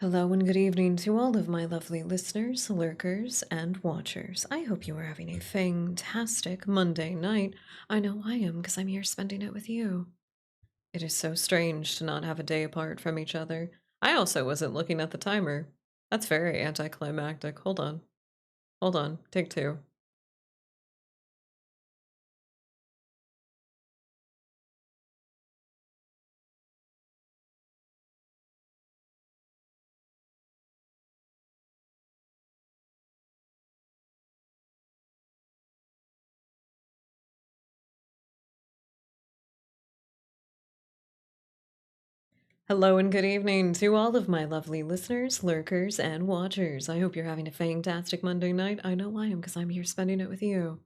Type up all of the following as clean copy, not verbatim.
Hello and good evening to all of my lovely listeners, lurkers, and watchers. I hope you are having a fantastic Monday night. I know I am because I'm here spending it with you. It is so strange to not have a day apart from each other. I also wasn't looking at the timer. That's very anticlimactic. Hold on. Hold on. Take two. Hello and good evening to all of my lovely listeners, lurkers, and watchers. I hope you're having a fantastic Monday night. I know I am because I'm here spending it with you.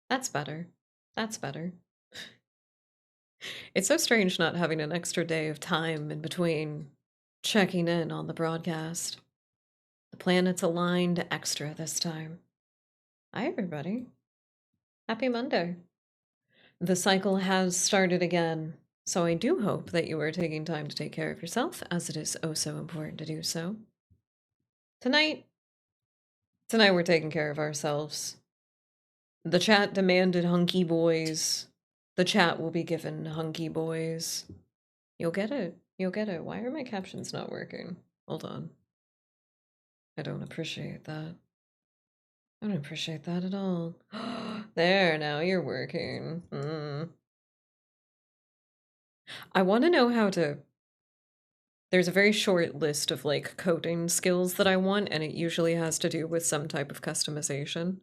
That's better. That's better. It's so strange not having an extra day of time in between checking in on the broadcast. The planets aligned extra this time. Hi, everybody. Happy Monday. The cycle has started again, so I do hope that you are taking time to take care of yourself, as it is oh so important to do so. Tonight, we're taking care of ourselves. The chat demanded hunky boys. The chat will be given hunky boys. You'll get it. You'll get it. Why are my captions not working? Hold on. I don't appreciate that. I don't appreciate that at all. There, now you're working. I want to know how to... There's a very short list of, like, coding skills that I want, and it usually has to do with some type of customization.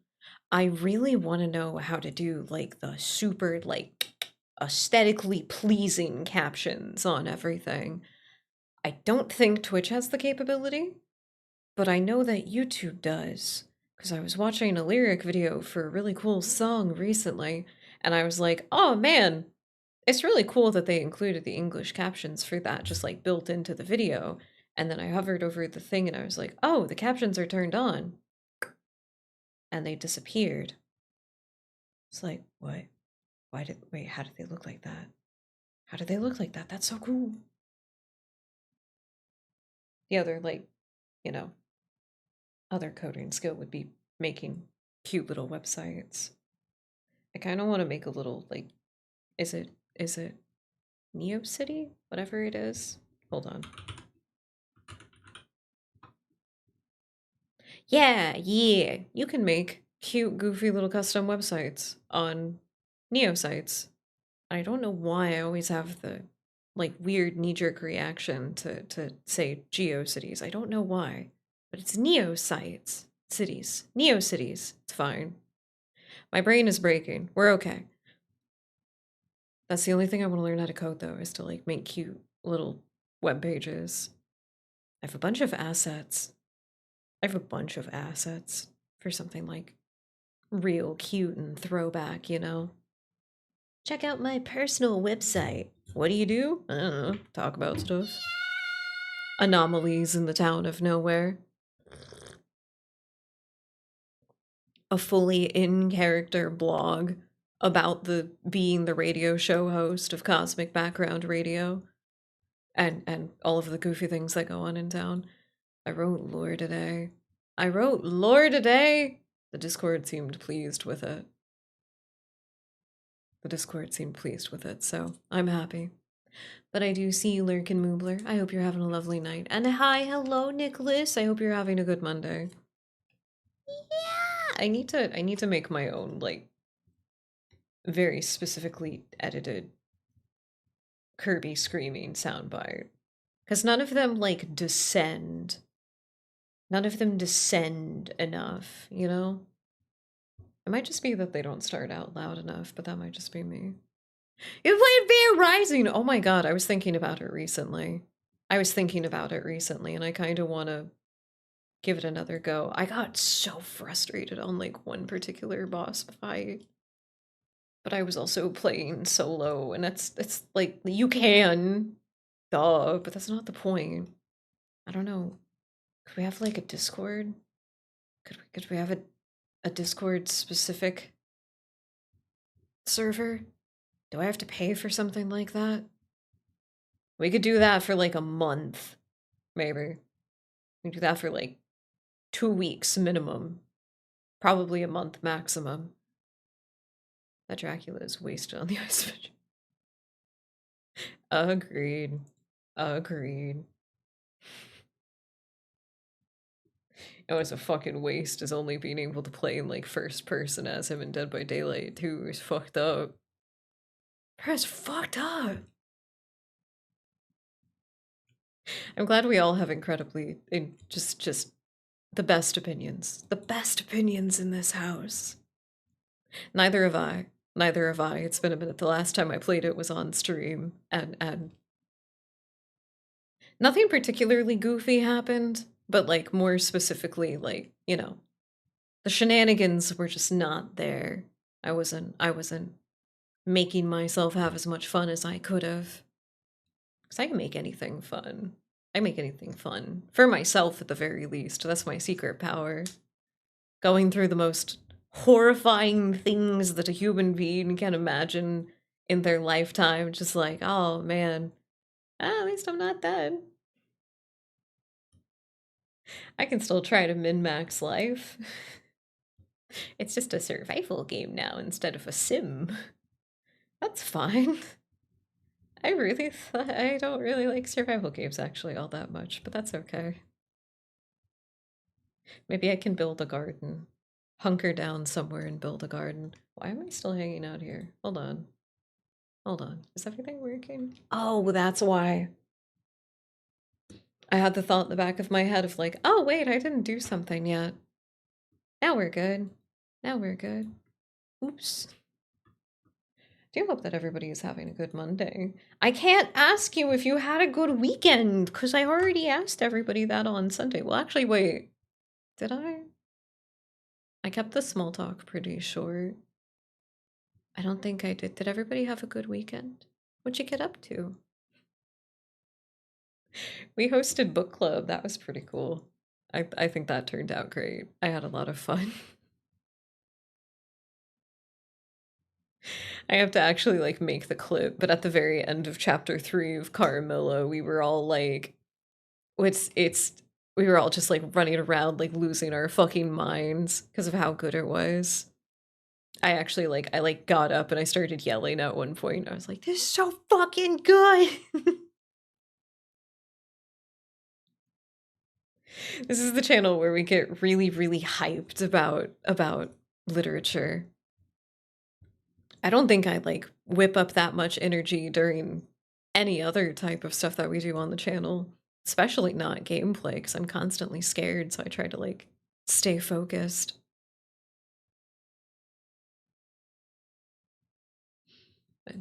I really want to know how to do, like, the super, like, aesthetically pleasing captions on everything. I don't think Twitch has the capability, but I know that YouTube does, because I was watching a lyric video for a really cool song recently, and I was like, oh man, it's really cool that they included the English captions for that just like built into the video. And then I hovered over the thing and I was like, oh, the captions are turned on. And they disappeared. It's like, what? Wait, how did they look like that? How did they look like that? That's so cool. The other, like, you know, other coding skill would be making cute little websites. I kind of want to make a little, like, is it Neo City? Whatever it is. Hold on. Yeah, you can make cute, goofy little custom websites on Neo sites. I don't know why I always have the, like, weird knee-jerk reaction to say GeoCities. I don't know why, but it's Neo sites. Cities. Neo cities. It's fine. My brain is breaking. We're okay. That's the only thing I want to learn how to code, though, is to, like, make cute little web pages. I have a bunch of assets. I have a bunch of assets for something, like, real cute and throwback, you know? Check out my personal website. What do? I don't know. Talk about stuff. Anomalies in the town of nowhere. A fully in-character blog about being the radio show host of Cosmic Background Radio. And all of the goofy things that go on in town. I wrote lore today. The Discord seemed pleased with it. So I'm happy. But I do see you, Lurkin Moobler. I hope you're having a lovely night. And hi, hello, Nicholas. I hope you're having a good Monday. Yeah, I need to make my own, like, very specifically edited Kirby screaming soundbite. Because none of them, like, descend. None of them descend enough, you know? It might just be that they don't start out loud enough, but that might just be me. You played Bear Rising! Oh my god, I was thinking about it recently. And I kind of want to give it another go. I got so frustrated on, like, one particular boss fight. But I was also playing solo, and it's like, you can, duh, but that's not the point. I don't know. Could we have, like, a Discord? Could we have a Discord specific server? Do I have to pay for something like that? We could do that for, like, a month, maybe. We do that for like 2 weeks minimum, probably a month maximum. That Dracula is wasted on the ice pitch. Agreed. Agreed. It was a fucking waste is only being able to play in like first person as him in Dead by Daylight 2 is fucked up. That's fucked up. I'm glad we all have incredibly just the best opinions. The best opinions in this house. Neither have I. Neither have I. It's been a minute. The last time I played it was on stream, and nothing particularly goofy happened, but like more specifically, like, you know, the shenanigans were just not there. I wasn't making myself have as much fun as I could have. Because I can make anything fun. I make anything fun. For myself, at the very least. That's my secret power. Going through the most horrifying things that a human being can imagine in their lifetime. Just like, oh man, at least I'm not dead. I can still try to min-max life. It's just a survival game now instead of a sim. That's fine. I don't really like survival games actually all that much, but that's okay. Maybe I can build a garden. Hunker down somewhere and build a garden. Why am I still hanging out here? Hold on. Hold on. Is everything working? Oh, that's why. I had the thought in the back of my head of like, oh wait, I didn't do something yet. Now we're good. Now we're good. Oops. Do hope that everybody is having a good Monday. I can't ask you if you had a good weekend because I already asked everybody that on Sunday. Well, actually, wait. Did I? I kept the small talk pretty short. I don't think I did. Did everybody have a good weekend? What'd you get up to? We hosted book club. That was pretty cool. I think that turned out great. I had a lot of fun. I have to actually like make the clip, but at the very end of chapter 3 of Caramilla, we were all like, it's we were all just like running around like losing our fucking minds because of how good it was. I got up and I started yelling at one point. I was like, this is so fucking good. This is the channel where we get really, really hyped about literature. I don't think I like whip up that much energy during any other type of stuff that we do on the channel, especially not gameplay, because I'm constantly scared, so I try to like stay focused. But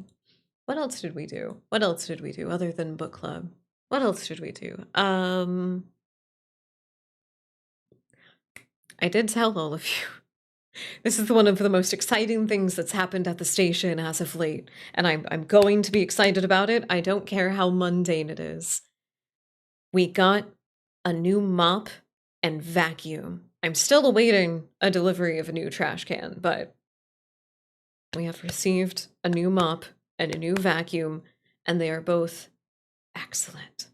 what else did we do? What else did we do other than book club? What else did we do? I did tell all of you. This is one of the most exciting things that's happened at the station as of late, and I'm going to be excited about it. I don't care how mundane it is. We got a new mop and vacuum. I'm still awaiting a delivery of a new trash can, but we have received a new mop and a new vacuum, and they are both excellent.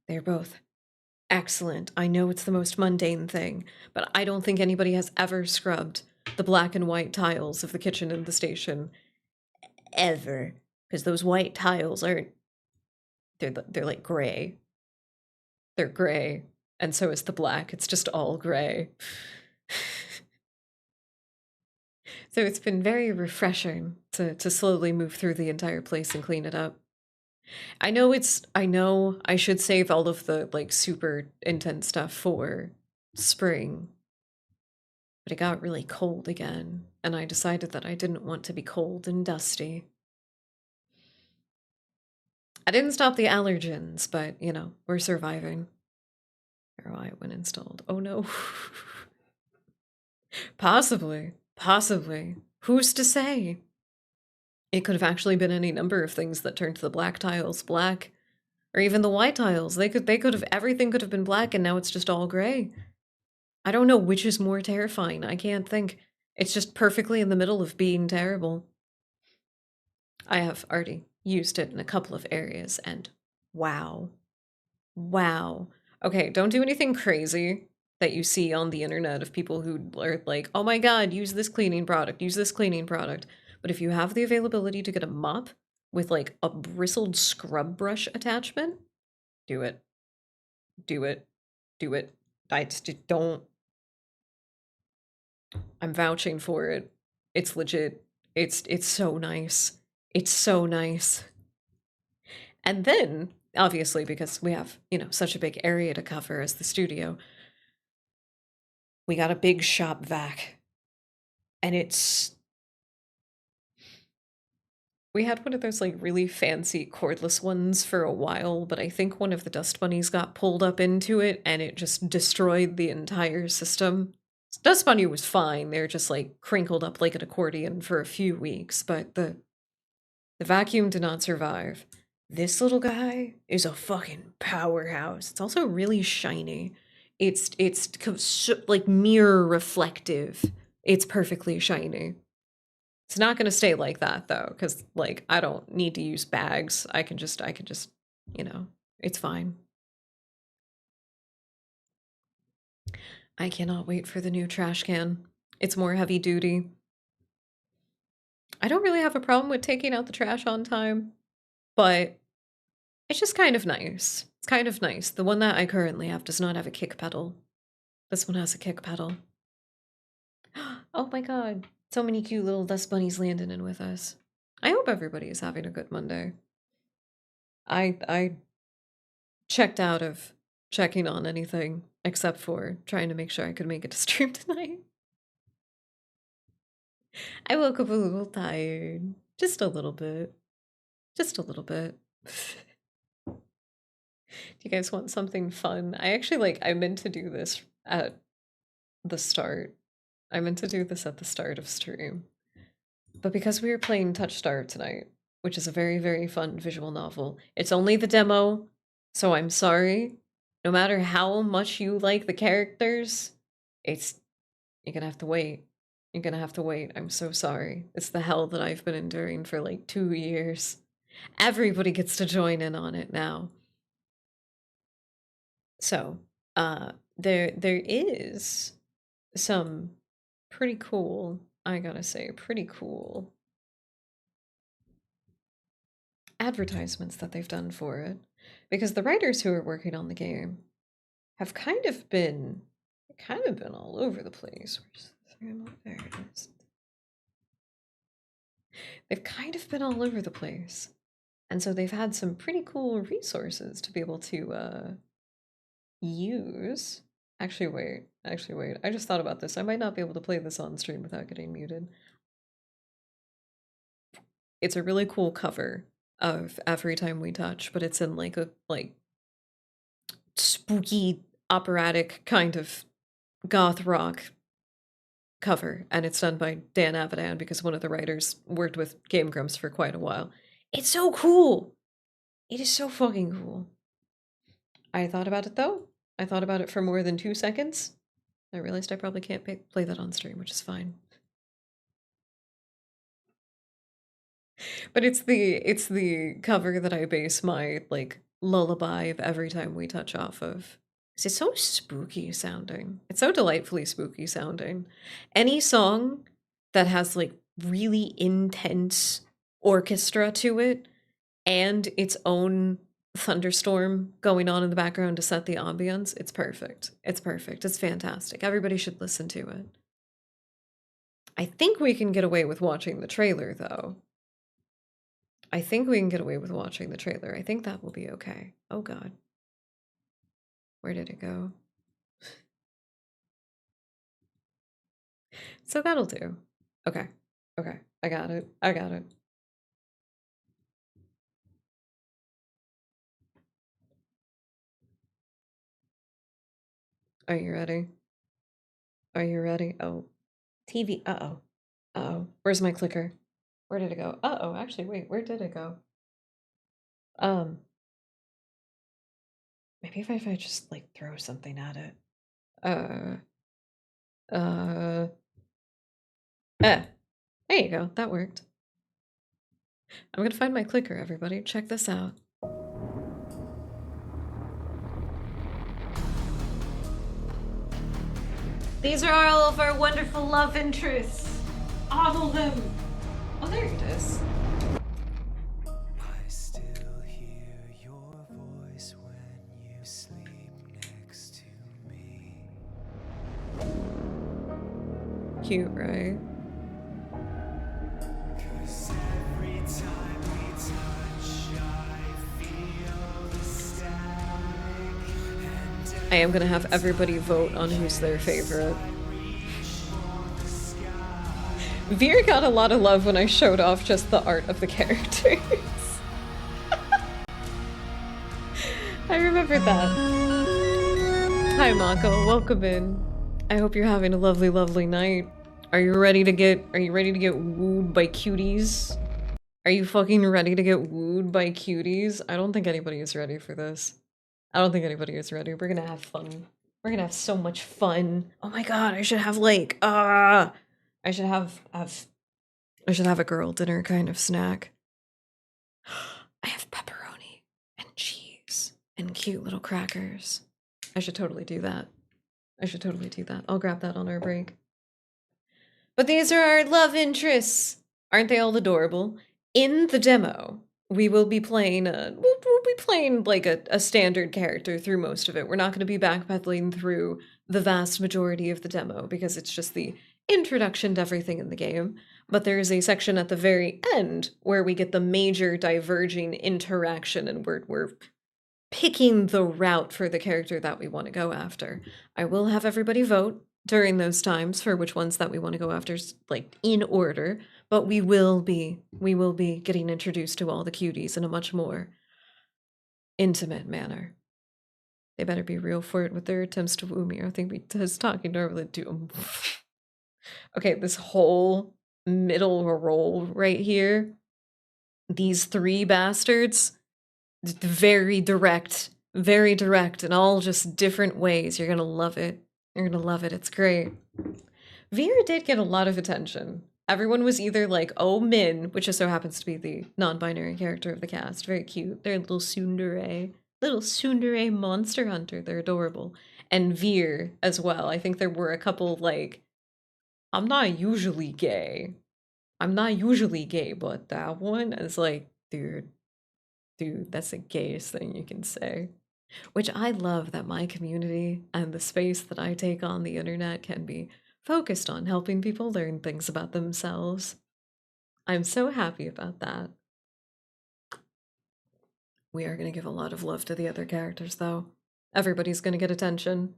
They're both excellent. I know it's the most mundane thing, but I don't think anybody has ever scrubbed the black and white tiles of the kitchen and the station ever, because those white tiles aren't, they're like gray. They're gray, and so is the black. It's just all gray. So it's been very refreshing to slowly move through the entire place and clean it up. I know I should save all of the like super intense stuff for spring, but it got really cold again, and I decided that I didn't want to be cold and dusty. I didn't stop the allergens, but you know, we're surviving. ROI when installed. Oh no. Possibly. Possibly. Who's to say? It could have actually been any number of things that turned the black tiles black. Or even the white tiles. They could have, everything could have been black and now it's just all gray. I don't know which is more terrifying. I can't think. It's just perfectly in the middle of being terrible. I have already used it in a couple of areas and wow. Wow. Okay, don't do anything crazy that you see on the internet of people who are like, oh my god, use this cleaning product, use this cleaning product. But if you have the availability to get a mop with like a bristled scrub brush attachment, do it. Do it. Do it. I just don't. I'm vouching for it. It's legit. It's so nice. It's so nice. And then, obviously, because we have, you know, such a big area to cover as the studio, we got a big shop vac. And we had one of those like really fancy cordless ones for a while, but I think one of the dust bunnies got pulled up into it and it just destroyed the entire system. Dust bunny was fine. They're just like crinkled up like an accordion for a few weeks, but the vacuum did not survive. This little guy is a fucking powerhouse. It's also really shiny. Like mirror reflective. It's perfectly shiny. It's not gonna stay like that though, because like I don't need to use bags. I can just, you know, it's fine. I cannot wait for the new trash can. It's more heavy duty. I don't really have a problem with taking out the trash on time, but it's just kind of nice. It's kind of nice. The one that I currently have does not have a kick pedal. This one has a kick pedal. Oh my god. So many cute little dust bunnies landing in with us. I hope everybody is having a good Monday. I checked out of checking on anything except for trying to make sure I could make it to stream tonight. I woke up a little tired. Just a little bit. Just a little bit. Do you guys want something fun? I meant to do this at the start. I meant to do this at the start of stream. But because we were playing Touchstarved tonight, which is a very, very fun visual novel, it's only the demo, so I'm sorry. No matter how much you like the characters, it's you're gonna have to wait. You're gonna have to wait. I'm so sorry. It's the hell that I've been enduring for like 2 years. Everybody gets to join in on it now. So, there is some pretty cool, I gotta say, pretty cool advertisements that they've done for it. Because the writers who are working on the game have kind of been all over the place. Where's the remote? There it is. They've kind of been all over the place. And so they've had some pretty cool resources to be able to use. Actually wait. I just thought about this. I might not be able to play this on stream without getting muted. It's a really cool cover of Every Time We Touch, but it's in like a spooky operatic kind of goth rock cover, and it's done by Dan Avidan because one of the writers worked with Game Grumps for quite a while. It's so cool. It is so fucking cool. I thought about it though. I thought about it for more than 2 seconds. I realized I probably can't play that on stream, which is fine. But it's the cover that I base my like lullaby of Every Time We Touch off of. 'Cause it's so spooky sounding. It's so delightfully spooky sounding. Any song that has like really intense orchestra to it and its own thunderstorm going on in the background to set the ambience, it's perfect. It's perfect. It's fantastic. Everybody should listen to it. I think we can get away with watching the trailer though. I think we can get away with watching the trailer. I think that will be okay. Oh god. Where did it go? So that'll do. Okay. Okay. I got it. I got it. Are you ready? Are you ready? Oh. TV. Uh-oh. Uh-oh. Where's my clicker? Where did it go? Uh-oh. Actually, wait. Where did it go? Um. Maybe if I just, like, throw something at it. Uh. Uh. Eh. There you go. That worked. I'm gonna find my clicker, everybody. Check this out. These are all of our wonderful love interests. All of them. Oh, there it is. I still hear your voice when you sleep next to me. Cute, right? 'Cause every time we touch, I feel the static. And I am gonna have everybody vote on who's their favorite. Veer got a lot of love when I showed off just the art of the characters. I remember that. Hi Mako, welcome in. I hope you're having a lovely, lovely night. Are you ready to get wooed by cuties? Are you fucking ready to get wooed by cuties? I don't think anybody is ready for this. I don't think anybody is ready. We're gonna have fun. We're gonna have so much fun. Oh my god, I should have like I should have a girl dinner kind of snack. I have pepperoni and cheese and cute little crackers. I should totally do that. I should totally do that. I'll grab that on our break. But these are our love interests. Aren't they all adorable? In the demo, we will be playing we'll be playing like a standard character through most of it. We're not going to be backpedaling through the vast majority of the demo because it's just the introduction to everything in the game. But there is a section at the very end where we get the major diverging interaction and we're picking the route for the character that we want to go after. I will have everybody vote during those times for which ones that we want to go after, like in order, but we will be getting introduced to all the cuties in a much more intimate manner. They better be real for it with their attempts to woo me. I think we just talking normally to them. Okay, this whole middle roll right here, these three bastards, very direct in all just different ways. You're gonna love it. You're gonna love it. It's great. Veer did get a lot of attention. Everyone was either like, oh, Min, which just so happens to be the non-binary character of the cast. Very cute. They're little tsundere monster hunter. They're adorable. And Veer as well. I think there were a couple like, I'm not usually gay, but that one is like, dude, that's the gayest thing you can say. Which I love that my community and the space that I take on the internet can be focused on helping people learn things about themselves. I'm so happy about that. We are going to give a lot of love to the other characters, though. Everybody's going to get attention.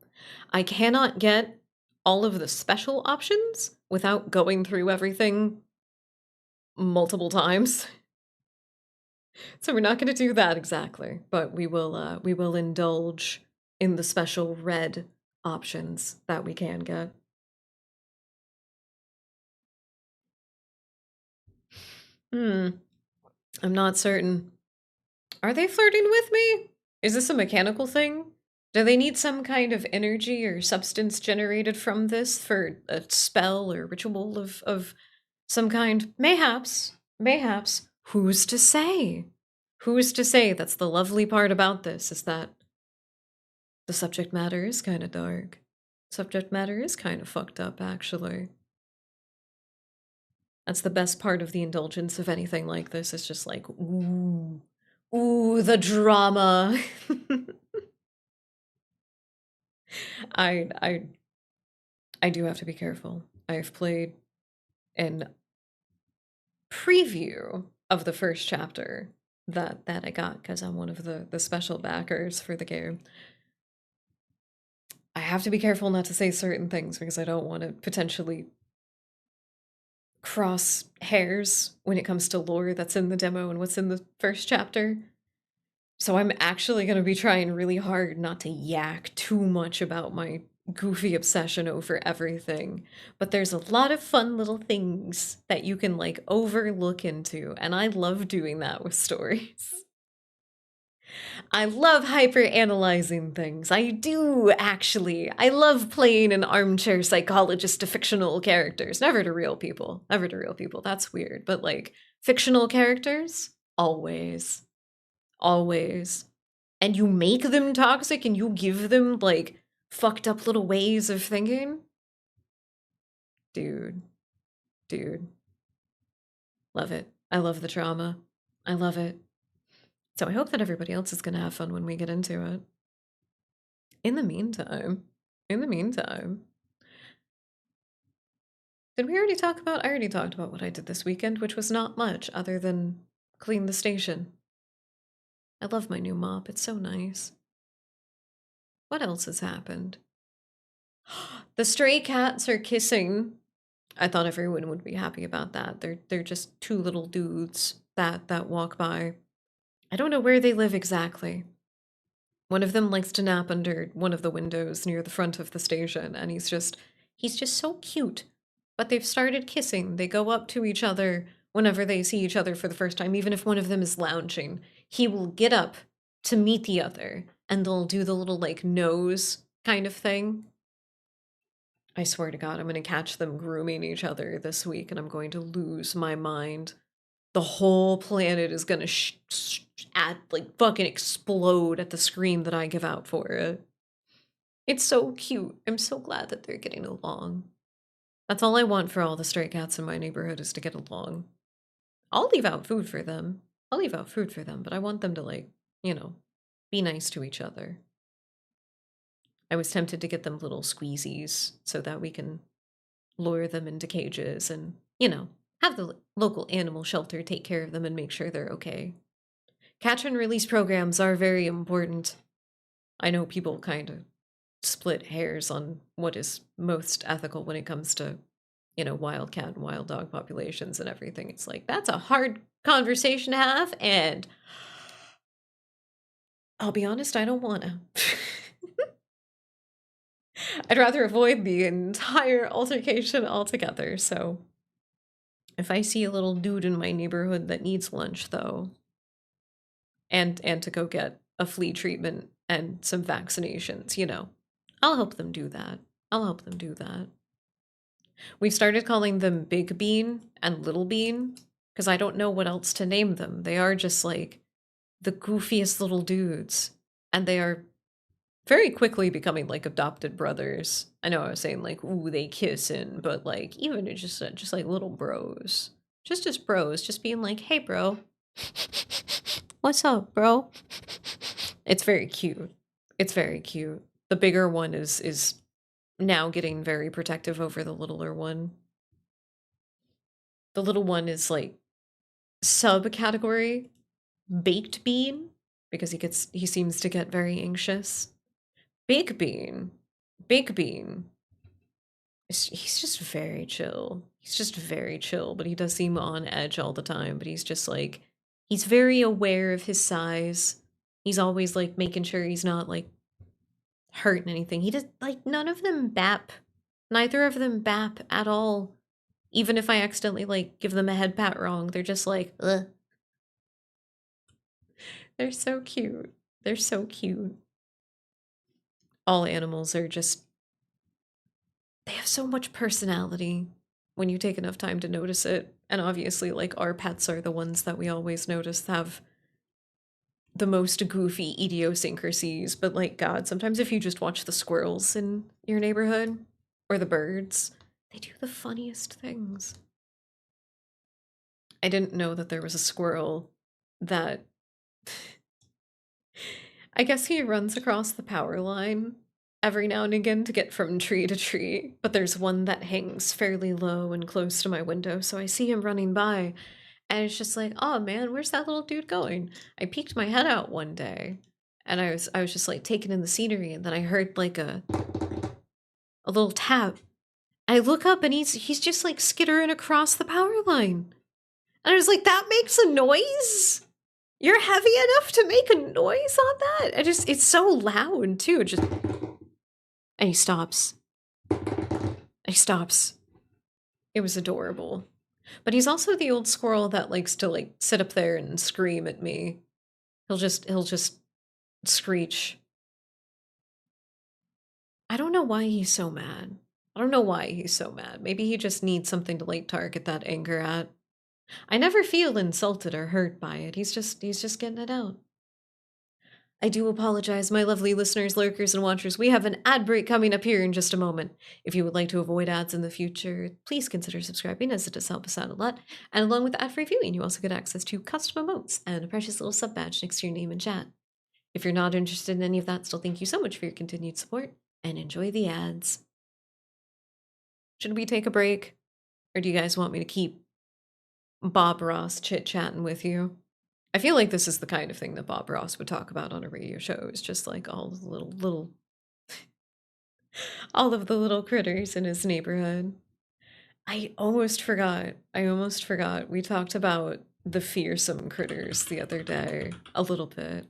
I cannot get all of the special options without going through everything multiple times. So we're not going to do that exactly, but we will indulge in the special red options that we can get. I'm not certain. Are they flirting with me? Is this a mechanical thing? Do they need some kind of energy or substance generated from this for a spell or ritual of some kind? Mayhaps. Mayhaps. Who's to say? Who's to say? That's the lovely part about this, is that the subject matter is kind of dark. Subject matter is kind of fucked up, actually. That's the best part of the indulgence of anything like this. It's just like, ooh, the drama. I do have to be careful. I've played an preview of the first chapter that I got because I'm one of the special backers for the game. I have to be careful not to say certain things because I don't want to potentially cross hairs when it comes to lore that's in the demo and what's in the first chapter. So I'm actually going to be trying really hard not to yak too much about my goofy obsession over everything. But there's a lot of fun little things that you can like overlook into, and I love doing that with stories. I love hyper analyzing things. I do, actually. I love playing an armchair psychologist to fictional characters. Never to real people. Never to real people. That's weird. But like fictional characters, always. Always. And you make them toxic and you give them like fucked up little ways of thinking. Dude. Dude. Love it. I love the drama. I love it. So I hope that everybody else is going to have fun when we get into it. In the meantime, did we already talk about? I already talked about what I did this weekend, which was not much other than clean the station. I love my new mop. It's so nice. What else has happened? The stray cats are kissing. I thought everyone would be happy about that. They're just two little dudes that walk by. I don't know where they live exactly. One of them likes to nap under one of the windows near the front of the station, and he's just so cute. But they've started kissing. They go up to each other whenever they see each other for the first time, even if one of them is lounging. He will get up to meet the other, and they'll do the little like nose kind of thing. I swear to God, I'm going to catch them grooming each other this week, and I'm going to lose my mind. The whole planet is going to like fucking explode at the scream that I give out for it. It's so cute. I'm so glad that they're getting along. That's all I want for all the stray cats in my neighborhood is to get along. I'll leave out food for them. But I want them to, like, you know, be nice to each other. I was tempted to get them little squeezies so that we can lure them into cages and, you know, have the local animal shelter take care of them and make sure they're okay. Catch and release programs are very important. I know people kind of split hairs on what is most ethical when it comes to, you know, wild cat and wild dog populations and everything. It's like, that's a hard conversation to have, and I'll be honest, I don't want to. I'd rather avoid the entire altercation altogether, so if I see a little dude in my neighborhood that needs lunch, though, and to go get a flea treatment and some vaccinations, you know, I'll help them do that. We've started calling them Big Bean and Little Bean because I don't know what else to name them. They are just like the goofiest little dudes, and they are very quickly becoming like adopted brothers. I know I was saying like, ooh, they kissing, but like even just like little bros, just bros, just being like, hey, bro, what's up, bro? It's very cute. It's very cute. The bigger one is now getting very protective over the littler one. The little one is like subcategory baked bean because he seems to get very anxious. Big bean, big bean. He's just very chill. He's just very chill, but he does seem on edge all the time. But he's just like, he's very aware of his size. He's always like making sure he's not like hurting anything. He does like none of them bap. Neither of them bap at all. Even if I accidentally like give them a head pat wrong, they're just like, ugh. They're so cute. They're so cute. All animals are just, they have so much personality when you take enough time to notice it. And obviously, like, our pets are the ones that we always notice have the most goofy idiosyncrasies. But, like, God, sometimes if you just watch the squirrels in your neighborhood or the birds, they do the funniest things. I didn't know that there was a squirrel that I guess he runs across the power line every now and again to get from tree to tree, but there's one that hangs fairly low and close to my window, so I see him running by, and it's just like, oh man, where's that little dude going? I peeked my head out one day, and I was just like taking in the scenery, and then I heard like a little tap. I look up and he's just like skittering across the power line. And I was like, that makes a noise? You're heavy enough to make a noise on that? It's so loud too. And he stops. He stops. It was adorable. But he's also the old squirrel that likes to like sit up there and scream at me. He'll just screech. I don't know why he's so mad. Maybe he just needs something to like target that anger at. I never feel insulted or hurt by it. He's just getting it out. I do apologize, my lovely listeners, lurkers, and watchers. We have an ad break coming up here in just a moment. If you would like to avoid ads in the future, please consider subscribing, as it does help us out a lot. And along with ad-free viewing, you also get access to custom emotes and a precious little sub badge next to your name and chat. If you're not interested in any of that, still thank you so much for your continued support, and enjoy the ads. Should we take a break? Or do you guys want me to keep Bob Ross chit-chatting with you? I feel like this is the kind of thing that Bob Ross would talk about on a radio show. It's just like all the all of the little critters in his neighborhood. I almost forgot. We talked about the fearsome critters the other day a little bit.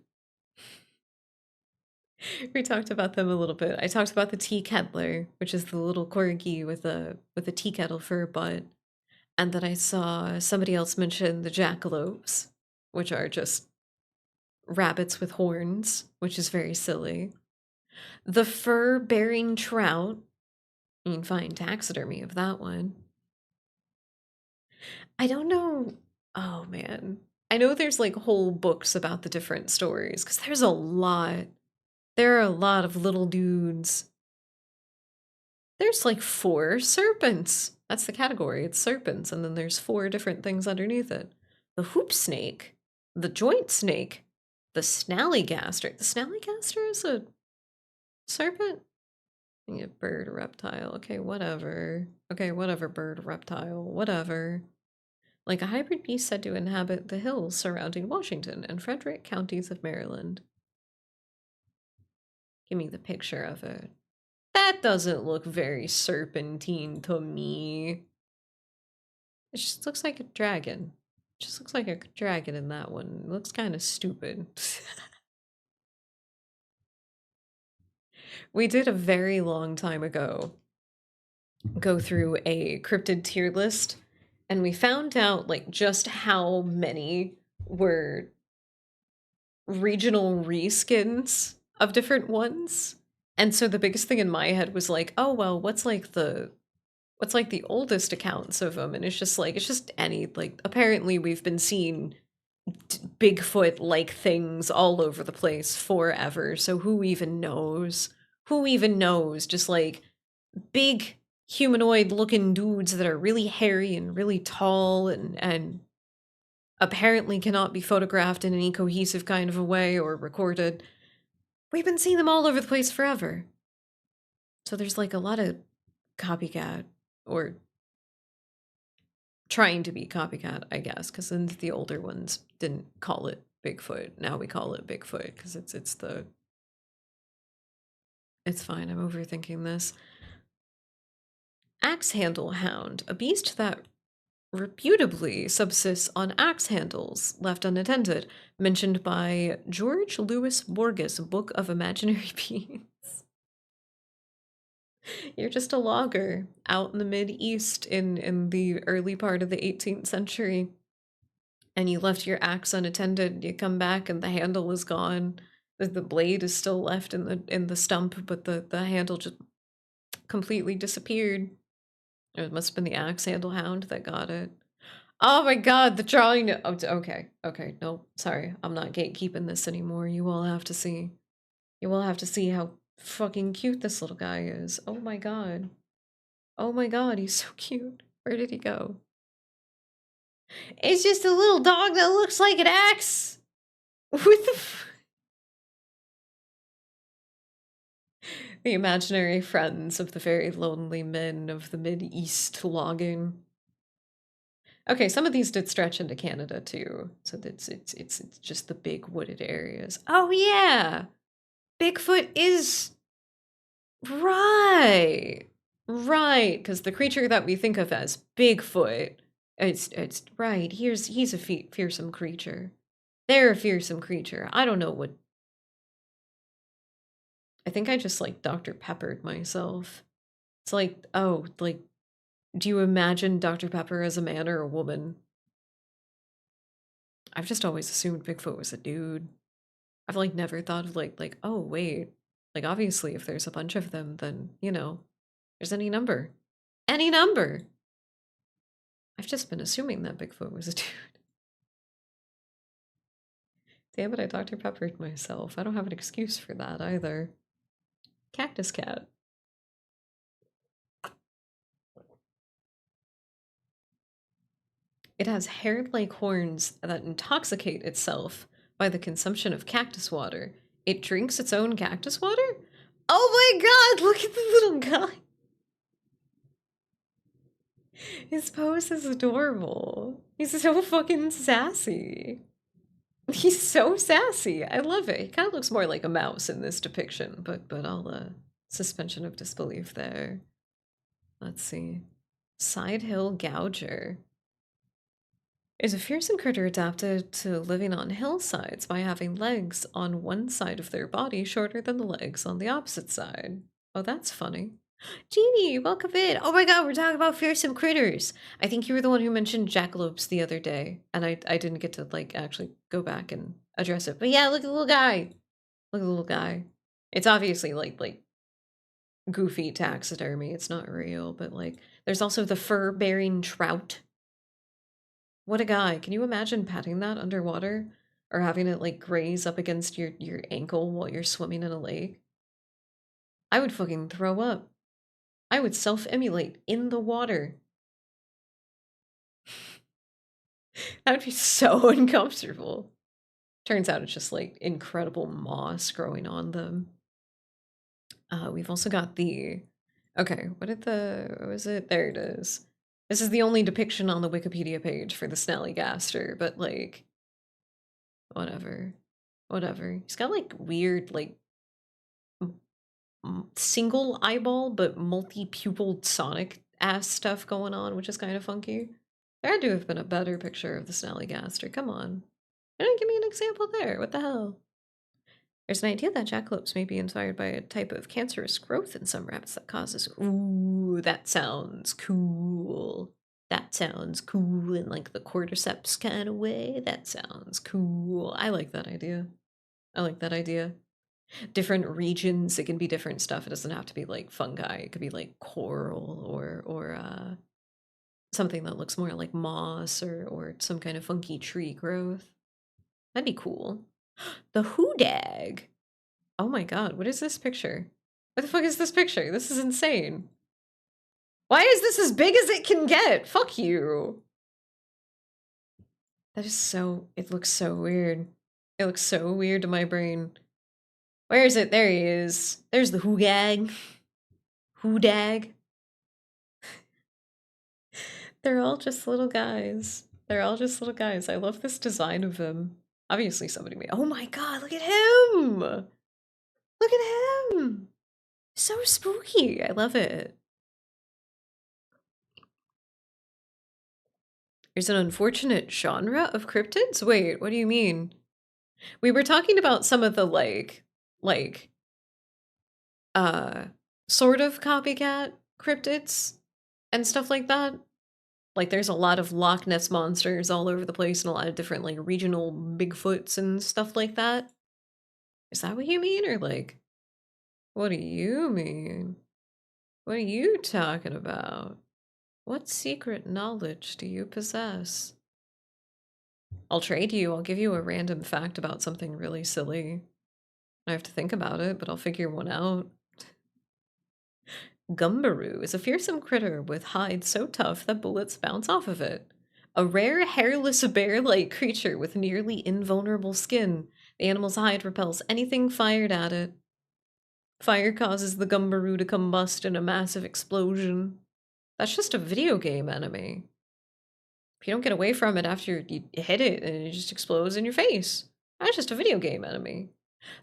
We talked about them a little bit. I talked about the tea kettler, which is the little corgi with a tea kettle for a butt. And then I saw somebody else mention the jackalopes, which are just rabbits with horns, which is very silly. The fur-bearing trout. You can find taxidermy of that one. I don't know. Oh man. I know there's like whole books about the different stories, because there's a lot. There are a lot of little dudes. There's like 4 serpents. That's the category. It's serpents, and then there's 4 different things underneath it. The hoop snake, the joint snake, the snallygaster. The snallygaster is a serpent? Yeah, bird or reptile. Okay, whatever. Okay, whatever, bird or reptile. Whatever. Like a hybrid beast said to inhabit the hills surrounding Washington and Frederick counties of Maryland. Give me the picture of it. That doesn't look very serpentine to me. It just looks like a dragon. It just looks like a dragon in that one. It looks kind of stupid. We did a very long time ago go through a cryptid tier list, and we found out like just how many were regional reskins of different ones. And so the biggest thing in my head was like, oh well, what's like the oldest accounts of them? And it's just any, like, apparently we've been seeing Bigfoot like things all over the place forever. So who even knows? Who even knows? Just like big humanoid looking dudes that are really hairy and really tall and apparently cannot be photographed in any cohesive kind of a way or recorded. We've been seeing them all over the place forever. So there's like a lot of copycat, or trying to be copycat, I guess, because then the older ones didn't call it Bigfoot. Now we call it Bigfoot because it's fine. I'm overthinking this. Axe handle hound, a beast that reputably subsists on axe handles left unattended, mentioned by George Louis Borges, Book of Imaginary Beings. You're just a logger out in the Mid-East in the early part of the 18th century, and you left your axe unattended. You come back and the handle is gone. The blade is still left in the stump, but the handle just completely disappeared. It must have been the axe handle hound that got it. Oh my god, the drawing. Oh, okay, no, sorry, I'm not gatekeeping this anymore. You will have to see. You will have to see how fucking cute this little guy is. Oh my god. Oh my god, he's so cute. Where did he go? It's just a little dog that looks like an axe. What the The imaginary friends of the very lonely men of the Mid-East logging. Okay, some of these did stretch into Canada too, so it's just the big wooded areas. Oh yeah, Bigfoot is right, right, because the creature that we think of as Bigfoot, it's right. He's a fearsome creature. They're a fearsome creature. I don't know what. I think I just like Dr. Peppered myself. It's like, oh, like, do you imagine Dr. Pepper as a man or a woman? I've just always assumed Bigfoot was a dude. I've like never thought of like, oh wait, like obviously if there's a bunch of them, then there's any number. Any number. I've just been assuming that Bigfoot was a dude. Damn it, I Dr. Peppered myself. I don't have an excuse for that either. Cactus cat. It has hair-like horns that intoxicate itself by the consumption of cactus water. It drinks its own cactus water? Oh my god, look at the little guy. His pose is adorable. He's so fucking sassy. He's so sassy. I love it. He kind of looks more like a mouse in this depiction, but I'll suspension of disbelief there. Let's see. Side hill gouger is a fearsome critter adapted to living on hillsides by having legs on one side of their body shorter than the legs on the opposite side. Oh, that's funny. Jeannie, welcome in. Oh my god, we're talking about fearsome critters. I think you were the one who mentioned jackalopes the other day, and I didn't get to like actually go back and address it. But yeah, look at the little guy. Look at the little guy. It's obviously like goofy taxidermy. It's not real, but like there's also the fur-bearing trout. What a guy. Can you imagine patting that underwater or having it like graze up against your ankle while you're swimming in a lake? I would fucking throw up. I would self-emulate in the water. That would be so uncomfortable. Turns out it's just like incredible moss growing on them. We've also got the... Okay, what was it? There it is. This is the only depiction on the Wikipedia page for the Snallygaster, but like... Whatever. Whatever. He's got like weird, like... single eyeball, but multi-pupiled Sonic ass stuff going on, which is kind of funky. There had to have been a better picture of the Snallygaster. Come on. Why don't you give me an example there? What the hell? There's an idea that jackalopes may be inspired by a type of cancerous growth in some rabbits that causes... Ooh, that sounds cool. That sounds cool in like the cordyceps kind of way. That sounds cool. I like that idea. I like that idea. Different regions, it can be different stuff. It doesn't have to be like fungi. It could be like coral or something that looks more like moss or some kind of funky tree growth. That'd be cool. The hoodag. Oh my god, what is this picture? What the fuck is this picture? This is insane. Why is this as big as it can get? Fuck you. That is so... It looks so weird. It looks so weird to my brain. Where is it? There he is. There's the hoogag. Hoodag. They're all just little guys. They're all just little guys. I love this design of them. Obviously somebody made... Oh my god, look at him! Look at him! So spooky. I love it. There's an unfortunate genre of cryptids? Wait, what do you mean? We were talking about some of the sort of copycat cryptids and stuff like that. Like there's a lot of Loch Ness monsters all over the place and a lot of different like regional Bigfoots and stuff like that. Is that what you mean? Or like, what do you mean? What are you talking about? What secret knowledge do you possess? I'll trade you. I'll give you a random fact about something really silly. I have to think about it, but I'll figure one out. Gumbaroo is a fearsome critter with hide so tough that bullets bounce off of it. A rare hairless bear-like creature with nearly invulnerable skin. The animal's hide repels anything fired at it. Fire causes the Gumbaroo to combust in a massive explosion. That's just a video game enemy. If you don't get away from it after you hit it, and it just explodes in your face. That's just a video game enemy.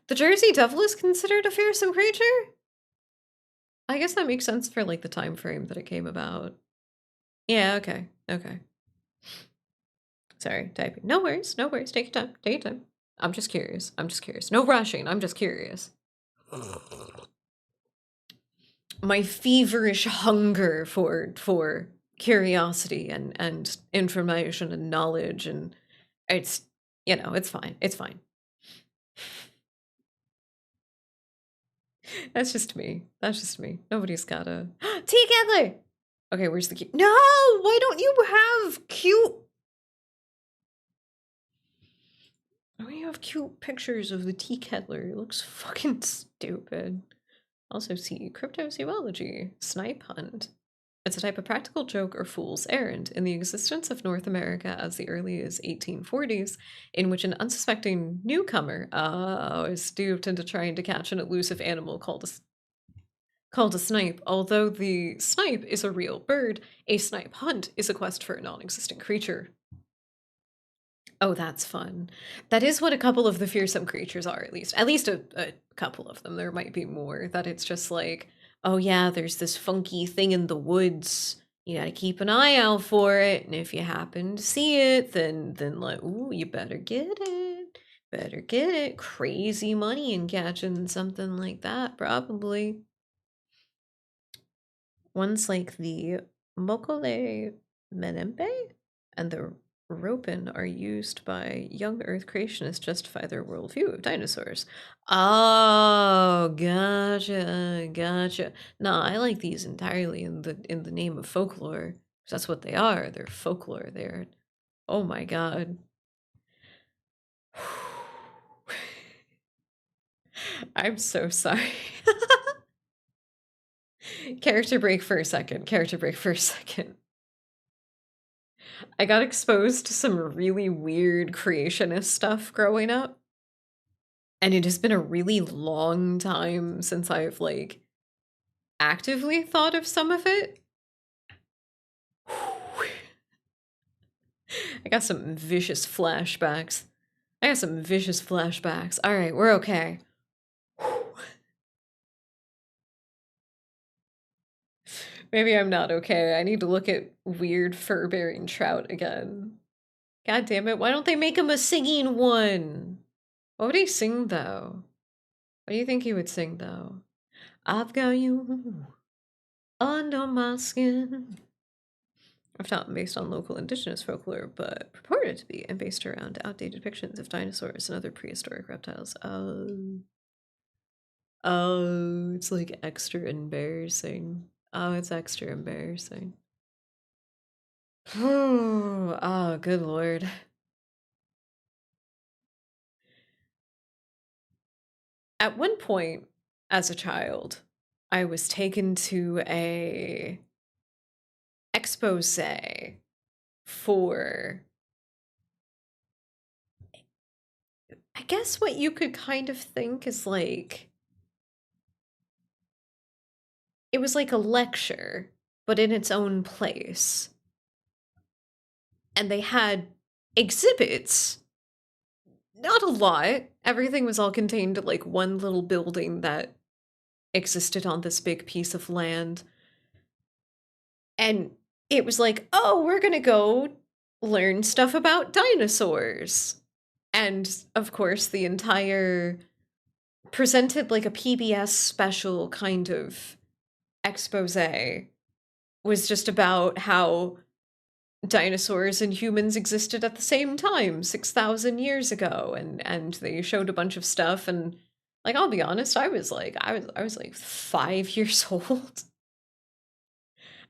The Jersey Devil is considered a fearsome creature? I guess that makes sense for like the time frame that it came about. Yeah, okay, okay. Sorry, typing. No worries, no worries. Take your time, take your time. I'm just curious, I'm just curious. No rushing, I'm just curious. My feverish hunger for curiosity and information and knowledge, and it's, you know, it's fine, it's fine. That's just me. That's just me. Nobody's got a... Tia Cadler! Okay, where's the key? No! Why don't you have cute... Oh, you have cute pictures of the tea kettler. It looks fucking stupid. Also see cryptozoology, snipe hunt. It's a type of practical joke or fool's errand in the existence of North America as the early as 1840s, in which an unsuspecting newcomer is duped into trying to catch an elusive animal called a snipe. Although the snipe is a real bird, a snipe hunt is a quest for a non-existent creature. Oh, that's fun. That is what a couple of the fearsome creatures are, at least. At least a couple of them. There might be more. That it's just like, oh yeah, there's this funky thing in the woods. You gotta keep an eye out for it. And if you happen to see it, then like, ooh, you better get it. Better get it. Crazy money in catching something like that, probably. Ones like the Mokole Menembe and the Ropin are used by young Earth creationists to justify their worldview of dinosaurs. Oh, gotcha, gotcha. Nah, I like these entirely in the name of folklore. 'Cause that's what they are. They're folklore. They're, oh my god. I'm so sorry. Character break for a second. Character break for a second. I got exposed to some really weird creationist stuff growing up, and it has been a really long time since I've like actively thought of some of it. I got some vicious flashbacks. I got some vicious flashbacks. All right, we're okay. Maybe I'm not okay. I need to look at weird fur-bearing trout again. God damn it, why don't they make him a singing one? What would he sing though? What do you think he would sing though? I've got you under my skin. Often based on local indigenous folklore, but purported to be and based around outdated depictions of dinosaurs and other prehistoric reptiles. Oh, it's like extra embarrassing. Oh, it's extra embarrassing. Oh, good lord. At one point, as a child, I was taken to a expose for, I guess what you could kind of think is like, it was like a lecture, but in its own place. And they had exhibits, not a lot. Everything was all contained at like one little building that existed on this big piece of land. And it was like, oh, we're gonna go learn stuff about dinosaurs. And of course, the entire presented like a PBS special kind of expose was just about how dinosaurs and humans existed at the same time 6,000 years ago, and they showed a bunch of stuff. And like, I'll be honest, I was like 5 years old.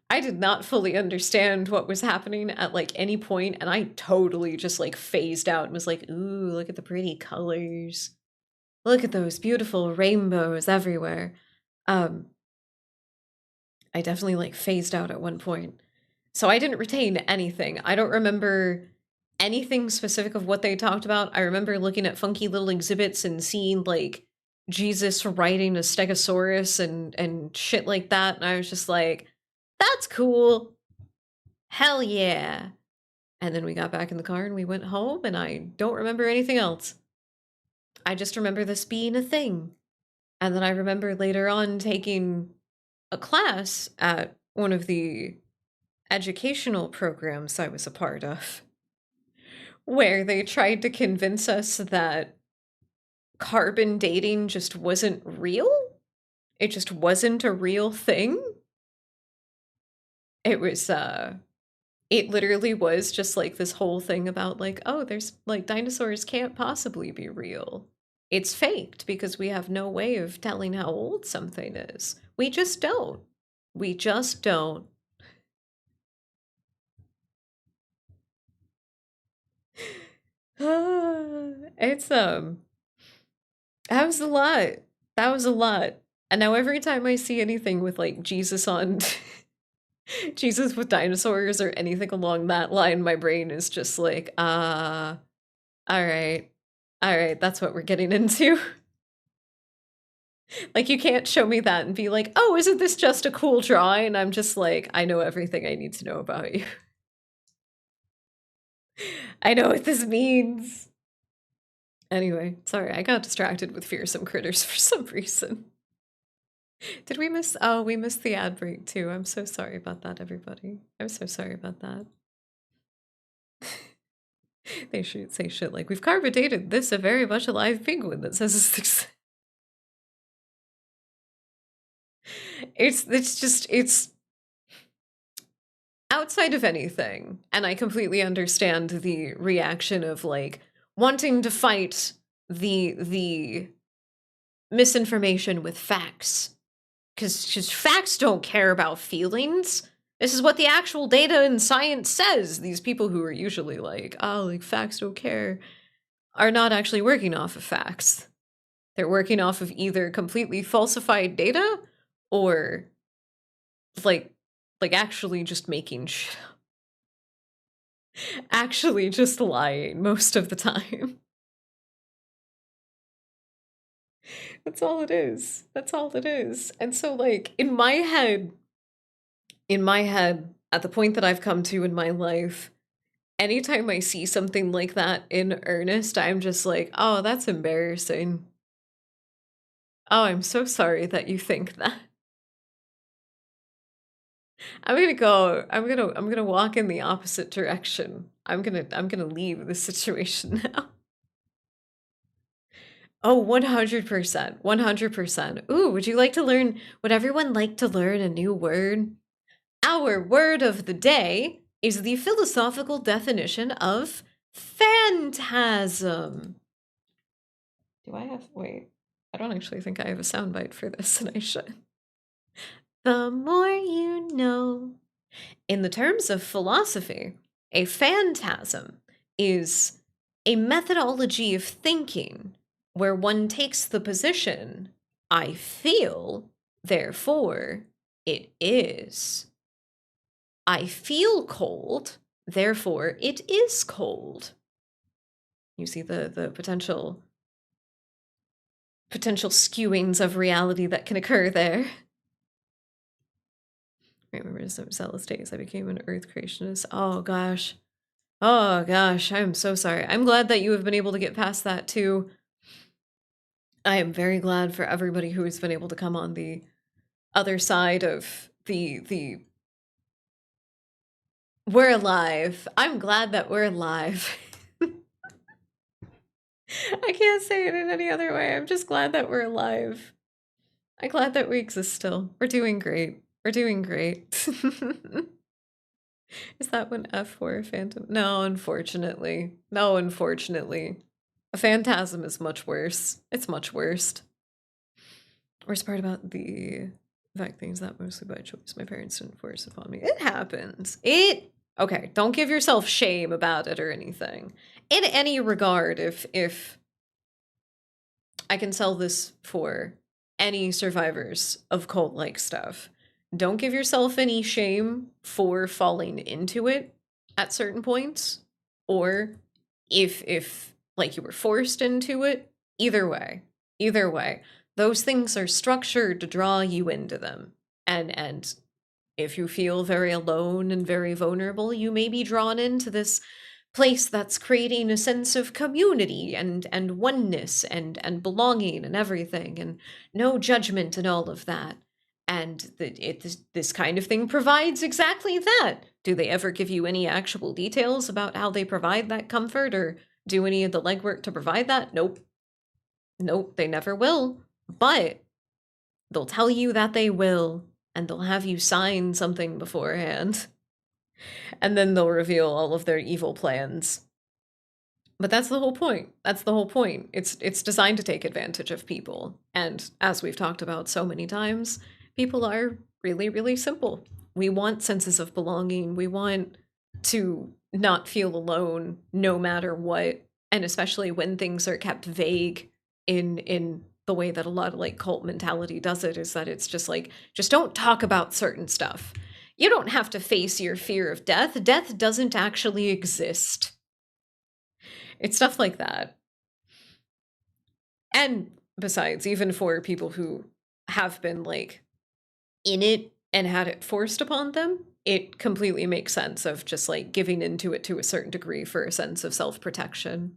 I did not fully understand what was happening at like any point, and I totally just like phased out and was like, ooh, look at the pretty colors, look at those beautiful rainbows everywhere. um I definitely like phased out at one point. So I didn't retain anything. I don't remember anything specific of what they talked about. I remember looking at funky little exhibits and seeing like Jesus riding a stegosaurus and shit like that. And I was just like, that's cool. Hell yeah. And then we got back in the car and we went home, and I don't remember anything else. I just remember this being a thing. And then I remember later on taking a class at one of the educational programs I was a part of, where they tried to convince us that carbon dating just wasn't real. It just wasn't a real thing. It was, it literally was just like this whole thing about like, oh, there's like dinosaurs can't possibly be real. It's faked because we have no way of telling how old something is. We just don't. We just don't. It's that was a lot. That was a lot. And now every time I see anything with like Jesus on Jesus with dinosaurs or anything along that line, my brain is just like, all right. All right, that's what we're getting into. Like you can't show me that and be like, "Oh, isn't this just a cool drawing?" I'm just like, "I know everything I need to know about you. I know what this means." Anyway, sorry, I got distracted with fearsome critters for some reason. Did we miss? Oh, we missed the ad break too. I'm so sorry about that, everybody. I'm so sorry about that. They should say shit like, "We've carbonated this a very much alive penguin that says it's just it's outside of anything, and I completely understand the reaction of like wanting to fight the misinformation with facts because just facts don't care about feelings. This is what the actual data and science says. These people who are usually like, oh, like facts don't care, are not actually working off of facts. They're working off of either completely falsified data or like actually just making shit up. Actually just lying most of the time. That's all it is. That's all it is. And so like in my head, at the point that I've come to in my life, anytime I see something like that in earnest, I'm just like, "Oh, that's embarrassing. Oh, I'm so sorry that you think that." I'm gonna walk in the opposite direction. I'm gonna leave this situation now. Oh, 100%. 100%. Ooh, would everyone like to learn a new word? Our word of the day is the philosophical definition of phantasm. Wait, I don't actually think I have a soundbite for this, and I should. The more you know. In the terms of philosophy, a phantasm is a methodology of thinking where one takes the position, I feel, therefore it is. I feel cold, therefore it is cold. You see the potential skewings of reality that can occur there. I remember some zealous days I became an earth creationist. Oh gosh. Oh gosh, I'm so sorry. I'm glad that you have been able to get past that too. I am very glad for everybody who has been able to come on the other side of the we're alive. I'm glad that we're alive. I can't say it in any other way. I'm just glad that we're alive. I'm glad that we exist still. We're doing great. We're doing great. Is that one F for a phantom? No, unfortunately. No, unfortunately. A phantasm is much worse. It's much worse. Worst part about the fact things that mostly by choice. My parents didn't force upon me. It happens. Okay, don't give yourself shame about it or anything. In any regard, if I can sell this for any survivors of cult-like stuff, don't give yourself any shame for falling into it at certain points, or if like you were forced into it. Either way, those things are structured to draw you into them, and if you feel very alone and very vulnerable, you may be drawn into this place that's creating a sense of community and oneness and belonging and everything, and no judgment and all of that. And this kind of thing provides exactly that. Do they ever give you any actual details about how they provide that comfort or do any of the legwork to provide that? Nope. Nope, they never will. But they'll tell you that they will, and they'll have you sign something beforehand. And then they'll reveal all of their evil plans. But that's the whole point. That's the whole point. It's designed to take advantage of people. And as we've talked about so many times, people are really, really simple. We want senses of belonging. We want to not feel alone no matter what. And especially when things are kept vague in the way that a lot of like cult mentality does it, is that it's just like, just don't talk about certain stuff. You don't have to face your fear of death. Death doesn't actually exist. It's stuff like that. And besides, even for people who have been like in it and had it forced upon them, it completely makes sense of just like giving into it to a certain degree for a sense of self-protection.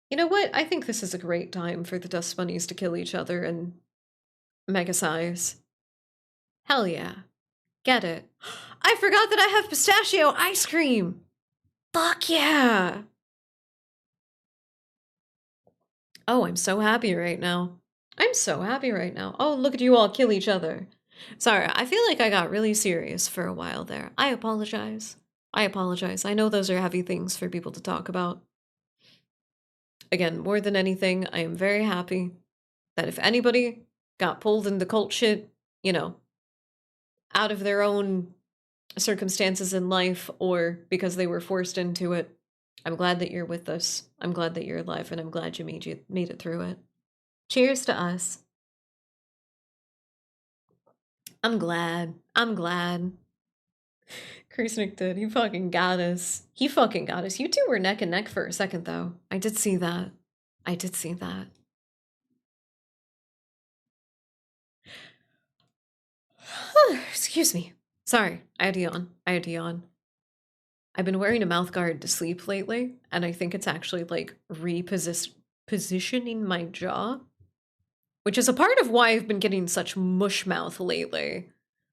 You know what? I think this is a great time for the dust bunnies to kill each other and mega size. Hell yeah. Get it. I forgot that I have pistachio ice cream. Fuck yeah. Oh, I'm so happy right now. I'm so happy right now. Oh, look at you all kill each other. Sorry, I feel like I got really serious for a while there. I apologize. I apologize. I know those are heavy things for people to talk about. Again, more than anything, I am very happy that if anybody got pulled into cult shit, you know, out of their own circumstances in life or because they were forced into it, I'm glad that you're with us. I'm glad that you're alive, and I'm glad you made it through it. Cheers to us. I'm glad. I'm glad. Kreisnick did. He fucking got us. He fucking got us. You two were neck and neck for a second, though. I did see that. I did see that. Excuse me. Sorry. I had to yawn. I had to yawn. I've been wearing a mouth guard to sleep lately, and I think it's actually like positioning my jaw, which is a part of why I've been getting such mush mouth lately.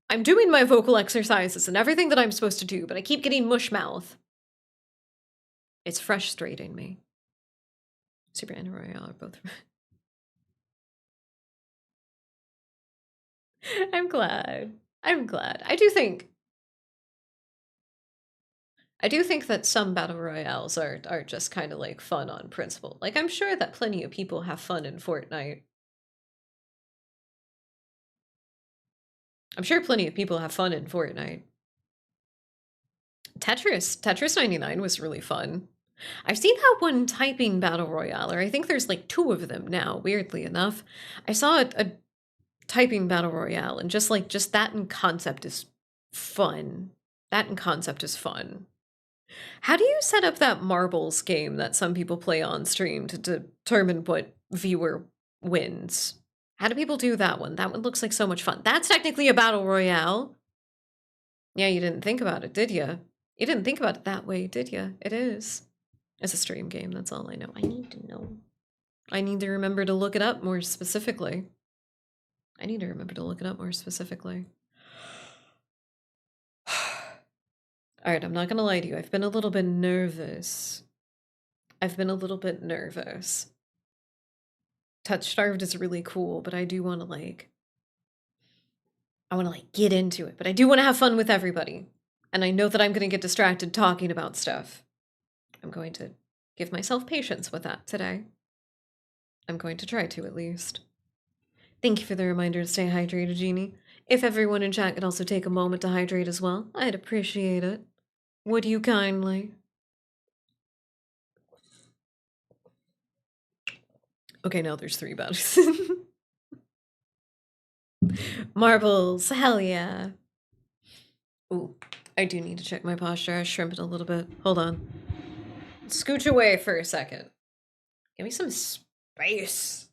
I'm doing my vocal exercises and everything that I'm supposed to do, but I keep getting mush mouth. It's frustrating me. Super and Royale are both. I'm glad. I'm glad. I do think that some battle royales are just kind of like fun on principle. Like I'm sure that plenty of people have fun in Fortnite. I'm sure plenty of people have fun in Fortnite. Tetris 99 was really fun. I've seen how one typing battle royale, or I think there's like two of them now, weirdly enough. I saw a typing battle royale, and just that in concept is fun. That in concept is fun. How do you set up that marbles game that some people play on stream to determine what viewer wins? How do people do that one? That one looks like so much fun. That's technically a battle royale. Yeah, you didn't think about it, did you? You didn't think about it that way, did you? It is. It's a stream game, that's all I know. I need to know. I need to remember to look it up more specifically. I need to remember to look it up more specifically. Alright, I'm not gonna lie to you. I've been a little bit nervous. I've been a little bit nervous. Touchstarved is really cool, but I do want to get into it. But I do want to have fun with everybody. And I know that I'm going to get distracted talking about stuff. I'm going to give myself patience with that today. I'm going to try to, at least. Thank you for the reminder to stay hydrated, Jeannie. If everyone in chat could also take a moment to hydrate as well, I'd appreciate it. Would you kindly? Okay, now there's 3 bodies. Marbles, hell yeah. Ooh, I do need to check my posture. I shrimp it a little bit. Hold on. Scooch away for a second. Give me some space.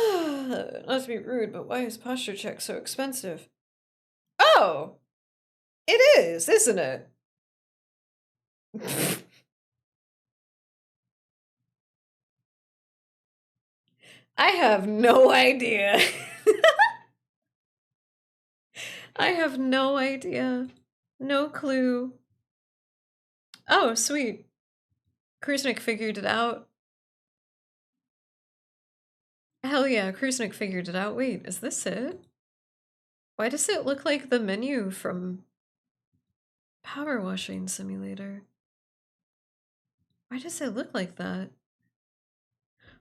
Not to be rude, but why is posture check so expensive? Oh! It is, isn't it? I have no idea. I have no idea. No clue. Oh, sweet. Krusnik figured it out. Hell yeah, Krusnik figured it out. Wait, is this it? Why does it look like the menu from Power Washing Simulator? Why does it look like that?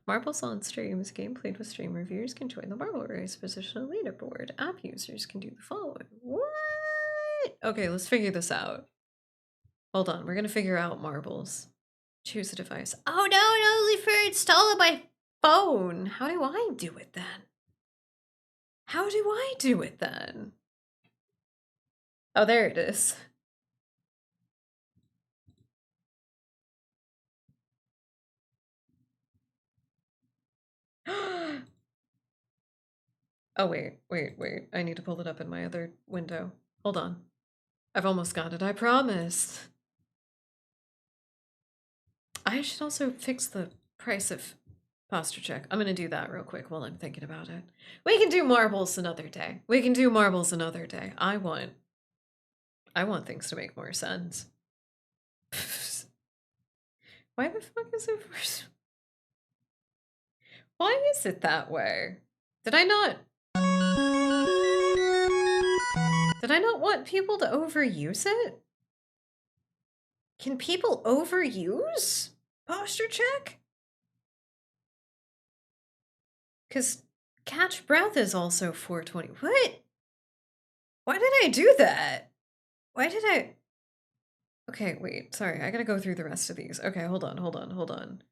Marbles on streams, game played with stream reviewers can join the marble race, position a leaderboard. App users can do the following. What? Okay, let's figure this out. Hold on, we're gonna figure out marbles. Choose a device. Oh no, Lucifer, install my phone. How do I do it then? How do I do it then? Oh, there it is. Oh, wait. I need to pull it up in my other window. Hold on. I've almost got it, I promise. I should also fix the price of posture check. I'm gonna do that real quick while I'm thinking about it. We can do marbles another day. We can do marbles another day. I want things to make more sense. Why the fuck is it worse? Why is it that way? Did I not want people to overuse it? Can people overuse posture check? Because catch breath is also 420. What? Why did I do that? Why did I? Okay, wait, sorry, I gotta go through the rest of these. Okay, hold on.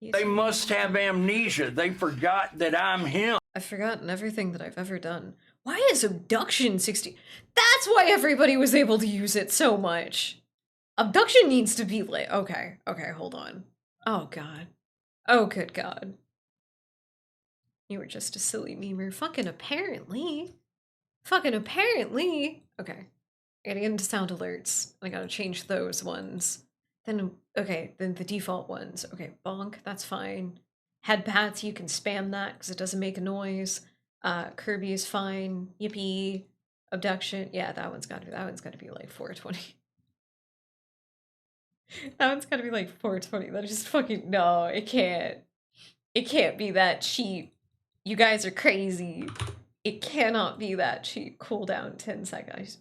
They must have amnesia. They forgot that I'm him. I've forgotten everything that I've ever done. Why is abduction 60? That's why everybody was able to use it so much. Abduction needs to be like, okay, hold on. Oh god. Oh good god. You were just a silly memer. Fucking apparently. Okay. I gotta get into sound alerts. I gotta change those ones. Then, okay, then the default ones. Okay, bonk, that's fine. Head pats, you can spam that because it doesn't make a noise. Kirby is fine. Yippee. Abduction. Yeah, that one's gotta be like 420. That one's gotta be like 420. That is just fucking, no, it can't. It can't be that cheap. You guys are crazy. It cannot be that cheap. Cooldown 10 seconds.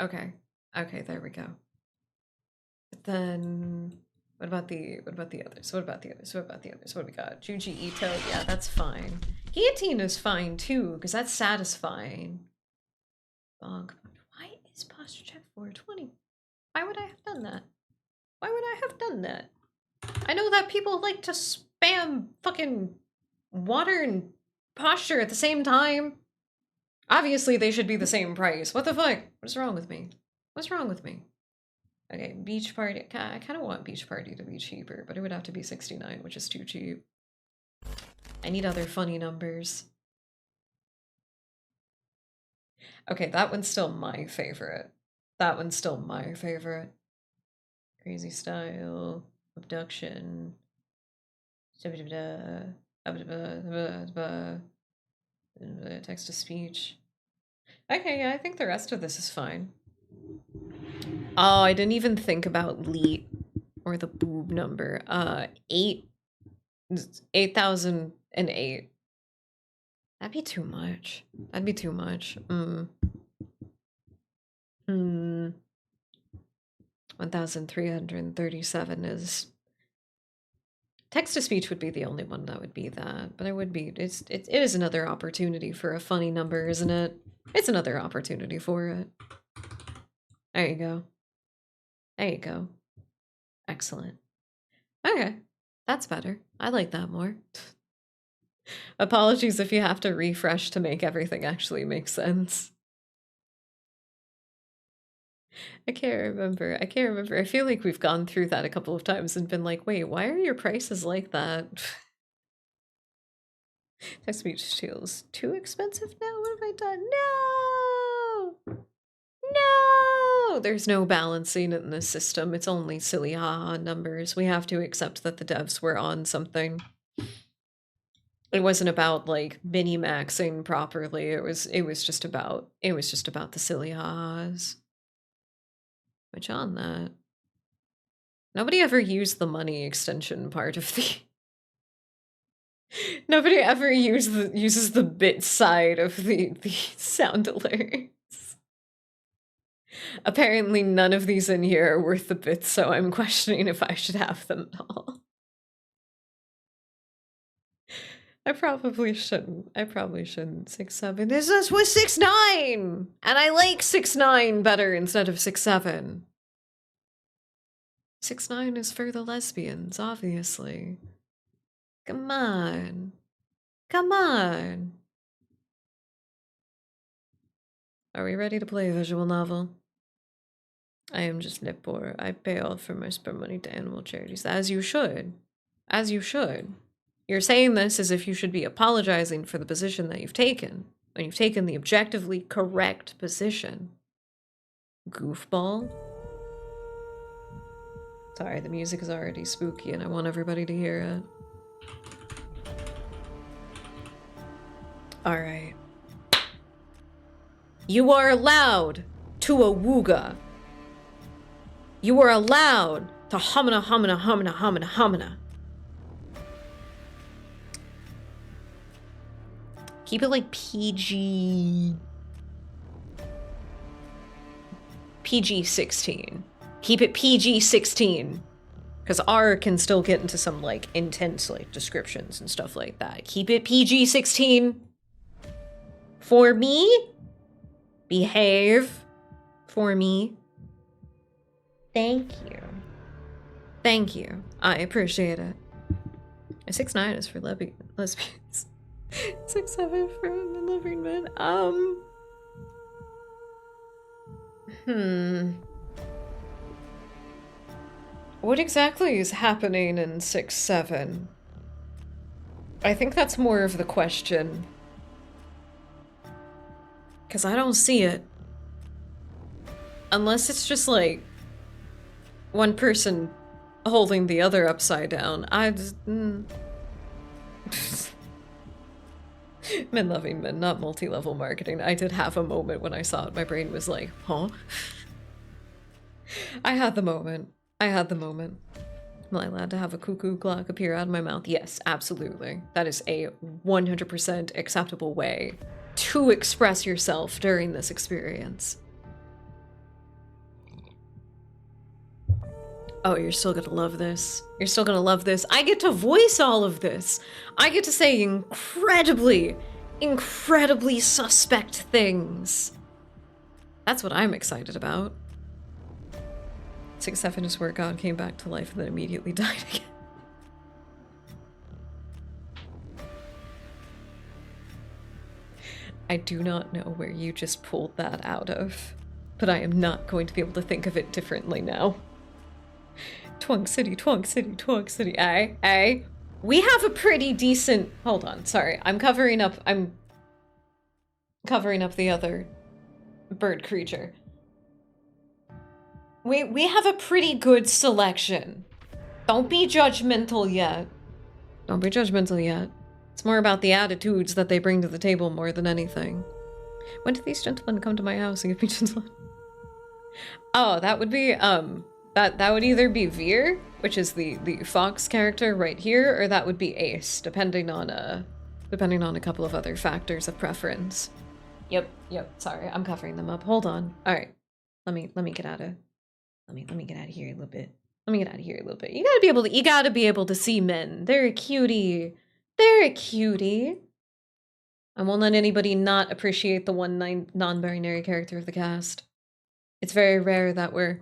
Okay. Okay, there we go. But then what about the others? What about the others? What do we got? Juji Ito, yeah, that's fine. Guillotine is fine too, because that's satisfying. Bonk. Why is posture check 420? Why would I have done that? Why would I have done that? I know that people like to spam fucking water and posture at the same time. Obviously, they should be the same price. What the fuck? What's wrong with me? What's wrong with me? Okay, beach party. I kind of want beach party to be cheaper, but it would have to be 69, which is too cheap. I need other funny numbers. Okay, that one's still my favorite. Crazy style, abduction. Text to speech. Okay, yeah, I think the rest of this is fine. Oh, I didn't even think about leet or the boob number. 8,008. That'd be too much. 1,337 is text to speech would be the only one that would be that, but it is another opportunity for a funny number, isn't it? It's another opportunity for it. There you go. Excellent. Okay. That's better. I like that more. Apologies if you have to refresh to make everything actually make sense. I can't remember. I feel like we've gone through that a couple of times and been like, wait, why are your prices like that? Text speech feels too expensive now? What have I done? No! There's no balancing in this system. It's only silly haha numbers. We have to accept that the devs were on something. It wasn't about like mini-maxing properly. It was just about the silly ha's. Which on that. Nobody ever used the money extension part of the nobody ever uses the bit side of the sound alerts. Apparently none of these in here are worth the bits, so I'm questioning if I should have them at all. I probably shouldn't. 6'7". This was 6'9", and I like 6'9" better instead of 6'7". 6-9 is for the lesbians, obviously. Come on. Come on. Are we ready to play a visual novel? I am just nip poor. I pay all for my spare money to animal charities. As you should. As you should. You're saying this as if you should be apologizing for the position that you've taken. When you've taken the objectively correct position. Goofball. Sorry, the music is already spooky and I want everybody to hear it. Alright. You are allowed to awooga. You are allowed to humana humana humana humana humana. Keep it like PG-16. Keep it PG-16. Because R can still get into some, like, intense, like, descriptions and stuff like that. Keep it PG-16. For me. Behave. For me. Thank you. Thank you. I appreciate it. 6-9 is for lesbians. 6-7 for living men. What exactly is happening in 6-7? I think that's more of the question. Because I don't see it. Unless it's just like one person holding the other upside down. I just... Men loving men, not multi-level marketing. I did have a moment when I saw it. My brain was like, huh? I had the moment. I had the moment. Am I allowed to have a cuckoo clock appear out of my mouth? Yes, absolutely. That is a 100% acceptable way to express yourself during this experience. Oh, you're still gonna love this. You're still gonna love this. I get to voice all of this. I get to say incredibly, incredibly suspect things. That's what I'm excited about. 6-7 is where God came back to life and then immediately died again. I do not know where you just pulled that out of, but I am not going to be able to think of it differently now. Twunk City, Twunk City, Twunk City. Aye. We have a pretty decent... Hold on, sorry. I'm covering up the other bird creature. We have a pretty good selection. Don't be judgmental yet. Don't be judgmental yet. It's more about the attitudes that they bring to the table more than anything. When do these gentlemen come to my house and give me gentlemen? Oh, that would be, that would either be Veer, which is the fox character right here, or that would be Ace, depending on a couple of other factors of preference. Yep, sorry, I'm covering them up. Hold on. Alright. Let me get out of here a little bit. You gotta be able to see men. They're a cutie. They're a cutie. I won't let anybody not appreciate the one non-binary character of the cast. It's very rare that we're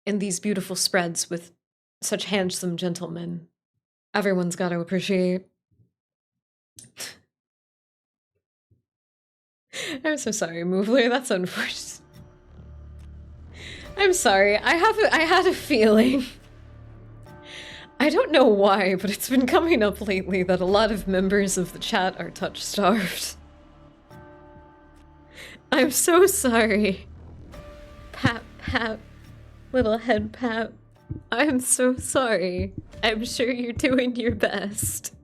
in these beautiful spreads with such handsome gentlemen. Everyone's got to appreciate. I'm so sorry, Moveler. That's unfortunate. I'm sorry. I had a feeling. I don't know why, but it's been coming up lately that a lot of members of the chat are touch-starved. I'm so sorry. Pat, pat. Little head pat. I'm so sorry. I'm sure you're doing your best.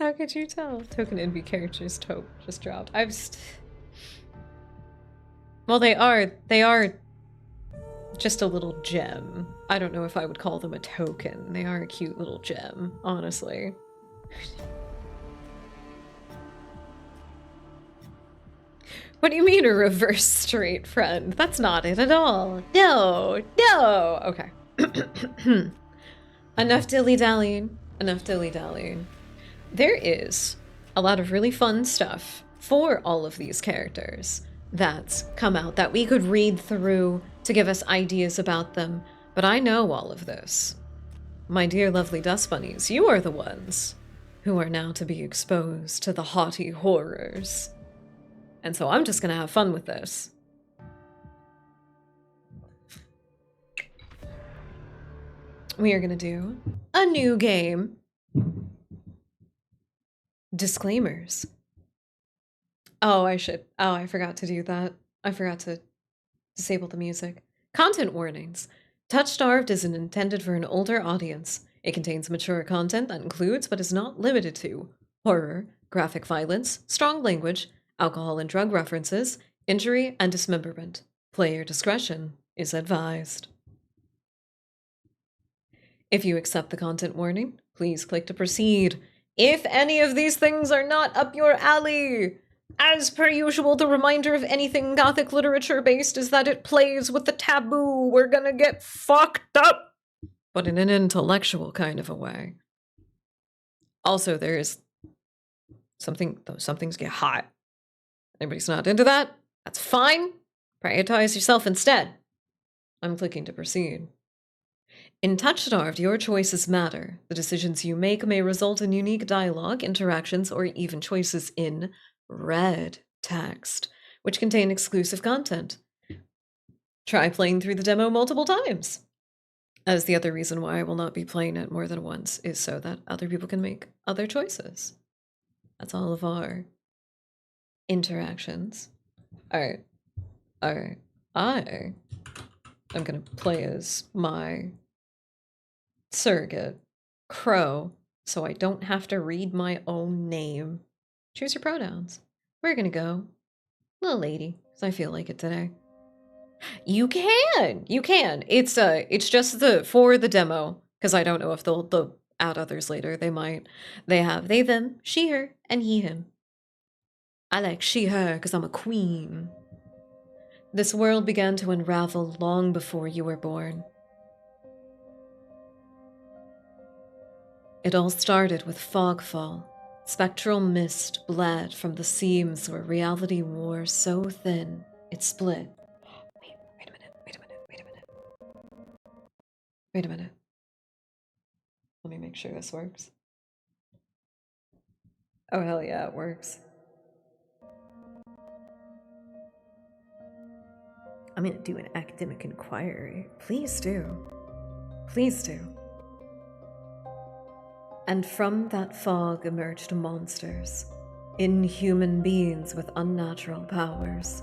How could you tell? Token NB characters just dropped. Well, they are just a little gem. I don't know if I would call them a token. They are a cute little gem, honestly. What do you mean a reverse straight friend? That's not it at all. No. Okay. Enough dilly-dallying. There is a lot of really fun stuff for all of these characters that's come out that we could read through to give us ideas about them, but I know all of this. My dear lovely dust bunnies, you are the ones who are now to be exposed to the haughty horrors. And so I'm just gonna have fun with this. We are gonna do a new game. Disclaimers. Oh, I forgot to do that. I forgot to disable the music. Content warnings. Touchstarved isn't intended for an older audience. It contains mature content that includes, but is not limited to, horror, graphic violence, strong language, alcohol and drug references, injury, and dismemberment. Player discretion is advised. If you accept the content warning, please click to proceed. If any of these things are not up your alley, as per usual, the reminder of anything Gothic literature based is that it plays with the taboo. We're gonna get fucked up, but in an intellectual kind of a way. Also, there is something, though some things get hot. Anybody's not into that? That's fine. Prioritize yourself instead. I'm clicking to proceed. In Touchstarved, your choices matter. The decisions you make may result in unique dialogue, interactions, or even choices in red text, which contain exclusive content. Try playing through the demo multiple times. As the other reason why I will not be playing it more than once is so that other people can make other choices. That's all of our interactions. Alright. I'm gonna play as my surrogate, Crow, so I don't have to read my own name. Choose your pronouns. We're gonna go little lady, because I feel like it today. You can! It's just for the demo, because I don't know if they'll add others later. They might. They have they, them, she, her, and he, him. I like she, her, because I'm a queen. This world began to unravel long before you were born. It all started with fogfall. Spectral mist bled from the seams where reality wore so thin it split. Wait a minute. Let me make sure this works. Oh, hell yeah, it works. I'm gonna do an academic inquiry. Please do. Please do. And from that fog emerged monsters, inhuman beings with unnatural powers.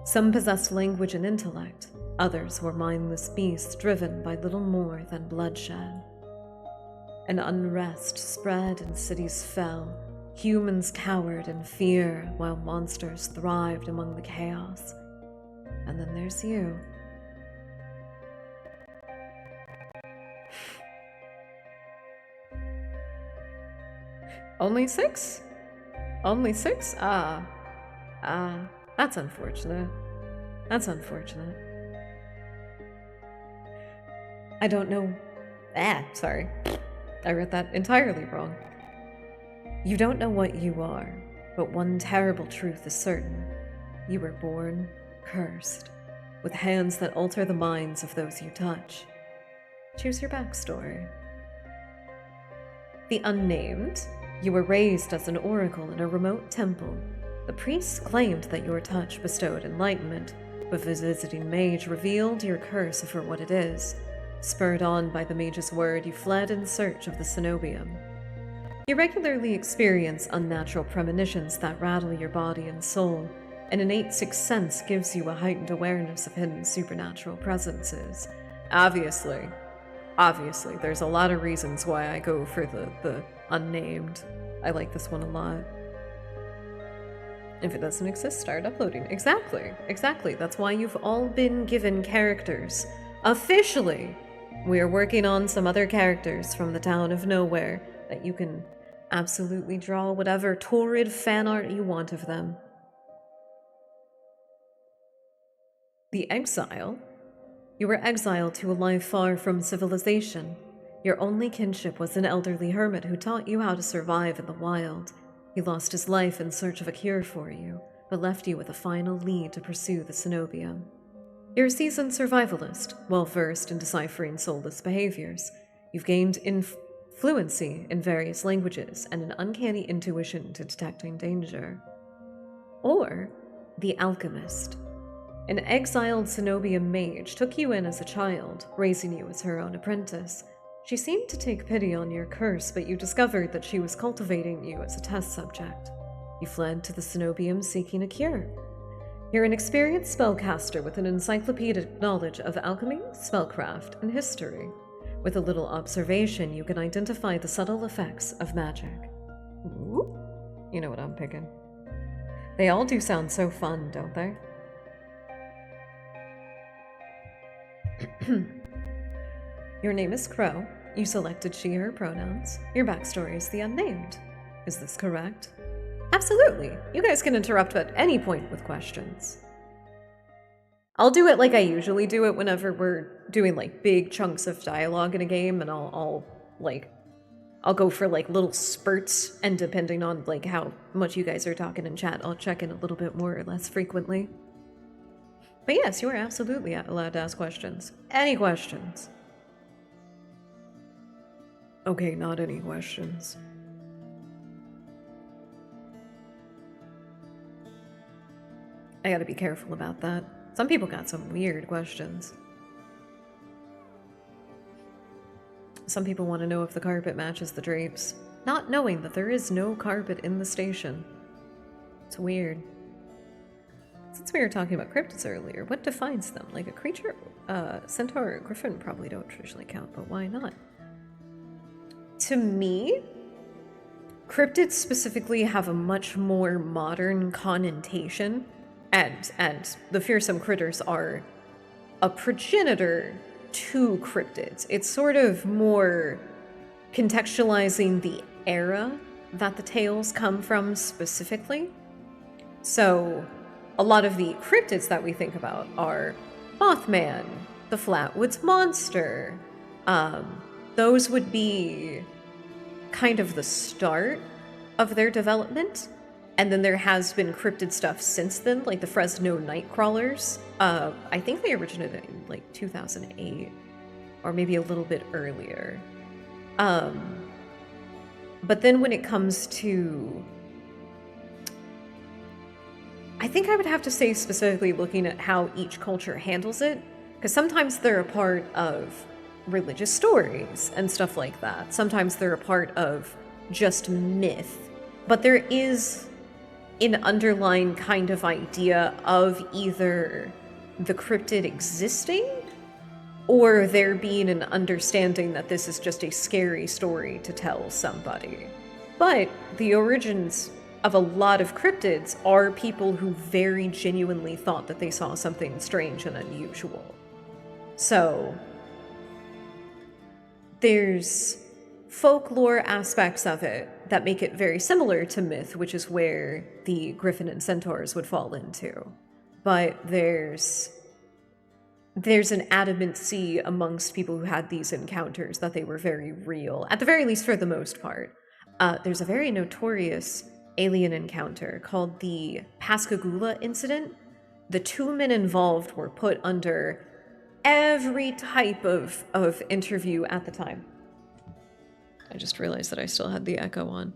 Some possessed language and intellect, others were mindless beasts driven by little more than bloodshed. An unrest spread and cities fell, humans cowered in fear while monsters thrived among the chaos. And then there's you. Only 6? Only 6? That's unfortunate. That's unfortunate. I don't know. Sorry. I read that entirely wrong. You don't know what you are, but one terrible truth is certain. You were born cursed, with hands that alter the minds of those you touch. Choose your backstory. The unnamed. You were raised as an oracle in a remote temple. The priests claimed that your touch bestowed enlightenment, but the visiting mage revealed your curse for what it is. Spurred on by the mage's word, you fled in search of the cenobium. You regularly experience unnatural premonitions that rattle your body and soul. An innate sixth sense gives you a heightened awareness of hidden supernatural presences. Obviously, there's a lot of reasons why I go for the unnamed. I like this one a lot. If it doesn't exist, start uploading. Exactly. That's why you've all been given characters. Officially, we are working on some other characters from the town of nowhere that you can absolutely draw whatever torrid fan art you want of them. The exile. You were exiled to a life far from civilization. Your only kinship was an elderly hermit who taught you how to survive in the wild. He lost his life in search of a cure for you, but left you with a final lead to pursue the cenobium. You're a seasoned survivalist, well versed in deciphering soulless behaviors. You've gained fluency in various languages and an uncanny intuition to detecting danger. Or the alchemist. An exiled Cenobian mage took you in as a child, raising you as her own apprentice. She seemed to take pity on your curse, but you discovered that she was cultivating you as a test subject. You fled to the Cenobium seeking a cure. You're an experienced spellcaster with an encyclopedic knowledge of alchemy, spellcraft, and history. With a little observation, you can identify the subtle effects of magic. Ooh, you know what I'm picking. They all do sound so fun, don't they? Your name is Crow. You selected she, her pronouns. Your backstory is the unnamed. Is this correct? Absolutely. You guys can interrupt at any point with questions. I'll do it like I usually do it whenever we're doing like big chunks of dialogue in a game, and I'll go for like little spurts, and depending on like how much you guys are talking in chat, I'll check in a little bit more or less frequently. But yes, you are absolutely allowed to ask questions. Any questions? Okay, not any questions. I gotta be careful about that. Some people got some weird questions. Some people want to know if the carpet matches the drapes, not knowing that there is no carpet in the station. It's weird. Since we were talking about cryptids earlier, what defines them? Like a creature? Centaur or griffin probably don't traditionally count, but why not? To me, cryptids specifically have a much more modern connotation, and the fearsome critters are a progenitor to cryptids. It's sort of more contextualizing the era that the tales come from specifically. So a lot of the cryptids that we think about are Mothman, the Flatwoods Monster. Those would be kind of the start of their development. And then there has been cryptid stuff since then, like the Fresno Nightcrawlers. I think they originated in like 2008, or maybe a little bit earlier. But then when it comes to, I think I would have to say specifically looking at how each culture handles it, because sometimes they're a part of religious stories and stuff like that. Sometimes they're a part of just myth. But there is an underlying kind of idea of either the cryptid existing or there being an understanding that this is just a scary story to tell somebody. But the origins of a lot of cryptids are people who very genuinely thought that they saw something strange and unusual. So there's folklore aspects of it that make it very similar to myth, which is where the griffin and centaurs would fall into. But there's an adamancy amongst people who had these encounters that they were very real, at the very least for the most part. There's a very notorious alien encounter called the Pascagoula incident. The 2 men involved were put under every type of interview at the time. I just realized that I still had the echo on.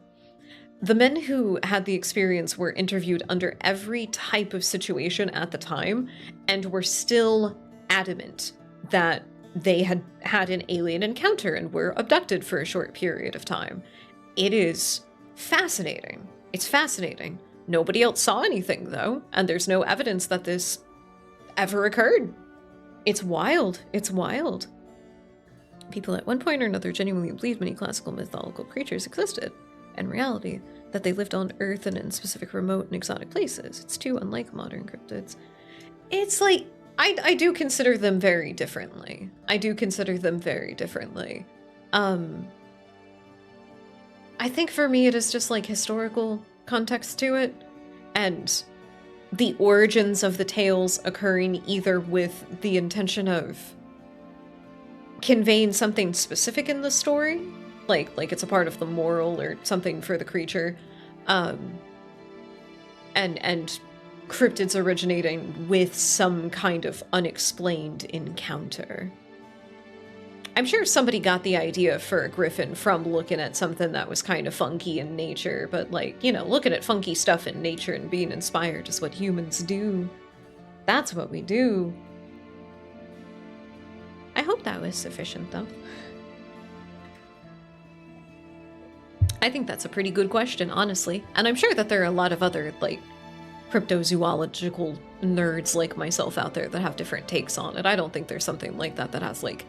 The men who had the experience were interviewed under every type of situation at the time and were still adamant that they had had an alien encounter and were abducted for a short period of time. It is fascinating. It's fascinating. Nobody else saw anything, though, and there's no evidence that this ever occurred. It's wild. It's wild. People at one point or another genuinely believed many classical mythological creatures existed. In reality, that they lived on Earth and in specific remote and exotic places. It's too unlike modern cryptids. It's like, I do consider them very differently. I think for me it is just like historical context to it, and the origins of the tales occurring either with the intention of conveying something specific in the story, like it's a part of the moral or something for the creature, and cryptids originating with some kind of unexplained encounter. I'm sure somebody got the idea for a griffin from looking at something that was kind of funky in nature, but like, you know, looking at funky stuff in nature and being inspired is what humans do. That's what we do. I hope that was sufficient, though. I think that's a pretty good question, honestly. And I'm sure that there are a lot of other, like, cryptozoological nerds like myself out there that have different takes on it. I don't think there's something like that that has, like,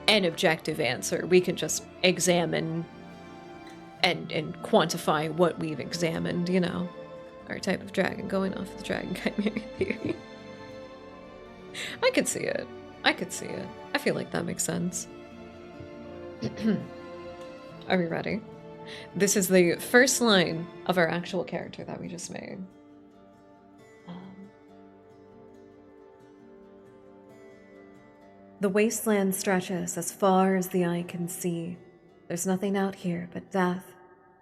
an objective answer. We can just examine and quantify what we've examined, you know. Our type of dragon, going off the dragon chimera theory. I could see it. I could see it. I feel like that makes sense. Are we ready? This is the first line of our actual character that we just made. The wasteland stretches as far as the eye can see. There's nothing out here but death,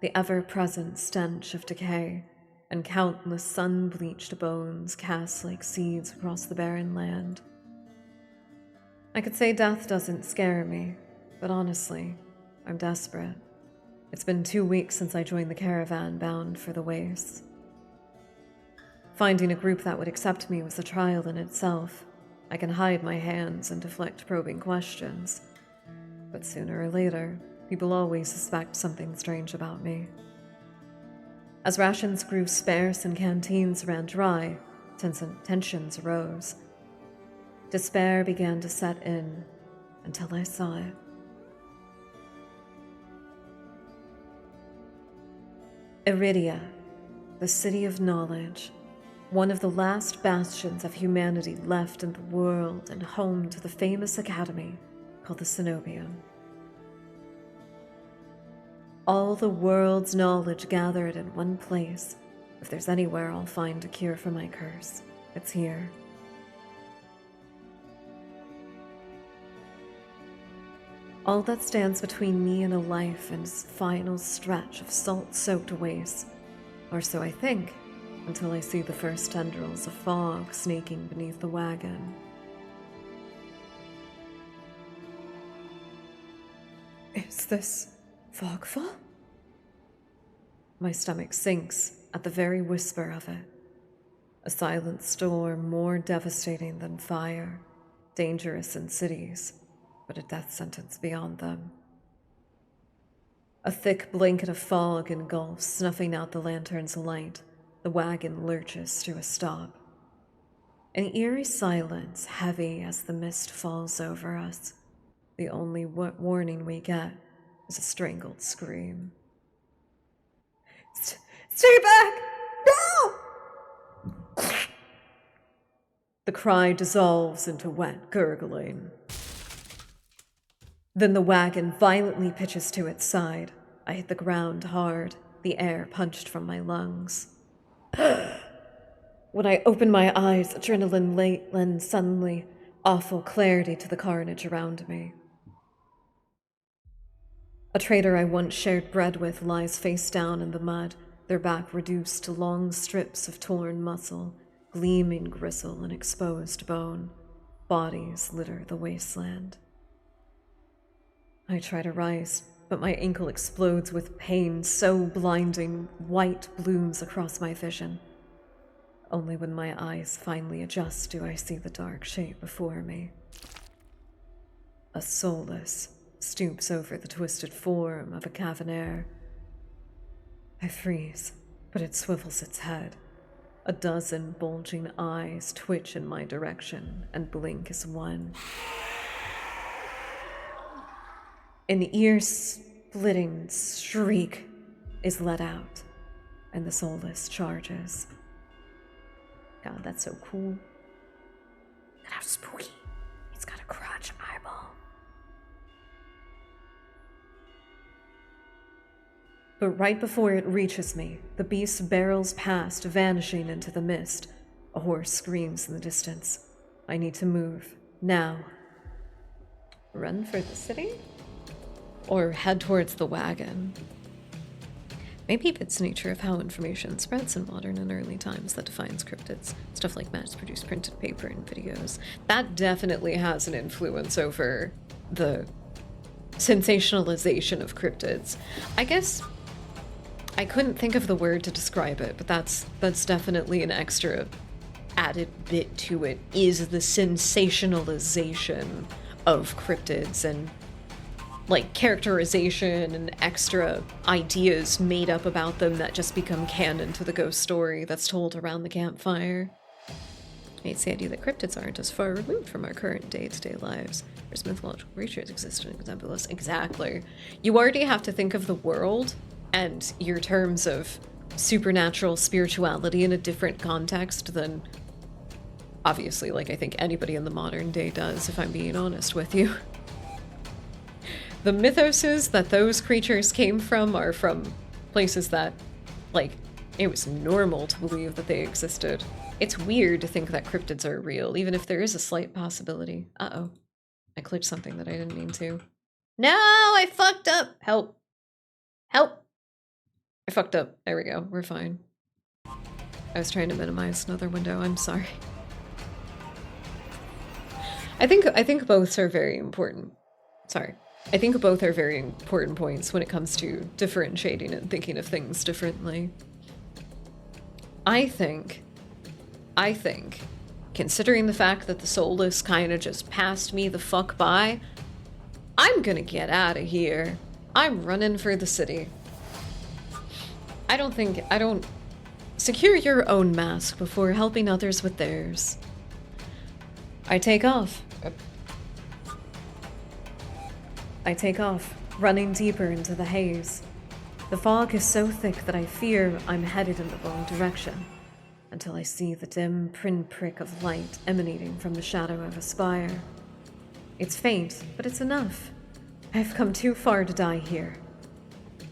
the ever-present stench of decay, and countless sun-bleached bones cast like seeds across the barren land. I could say death doesn't scare me, but honestly, I'm desperate. It's been 2 weeks since I joined the caravan bound for the wastes. Finding a group that would accept me was a trial in itself. I can hide my hands and deflect probing questions. But sooner or later, people always suspect something strange about me. As rations grew sparse and canteens ran dry, tensions arose. Despair began to set in until I saw it. Iridia, the city of knowledge, one of the last bastions of humanity left in the world and home to the famous academy called the Cenobium. All the world's knowledge gathered in one place. If there's anywhere I'll find a cure for my curse, it's here. All that stands between me and a life and its final stretch of salt-soaked waste, or so I think, until I see the first tendrils of fog snaking beneath the wagon. Is this fogfall? My stomach sinks at the very whisper of it. A silent storm more devastating than fire, dangerous in cities, but a death sentence beyond them. A thick blanket of fog engulfs, snuffing out the lantern's light. The wagon lurches to a stop. An eerie silence, heavy as the mist falls over us. The only warning we get is a strangled scream. Stay back! No! The cry dissolves into wet gurgling. Then the wagon violently pitches to its side. I hit the ground hard, the air punched from my lungs. When I open my eyes, adrenaline lends suddenly awful clarity to the carnage around me. A trader I once shared bread with lies face down in the mud, their back reduced to long strips of torn muscle, gleaming gristle and exposed bone. Bodies litter the wasteland. I try to rise, but my ankle explodes with pain so blinding, white blooms across my vision. Only when my eyes finally adjust do I see the dark shape before me. A soulless stoops over the twisted form of a cavanair. I freeze, but it swivels its head. A dozen bulging eyes twitch in my direction and blink as one. An ear-splitting shriek is let out, and the soulless charges. God, that's so cool. Look at how spooky. It's got a crotch eyeball. But right before it reaches me, the beast barrels past, vanishing into the mist. A horse screams in the distance. I need to move, now. Run for the city? Or head towards the wagon? Maybe it's the nature of how information spreads in modern and early times that defines cryptids. Stuff like mass-produced printed paper and videos. That definitely has an influence over the sensationalization of cryptids. I guess I couldn't think of the word to describe it, but that's definitely an extra added bit to it, is the sensationalization of cryptids and like characterization and extra ideas made up about them that just become canon to the ghost story that's told around the campfire. It's the idea that cryptids aren't as far removed from our current day-to-day lives, whereas mythological creatures exist and example us. Exactly. You already have to think of the world and your terms of supernatural spirituality in a different context than, obviously, like I think anybody in the modern day does, if I'm being honest with you. The mythoses that those creatures came from are from places that, like, it was normal to believe that they existed. It's weird to think that cryptids are real, even if there is a slight possibility. Uh-oh. I clicked something that I didn't mean to. No, I fucked up! Help. Help! I fucked up. There we go. We're fine. I was trying to minimize another window. I'm sorry. I think both are very important. Sorry. I think both are very important points when it comes to differentiating and thinking of things differently. I think, considering the fact that the soulless kind of just passed me the fuck by, I'm gonna get out of here. I'm running for the city. I don't... Secure your own mask before helping others with theirs. I take off, running deeper into the haze. The fog is so thick that I fear I'm headed in the wrong direction, until I see the dim pinprick of light emanating from the shadow of a spire. It's faint, but it's enough. I've come too far to die here.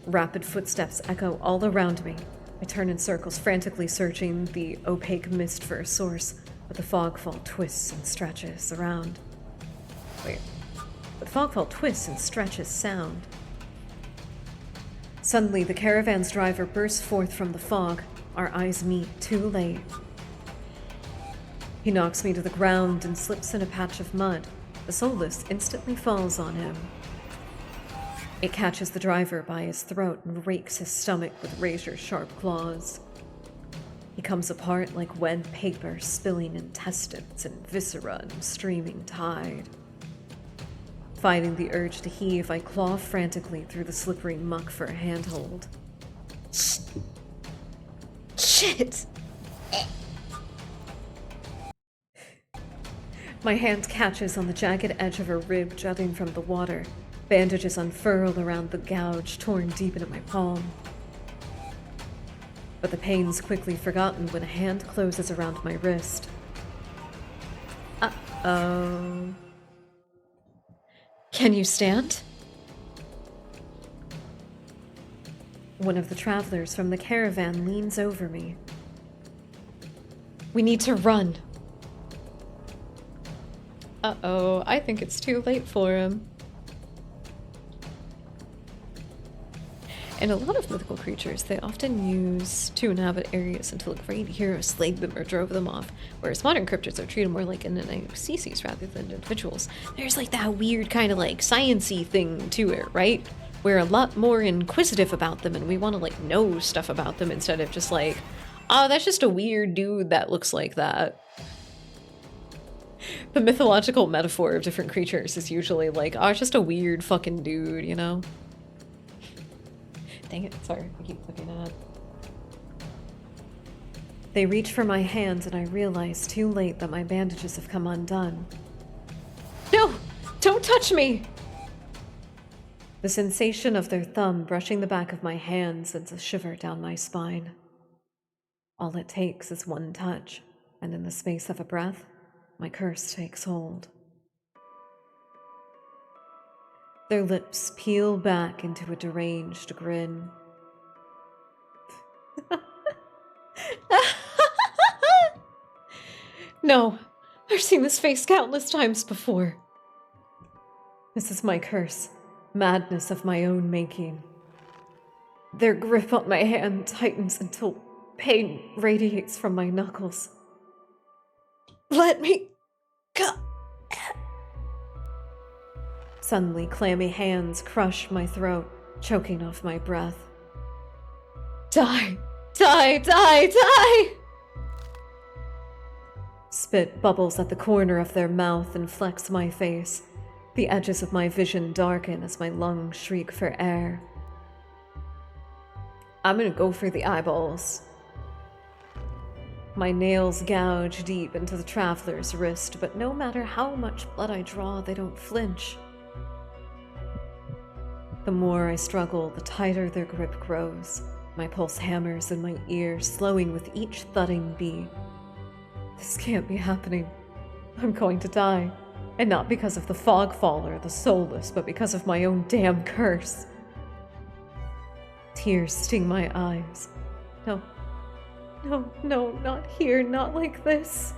Rapid footsteps echo all around me. I turn in circles, frantically searching the opaque mist for a source, but the fogfall twists and stretches around. Wait. But fogfall twists and stretches sound. Suddenly, the caravan's driver bursts forth from the fog. Our eyes meet, too late. He knocks me to the ground and slips in a patch of mud. The soulless instantly falls on him. It catches the driver by his throat and rakes his stomach with razor-sharp claws. He comes apart like wet paper, spilling intestines and viscera in a streaming tide. Fighting the urge to heave, I claw frantically through the slippery muck for a handhold. Shit! My hand catches on the jagged edge of a rib jutting from the water. Bandages unfurl around the gouge torn deep into my palm. But the pain's quickly forgotten when a hand closes around my wrist. Uh-oh. Can you stand? One of the travelers from the caravan leans over me. We need to run. Uh-oh, I think it's too late for him. In a lot of mythical creatures, they often use to inhabit areas until a great hero slayed them or drove them off, whereas modern cryptids are treated more like an species rather than individuals. There's like that weird kind of like science-y thing to it, right? We're a lot more inquisitive about them and we want to like know stuff about them instead of just like, oh, that's just a weird dude that looks like that. The mythological metaphor of different creatures is usually like, oh, it's just a weird fucking dude, you know? Dang it, sorry, I keep looking at it. They reach for my hands and I realize too late that my bandages have come undone. No! Don't touch me! The sensation of their thumb brushing the back of my hand sends a shiver down my spine. All it takes is one touch, and in the space of a breath, my curse takes hold. Their lips peel back into a deranged grin. No, I've seen this face countless times before. This is my curse, madness of my own making. Their grip on my hand tightens until pain radiates from my knuckles. Let me go. Suddenly, clammy hands crush my throat, choking off my breath. Die! Die! Die! Die! Spit bubbles at the corner of their mouth and flecks my face. The edges of my vision darken as my lungs shriek for air. I'm gonna go for the eyeballs. My nails gouge deep into the traveler's wrist, but no matter how much blood I draw, they don't flinch. The more I struggle, the tighter their grip grows. My pulse hammers in my ear, slowing with each thudding beat. This can't be happening. I'm going to die. And not because of the fogfall or the soulless, but because of my own damn curse. Tears sting my eyes. No. No, no, not here, not like this.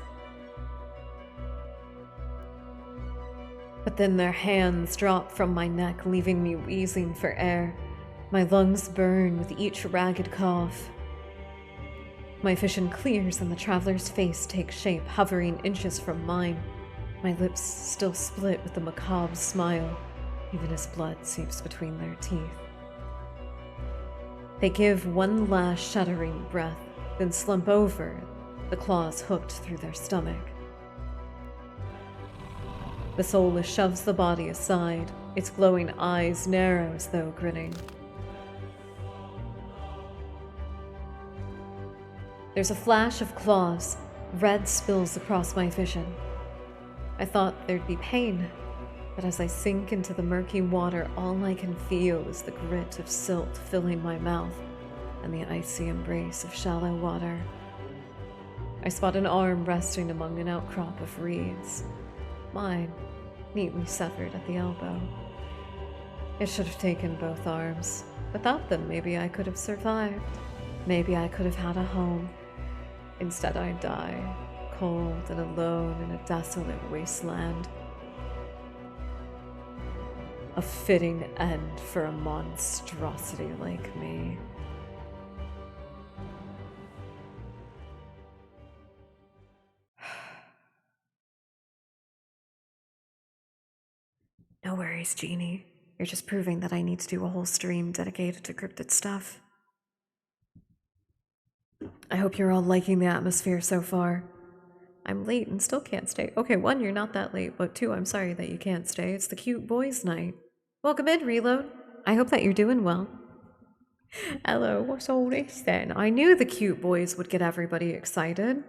But then their hands drop from my neck, leaving me wheezing for air. My lungs burn with each ragged cough. My vision clears and the traveler's face takes shape, hovering inches from mine. My lips still split with a macabre smile, even as blood seeps between their teeth. They give one last shuddering breath, then slump over, the claws hooked through their stomach. The soulless shoves the body aside, its glowing eyes narrow as though grinning. There's a flash of claws. Red spills across my vision. I thought there'd be pain, but as I sink into the murky water, all I can feel is the grit of silt filling my mouth and the icy embrace of shallow water. I spot an arm resting among an outcrop of reeds. Mine, neatly severed at the elbow. It should have taken both arms. Without them, maybe I could have survived. Maybe I could have had a home. Instead, I die, cold and alone in a desolate wasteland. A fitting end for a monstrosity like me. No worries, Jeannie. You're just proving that I need to do a whole stream dedicated to cryptid stuff. I hope you're all liking the atmosphere so far. I'm late and still can't stay. Okay, 1, you're not that late, but 2, I'm sorry that you can't stay. It's the cute boys' night. Welcome in, Reload. I hope that you're doing well. Hello, what's all this then? I knew the cute boys would get everybody excited.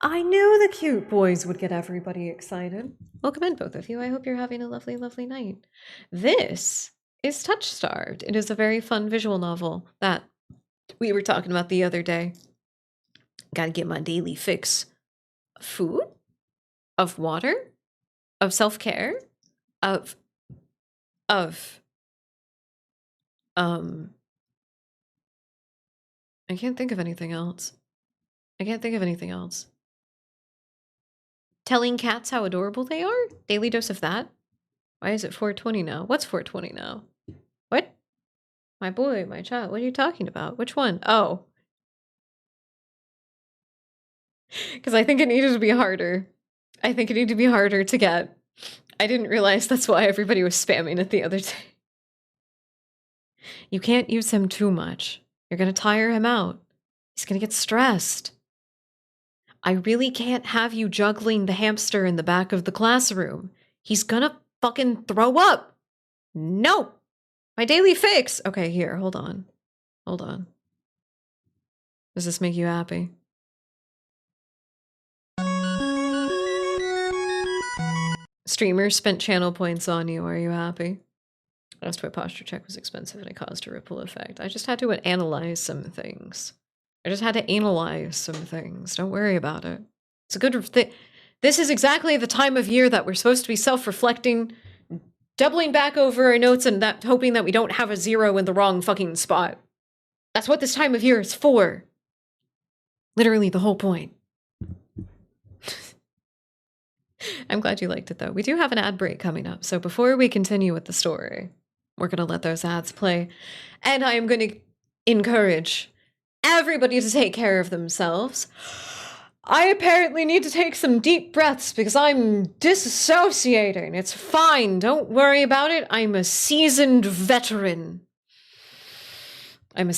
I knew the cute boys would get everybody excited. Welcome in, both of you. I hope you're having a lovely, lovely night. This is Touchstarved. It is a very fun visual novel that we were talking about the other day. Gotta get my daily fix of food, of water, of self-care, of I can't think of anything else. Telling cats how adorable they are? Daily dose of that? Why is it 420 now? What's 420 now? What? My boy, my child, what are you talking about? Which one? Oh. Because I think it needed to be harder. I think it needed to be harder to get. I didn't realize that's why everybody was spamming it the other day. You can't use him too much. You're gonna tire him out. He's gonna get stressed. I really can't have you juggling the hamster in the back of the classroom. He's gonna fucking throw up. No! My daily fix! Okay, here, hold on. Hold on. Does this make you happy? Streamers spent channel points on you. Are you happy? Asked why posture check was expensive and it caused a ripple effect. I just had to analyze some things. Don't worry about it. It's a good thing. This is exactly the time of year that we're supposed to be self-reflecting, doubling back over our notes and that hoping that we don't have a 0 in the wrong fucking spot. That's what this time of year is for. Literally the whole point. I'm glad you liked it though. We do have an ad break coming up, so before we continue with the story, we're going to let those ads play. And I am going to encourage everybody to take care of themselves, I apparently need to take some deep breaths because I'm disassociating. It's fine. Don't worry about it. I'm a seasoned veteran. I'm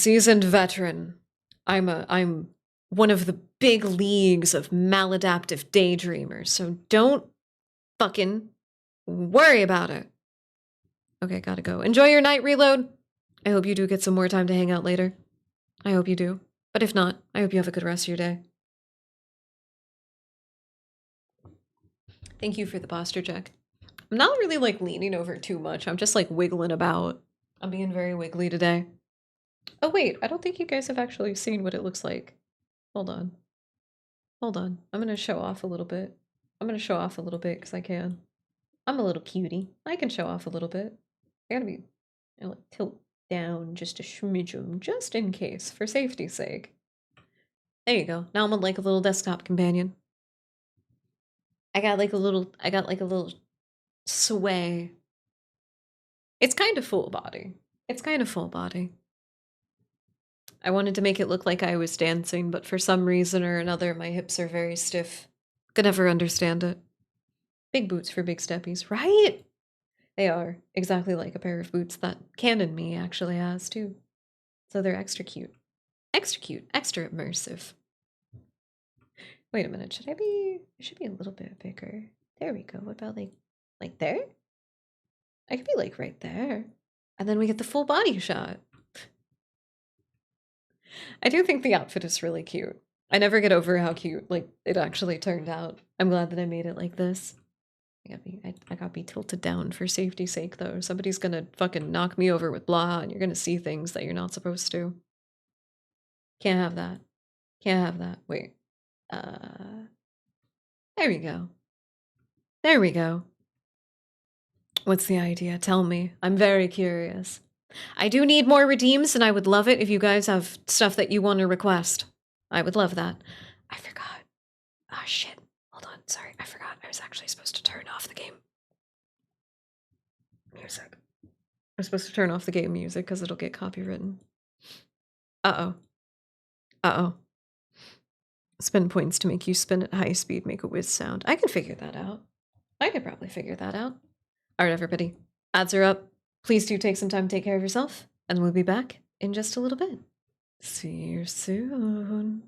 one of the big leagues of maladaptive daydreamers, so don't fucking worry about it. Okay, gotta go. Enjoy your night reload. I hope you do get some more time to hang out later. I hope you do. But if not, I hope you have a good rest of your day. Thank you for the posture check. I'm not really like leaning over too much. I'm just like wiggling about. I'm being very wiggly today. Oh wait, I don't think you guys have actually seen what it looks like. Hold on. Hold on. I'm gonna show off a little bit. I'm gonna show off a little bit because I can. I'm a little cutie. I can show off a little bit. I gotta be, like, tilt down just a smidgen, just in case, for safety's sake. There you go. Now I'm on like a little desktop companion. I got like a little sway. It's kind of full body. It's kind of full body. I wanted to make it look like I was dancing, but for some reason or another, my hips are very stiff. Could never understand it. Big boots for big steppies, right? They are exactly like a pair of boots that Canon Me actually has too. So they're extra cute. Extra cute, extra immersive. Wait a minute, should I be, it should be a little bit bigger. There we go. What about like there? I could be like right there. And then we get the full body shot. I do think the outfit is really cute. I never get over how cute like it actually turned out. I'm glad that I made it like this. I gotta be tilted down for safety's sake though. Somebody's gonna fucking knock me over with blah and you're gonna see things that you're not supposed to. Can't have that. Can't have that. Wait. There we go. There we go. What's the idea? Tell me. I'm very curious. I do need more redeems, and I would love it if you guys have stuff that you want to request. I would love that. I forgot. Ah, shit. Hold on. Sorry. I forgot. I was actually supposed to turn off the game music. I'm supposed to turn off the game music because it'll get copywritten. Uh-oh. Uh-oh. Spin points to make you spin at high speed, make a whiz sound. I can figure that out. I could probably figure that out. All right, everybody. Ads are up. Please do take some time to take care of yourself, and we'll be back in just a little bit. See you soon.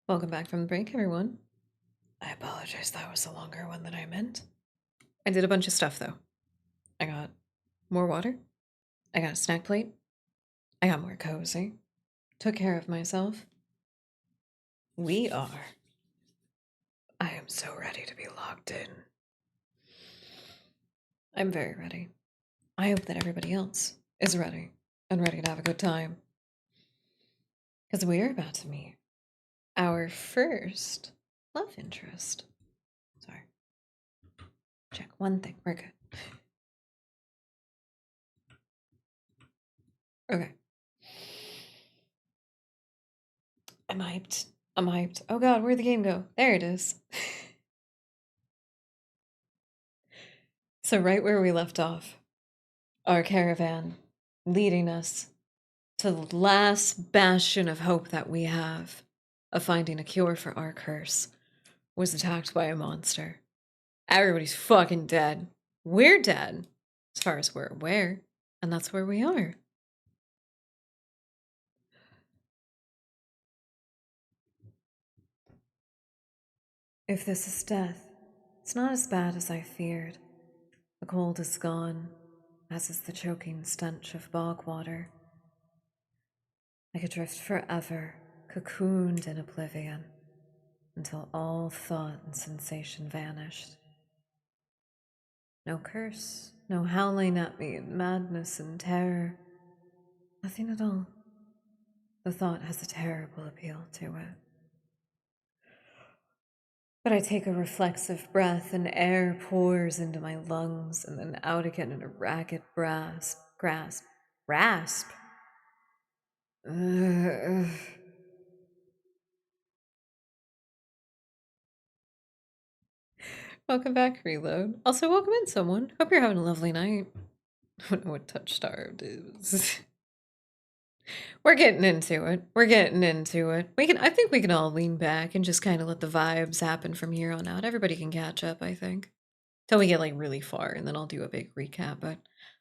Welcome back from the break, everyone. I apologize, that was a longer one than I meant. I did a bunch of stuff, though. I got more water. I got a snack plate. I got more cozy. Took care of myself. We are. I am so ready to be locked in. I'm very ready. I hope that everybody else is ready and ready to have a good time. Because we're about to meet our first love interest. Sorry. Check one thing. We're good. Okay. I'm hyped. I'm hyped. Oh god, where'd the game go? There it is. So, right where we left off, our caravan leading us to the last bastion of hope that we have of finding a cure for our curse was attacked by a monster. Everybody's fucking dead. We're dead, as far as we're aware, and that's where we are. If this is death, it's not as bad as I feared. The cold is gone, as is the choking stench of bog water. I could drift forever, cocooned in oblivion, until all thought and sensation vanished. No curse, no howling at me in madness and terror. Nothing at all. The thought has a terrible appeal to it. But I take a reflexive breath, and air pours into my lungs and then out again in a ragged rasp. Ugh. Welcome back, Reload. Also, welcome in, someone. Hope you're having a lovely night. I don't know what Touchstarved is. We're getting into it. We're getting into it. I think we can all lean back and just kind of let the vibes happen from here on out. Everybody can catch up, I think. Till we get like really far, and then I'll do a big recap, but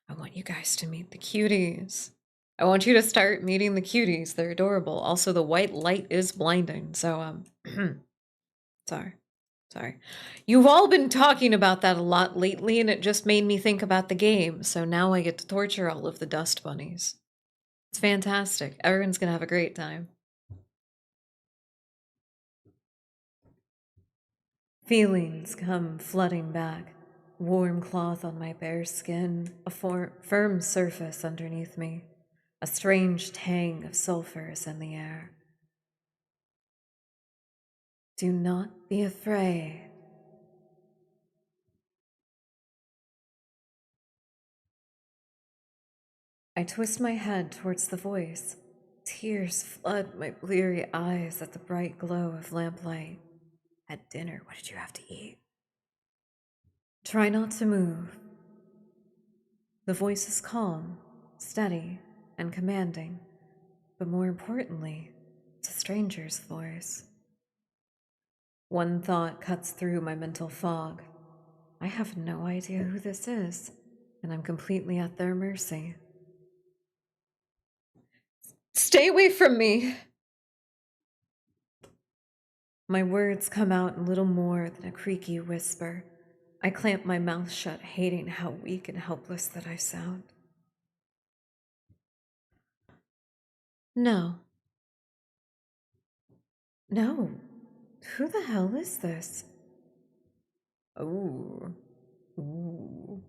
I want you guys to meet the cuties. I want you to start meeting the cuties. They're adorable. Also, the white light is blinding, so, sorry. Sorry. You've all been talking about that a lot lately, and it just made me think about the game, so now I get to torture all of the dust bunnies. It's fantastic. Everyone's gonna have a great time. Feelings come flooding back. Warm cloth on my bare skin, a firm surface underneath me. A strange tang of sulfur is in the air. Do not be afraid. I twist my head towards the voice. Tears flood my bleary eyes at the bright glow of lamplight. At dinner, what did you have to eat? Try not to move. The voice is calm, steady, and commanding, but more importantly, it's a stranger's voice. One thought cuts through my mental fog. I have no idea who this is, and I'm completely at their mercy. Stay away from me! My words come out in little more than a creaky whisper. I clamp my mouth shut, hating how weak and helpless that I sound. No. No. Who the hell is this? Ooh. Ooh.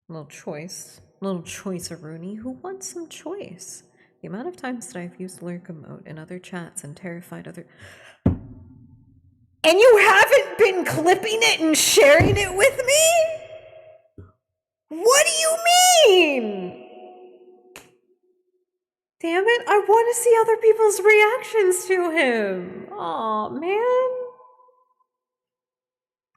Little choice. Little choice of Rooney. Who wants some choice? The amount of times that I've used lurk emote in other chats and terrified other. And you haven't been clipping it and sharing it with me? What do you mean? Damn it, I want to see other people's reactions to him. Aw, man.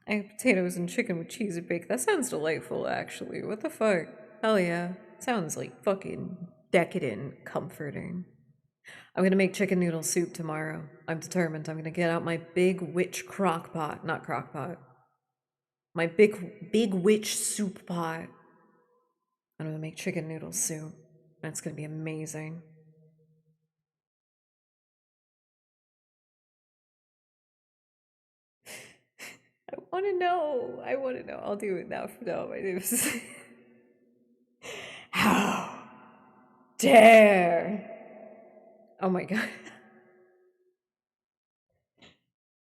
I have potatoes and chicken with cheese and bacon. That sounds delightful, actually. What the fuck? Hell yeah. Sounds like fucking decadent, comforting. I'm gonna make chicken noodle soup tomorrow. I'm determined. I'm gonna get out my big witch crock pot. Not crock pot. My big witch soup pot. I'm gonna make chicken noodle soup. And it's gonna be amazing. I want to know. I want to know. I'll do it now. No, my name is. How dare! Oh my god.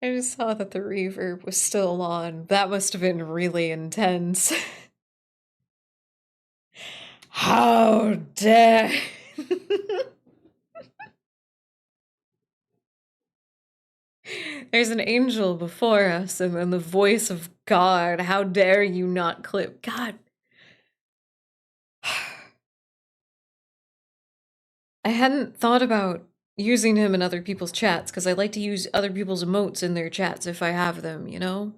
I just saw that the reverb was still on. That must have been really intense. How dare! There's an angel before us, and then the voice of God. How dare you not clip? God. I hadn't thought about using him in other people's chats, because I like to use other people's emotes in their chats if I have them, you know?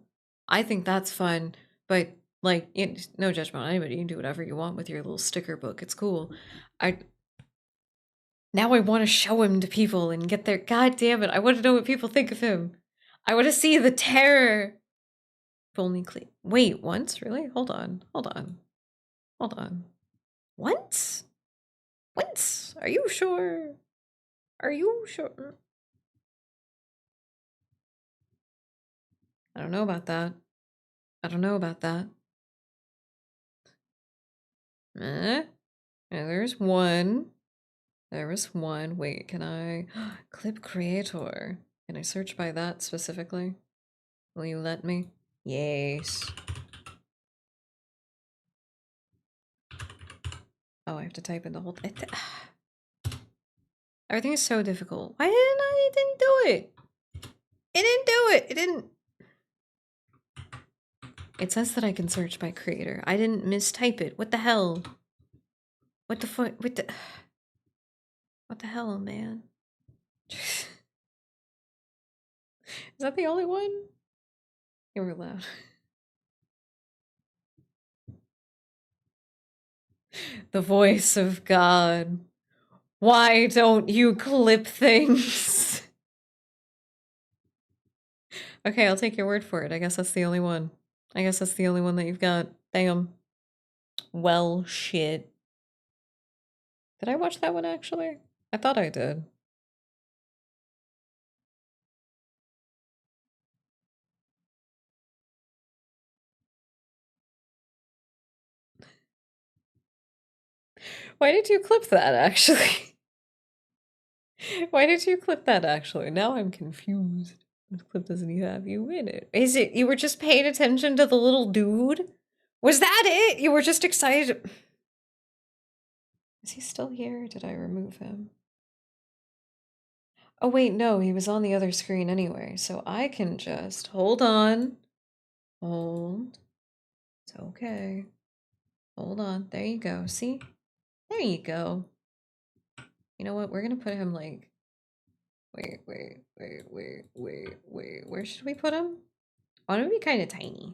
I think that's fun, but, like, no judgment on anybody. You can do whatever you want with your little sticker book. It's cool. Now I want to show him to people and get their. God damn it! I want to know what people think of him. I want to see the terror. If only wait, once? Really? Hold on. Hold on. Hold on. Once? Once? Are you sure? Are you sure? I don't know about that. I don't know about that. Yeah, there's one. There was one. Wait, can I? Clip creator. Can I search by that specifically? Will you let me? Yes. Oh, I have to type in the whole thing. Everything is so difficult. Why didn't I? It didn't do it. It didn't do it. It didn't. It says that I can search by creator. I didn't mistype it. What the hell? What the fuck? What the? What the hell, man? Is that the only one? You were loud. The voice of God. Why don't you clip things? Okay, I'll take your word for it. I guess that's the only one. I guess that's the only one that you've got. Damn. Well, shit. Did I watch that one actually? I thought I did. Why did you clip that actually? Why did you clip that actually? Now I'm confused. What clip doesn't he have you in it? Is it you were just paying attention to the little dude? Was that it? You were just excited. Is he still here? Or did I remove him? Oh wait, no, he was on the other screen anyway, so I can just hold on. Hold. It's okay. Hold on. There you go. See? There you go. You know what? We're gonna put him like wait. Where should we put him? I want him to be kind of tiny.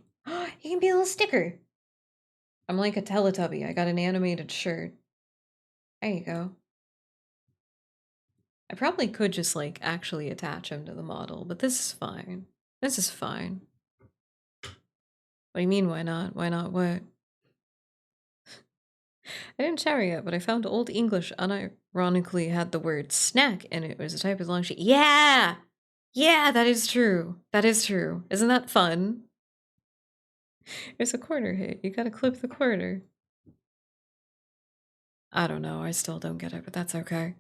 He can be a little sticker. I'm like a Teletubby. I got an animated shirt. There you go. I probably could just like actually attach him to the model, but this is fine. This is fine. What do you mean, why not? Why not what? I didn't shower yet, but I found Old English unironically had the word snack and it was a type of long sheet. Yeah! Yeah, that is true. That is true. Isn't that fun? There's a corner hit. You gotta clip the corner. I don't know. I still don't get it, but that's okay.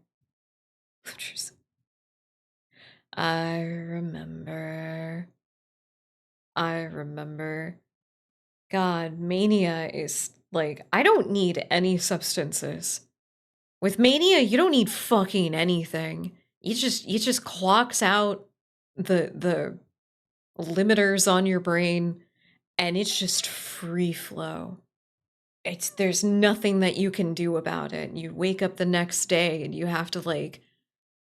I remember. I remember. God, mania is like, I don't need any substances. With mania, you don't need fucking anything. It just clocks out the limiters on your brain and it's just free flow. There's nothing that you can do about it. You wake up the next day and you have to like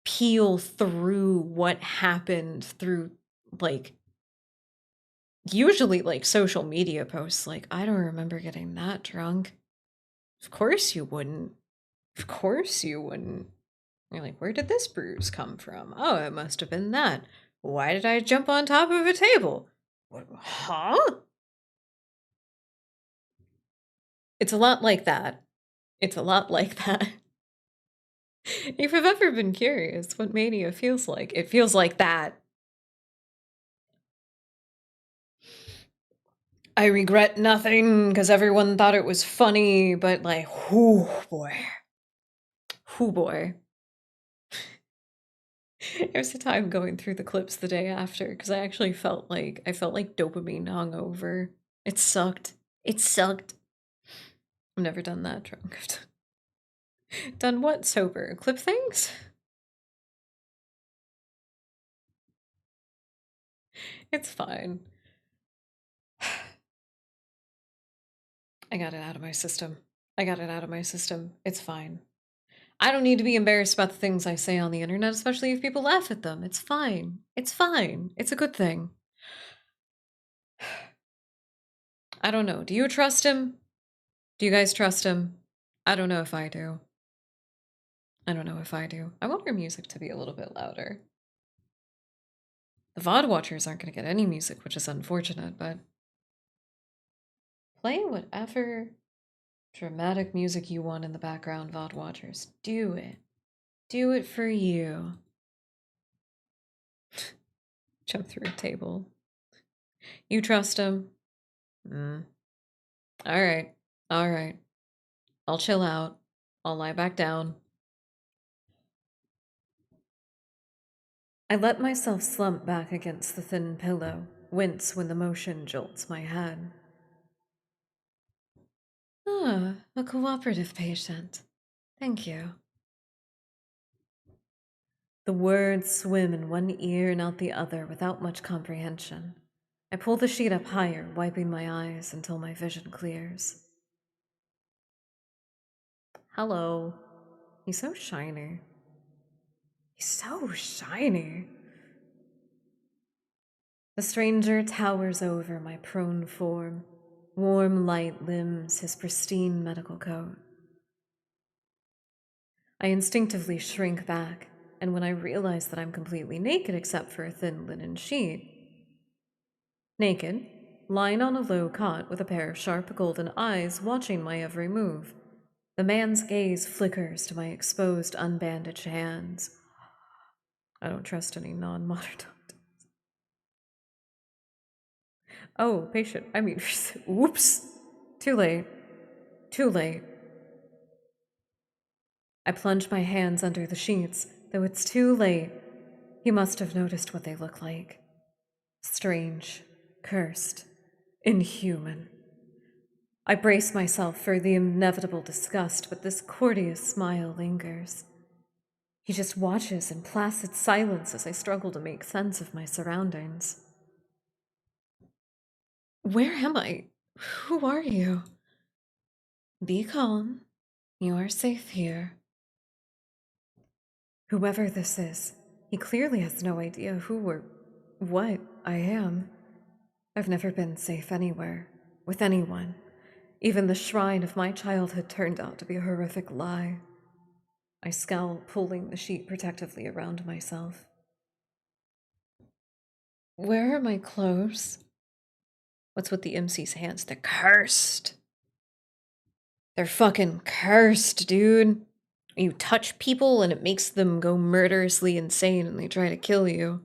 peel through what happened through like usually like social media posts like I don't remember getting that drunk. Of course you wouldn't. Of course you wouldn't. You're like, where did this bruise come from? Oh, it must have been that. Why did I jump on top of a table? What, huh? It's a lot like that. It's a lot like that. If you've ever been curious what mania feels like, it feels like that. I regret nothing because everyone thought it was funny, but like, whoo boy. Whoo boy. There's a time going through the clips the day after because I actually felt like dopamine hungover. It sucked. It sucked. I've never done that drunk. Done what sober? Clip things? It's fine. I got it out of my system. I got it out of my system. It's fine. I don't need to be embarrassed about the things I say on the internet, especially if people laugh at them. It's fine. It's fine. It's a good thing. I don't know. Do you trust him? Do you guys trust him? I don't know if I do. I don't know if I do. I want our music to be a little bit louder. The VOD watchers aren't going to get any music, which is unfortunate, but play whatever dramatic music you want in the background, VOD watchers. Do it. Do it for you. Jump through a table. You trust him? Alright. Alright. I'll chill out. I'll lie back down. I let myself slump back against the thin pillow, wince when the motion jolts my head. Ah, a cooperative patient. Thank you. The words swim in one ear and out the other without much comprehension. I pull the sheet up higher, wiping my eyes until my vision clears. Hello. He's so shiny. He's so shiny. The stranger towers over my prone form, warm light limbs his pristine medical coat. I instinctively shrink back, and when I realize that I'm completely naked except for a thin linen sheet, naked, lying on a low cot with a pair of sharp golden eyes watching my every move, the man's gaze flickers to my exposed, unbandaged hands. I don't trust any non-modern doctors. Oh, patient. I mean, whoops. Too late. Too late. I plunge my hands under the sheets, though it's too late. He must have noticed what they look like. Strange, cursed, inhuman. I brace myself for the inevitable disgust, but this courteous smile lingers. He just watches in placid silence as I struggle to make sense of my surroundings. Where am I? Who are you? Be calm. You are safe here. Whoever this is, he clearly has no idea who or what I am. I've never been safe anywhere, with anyone. Even the shrine of my childhood turned out to be a horrific lie. I scowl, pulling the sheet protectively around myself. Where are my clothes? What's with the MC's hands? They're cursed. They're fucking cursed, dude. You touch people and it makes them go murderously insane and they try to kill you.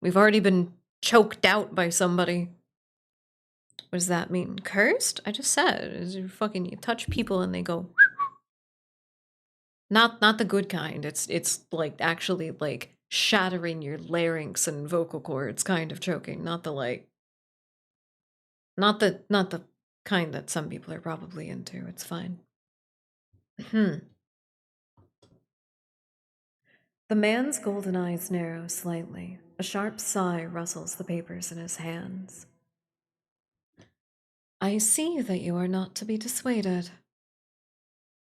We've already been choked out by somebody. What does that mean? Cursed? I just said, is you touch people and they go not the good kind. It's like actually like shattering your larynx and vocal cords kind of choking, not the like not the kind that some people are probably into. It's fine. The man's golden eyes narrow slightly. A sharp sigh rustles the papers in his hands. I see that you are not to be dissuaded.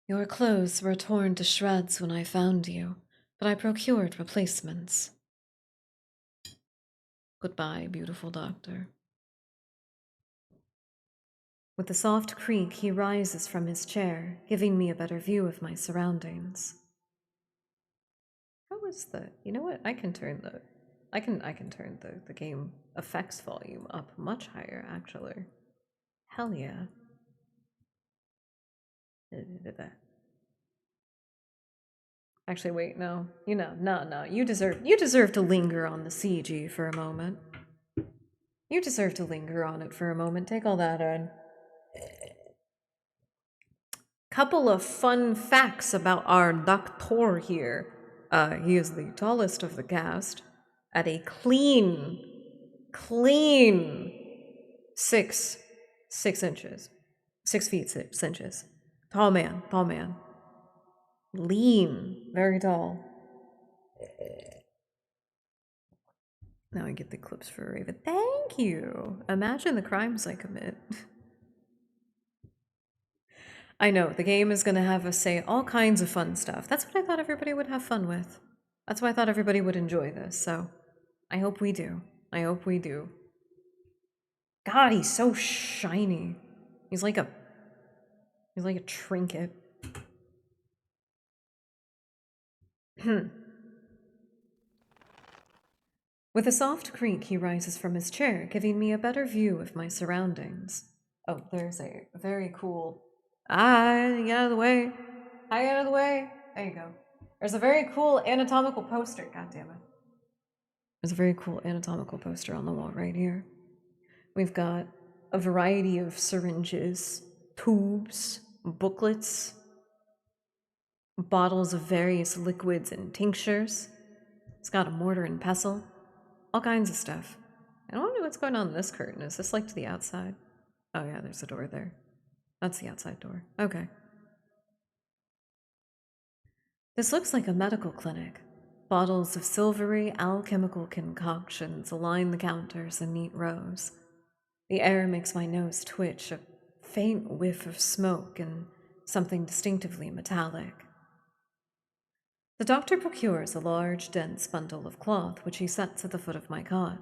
Your clothes were torn to shreds when I found you, but I procured replacements. Goodbye, beautiful doctor. With a soft creak, he rises from his chair, giving me a better view of my surroundings. How is the... You know what? I can turn the... I can turn the game effects volume up much higher, actually. Hell yeah. Actually, wait, no. No. You deserve to linger on the CG for a moment. You deserve to linger on it for a moment. Take all that in. Couple of fun facts about our doctor here. He is the tallest of the cast at a clean 6 inches. 6 feet 6 inches. Tall man, tall man. Lean, very tall. Now I get the clips for Raven. Thank you. Imagine the crimes I commit. I know, the game is gonna have us say all kinds of fun stuff. That's what I thought everybody would have fun with. That's why I thought everybody would enjoy this, so I hope we do. I hope we do. God, he's so shiny. He's like a trinket. With a soft creak, he rises from his chair, giving me a better view of my surroundings. Oh, there's a very cool. Get out of the way. Get out of the way. There you go. There's a very cool anatomical poster. God damn it. There's a very cool anatomical poster on the wall right here. We've got a variety of syringes, tubes, booklets, bottles of various liquids and tinctures. It's got a mortar and pestle. All kinds of stuff. I don't know what's going on in this curtain. Is this like to the outside? Oh yeah, there's a door there. That's the outside door. Okay. This looks like a medical clinic. Bottles of silvery alchemical concoctions line the counters in neat rows. The air makes my nose twitch, a faint whiff of smoke and something distinctively metallic. The doctor procures a large, dense bundle of cloth, which he sets at the foot of my cot.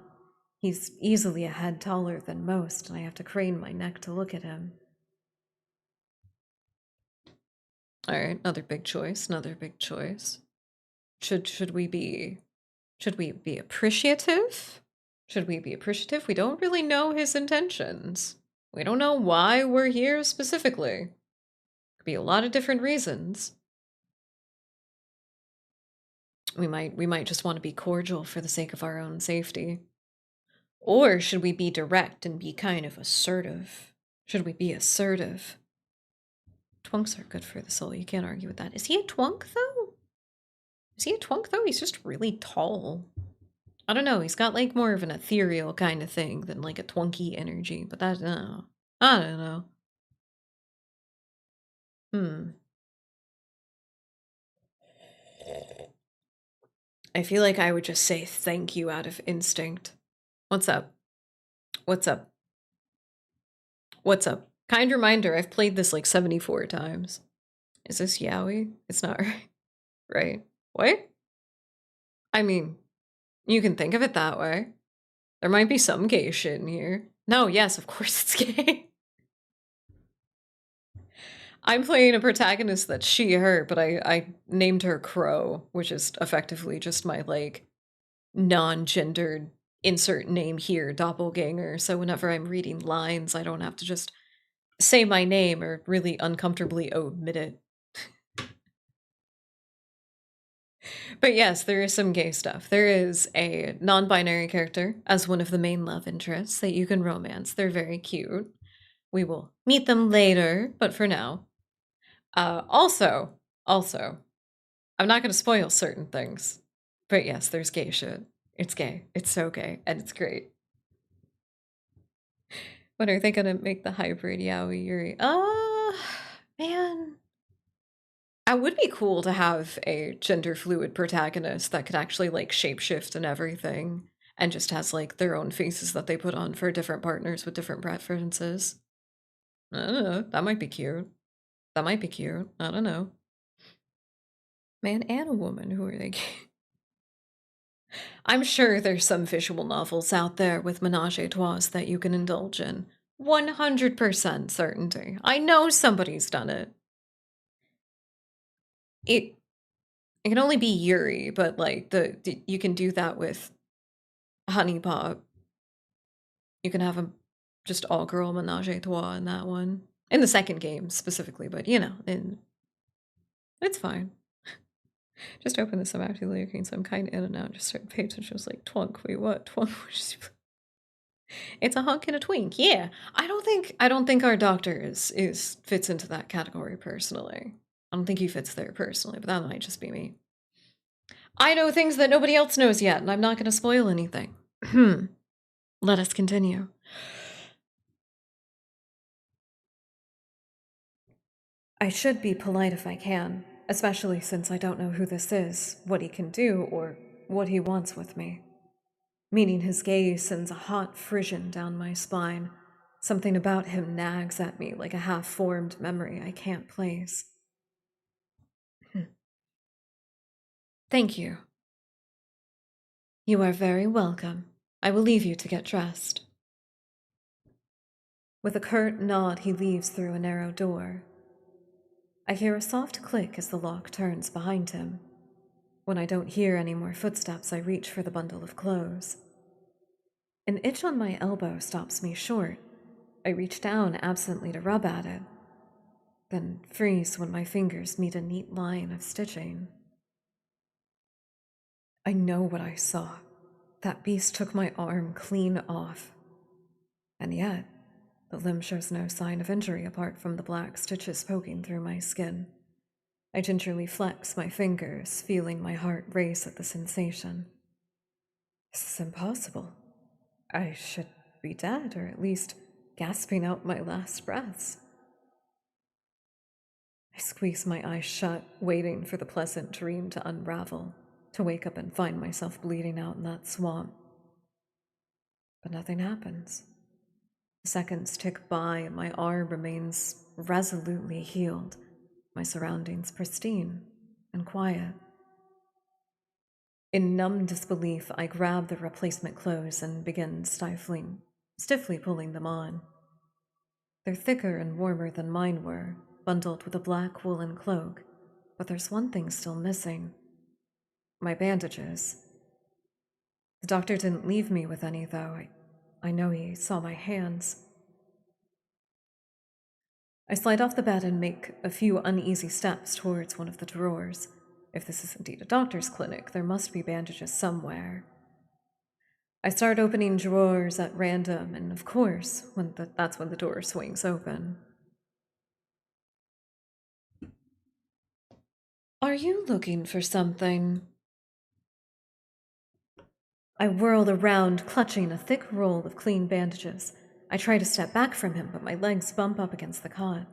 He's easily a head taller than most, and I have to crane my neck to look at him. All right, another big choice, another big choice. Should we be appreciative? Should we be appreciative? We don't really know his intentions. We don't know why we're here specifically. Could be a lot of different reasons. We might just want to be cordial for the sake of our own safety. Or should we be direct and be kind of assertive? Should we be assertive? Twunks are good for the soul. You can't argue with that. Is he a twunk, though? Is he a twunk, though? He's just really tall. I don't know. He's got, like, more of an ethereal kind of thing than, like, a twunky energy. But that, no. I don't know. I feel like I would just say thank you out of instinct. What's up? What's up? What's up? Kind reminder, I've played this like 74 times. Is this yaoi? It's not right. Right. What? I mean, you can think of it that way. There might be some gay shit in here. No, yes, of course it's gay. I'm playing a protagonist that's she, her, but I named her Crow, which is effectively just my, like, non-gendered insert name here doppelganger. So whenever I'm reading lines, I don't have to just say my name or really uncomfortably omit it. But yes, there is some gay stuff. There is a non-binary character as one of the main love interests that you can romance. They're very cute. We will meet them later, but for now. Also, I'm not going to spoil certain things, but yes, there's gay shit. It's gay. It's so gay, and it's great. When are they going to make the hybrid yaoi yuri? Man. It would be cool to have a gender fluid protagonist that could actually like shapeshift and everything and just has like their own faces that they put on for different partners with different preferences. I don't know. That might be cute. That might be cute. I don't know. Man and a woman, who are they? I'm sure there's some visual novels out there with menage a trois that you can indulge in. 100% certainty. I know somebody's done it. It can only be Yuri, but like you can do that with Honey Pop. You can have a just all girl menage a trois in that one. In the second game specifically, but you know, it's fine. Just open this up after looking, so I'm kind of in and out. Just started paying attention. I was like, twunk, wait, what? Twunk? It's a hunk and a twink. Yeah. I don't think our doctor is fits into that category personally. I don't think he fits there personally, but that might just be me. I know things that nobody else knows yet, and I'm not going to spoil anything. Let us continue. I should be polite if I can, especially since I don't know who this is, what he can do, or what he wants with me. Meeting his gaze sends a hot frisson down my spine. Something about him nags at me like a half formed memory I can't place. Thank you. You are very welcome. I will leave you to get dressed. With a curt nod, he leaves through a narrow door. I hear a soft click as the lock turns behind him. When I don't hear any more footsteps, I reach for the bundle of clothes. An itch on my elbow stops me short. I reach down absently to rub at it, then freeze when my fingers meet a neat line of stitching. I know what I saw. That beast took my arm clean off. And yet, the limb shows no sign of injury apart from the black stitches poking through my skin. I gingerly flex my fingers, feeling my heart race at the sensation. This is impossible. I should be dead, or at least gasping out my last breaths. I squeeze my eyes shut, waiting for the pleasant dream to unravel, to wake up and find myself bleeding out in that swamp. But nothing happens. The seconds tick by, and my arm remains resolutely healed, my surroundings pristine and quiet. In numb disbelief, I grab the replacement clothes and begin stiffly pulling them on. They're thicker and warmer than mine were, bundled with a black woolen cloak, but there's one thing still missing: my bandages. The doctor didn't leave me with any, though. I know he saw my hands. I slide off the bed and make a few uneasy steps towards one of the drawers. If this is indeed a doctor's clinic, there must be bandages somewhere. I start opening drawers at random, and of course, that's when the door swings open. Are you looking for something? I whirl around, clutching a thick roll of clean bandages. I try to step back from him, but my legs bump up against the cot.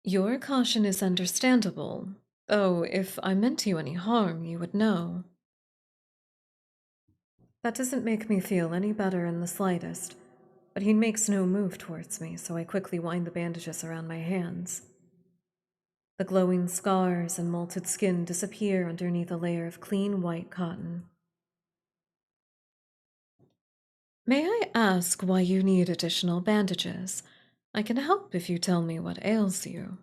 Your caution is understandable, though if I meant you any harm, you would know. That doesn't make me feel any better in the slightest, but he makes no move towards me, so I quickly wind the bandages around my hands. The glowing scars and molted skin disappear underneath a layer of clean white cotton. May I ask why you need additional bandages? I can help if you tell me what ails you.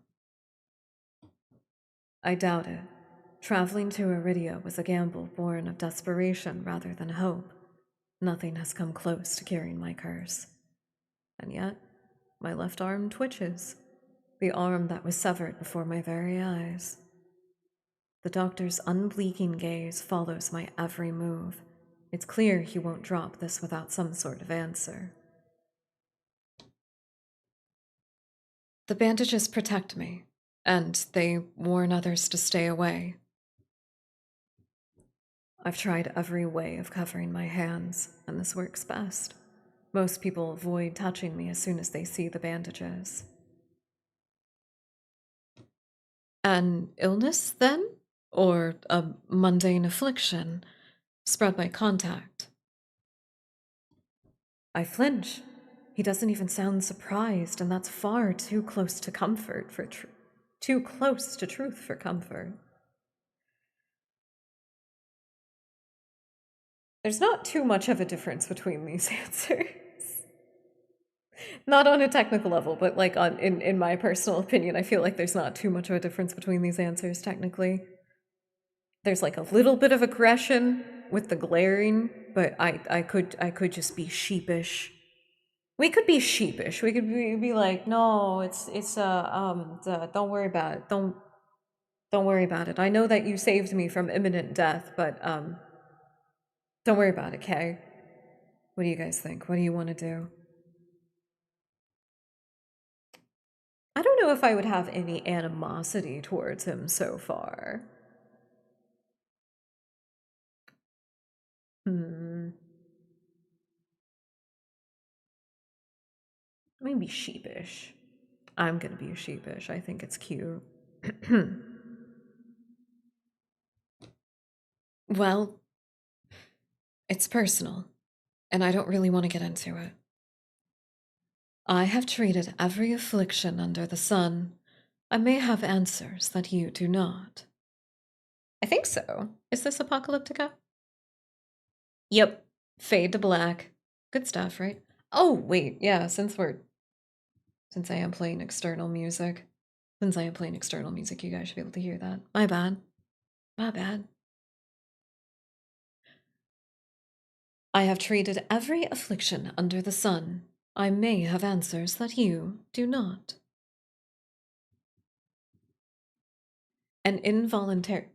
I doubt it. Traveling to Iridia was a gamble born of desperation rather than hope. Nothing has come close to curing my curse. And yet, my left arm twitches, the arm that was severed before my very eyes. The doctor's unblinking gaze follows my every move. It's clear he won't drop this without some sort of answer. The bandages protect me, and they warn others to stay away. I've tried every way of covering my hands, and this works best. Most people avoid touching me as soon as they see the bandages. An illness, then? Or a mundane affliction spread by contact? I flinch. He doesn't even sound surprised, and that's far too close to comfort for too close to truth for comfort. There's not too much of a difference between these answers. Not on a technical level, but like in my personal opinion, I feel like there's not too much of a difference between these answers technically. There's like a little bit of aggression with the glaring, but I could just be sheepish. We could be sheepish. We could be like, no, don't worry about it. Don't worry about it. I know that you saved me from imminent death, but don't worry about it, okay? What do you guys think? What do you want to do? I don't know if I would have any animosity towards him so far. Maybe sheepish. I'm gonna be sheepish. I think it's cute. Well, it's personal, and I don't really want to get into it. I have treated every affliction under the sun. I may have answers that you do not. I think so. Is this Apocalyptica? Yep. Fade to black. Good stuff, right? Oh, wait, yeah, since I am playing external music. Since I am playing external music, you guys should be able to hear that. My bad. My bad. I have treated every affliction under the sun. I may have answers that you do not. An involuntary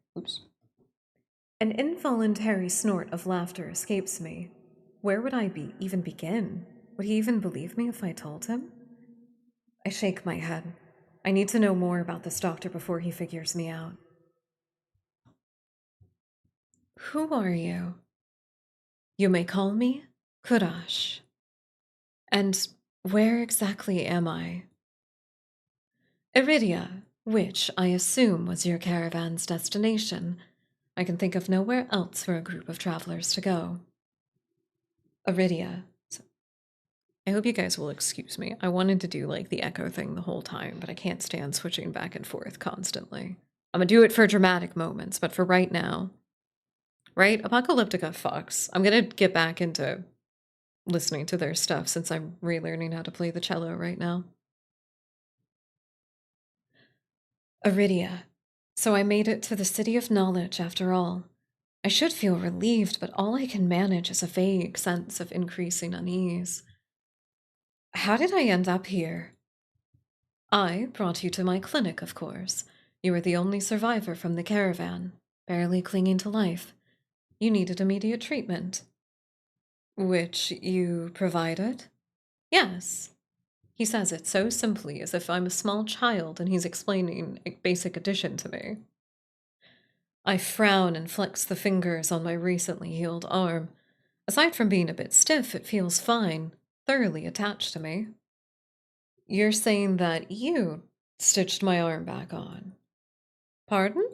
An involuntary snort of laughter escapes me. Where would I even begin? Would he even believe me if I told him? I shake my head. I need to know more about this doctor before he figures me out. Who are you? You may call me Kurash. And where exactly am I? Iridia, which I assume was your caravan's destination. I can think of nowhere else for a group of travelers to go. Iridia. I hope you guys will excuse me. I wanted to do like the echo thing the whole time, but I can't stand switching back and forth constantly. I'm gonna do it for dramatic moments, but for right now, right? Apocalyptica fucks. I'm gonna get back into listening to their stuff since I'm relearning how to play the cello right now. Iridia. So I made it to the City of Knowledge after all. I should feel relieved, but all I can manage is a vague sense of increasing unease. How did I end up here? I brought you to my clinic, of course. You were the only survivor from the caravan, barely clinging to life. You needed immediate treatment. Which you provided? Yes. He says it so simply, as if I'm a small child and he's explaining a basic addition to me. I frown and flex the fingers on my recently healed arm. Aside from being a bit stiff, it feels fine, thoroughly attached to me. You're saying that you stitched my arm back on. Pardon?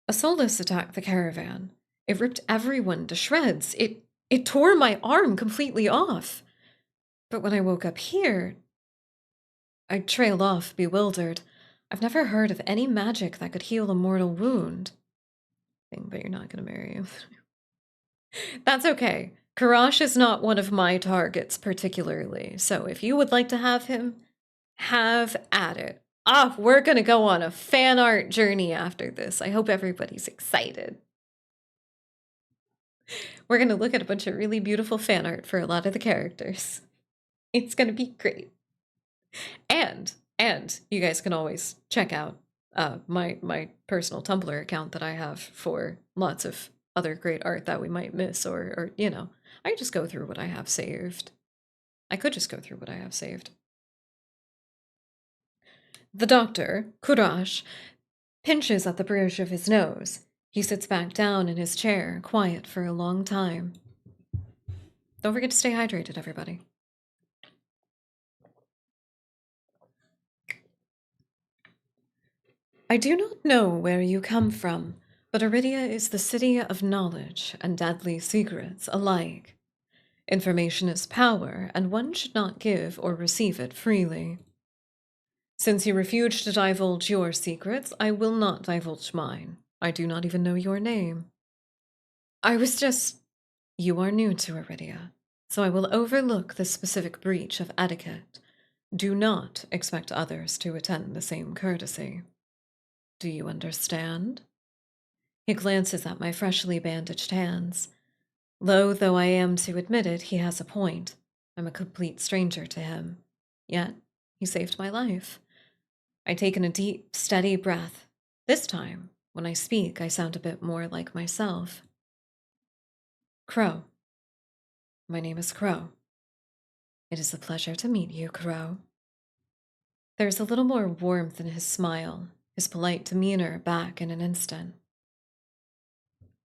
A Solus attacked the caravan. It ripped everyone to shreds. It tore my arm completely off. But when I woke up here, I trailed off, bewildered. I've never heard of any magic that could heal a mortal wound. But you're not going to marry him. That's okay. Karash is not one of my targets particularly, so if you would like to have him, have at it. Ah, we're gonna go on a fan art journey after this. I hope everybody's excited. We're gonna look at a bunch of really beautiful fan art for a lot of the characters. It's gonna be great. And you guys can always check out my personal Tumblr account that I have for lots of other great art that we might miss, or you know, I just go through what I have saved. I could just go through what I have saved. The doctor, Kurash, pinches at the bridge of his nose. He sits back down in his chair, quiet for a long time. Don't forget to stay hydrated, everybody. I do not know where you come from, but Aridia is the city of knowledge and deadly secrets alike. Information is power, and one should not give or receive it freely. Since you refuse to divulge your secrets, I will not divulge mine. I do not even know your name. You are new to Aridia, so I will overlook the specific breach of etiquette. Do not expect others to attend the same courtesy. Do you understand? He glances at my freshly bandaged hands. Loath though I am to admit it, he has a point. I'm a complete stranger to him. Yet, he saved my life. I take in a deep, steady breath. This time, when I speak, I sound a bit more like myself. Crow. My name is Crow. It is a pleasure to meet you, Crow. There's a little more warmth in his smile, his polite demeanor back in an instant.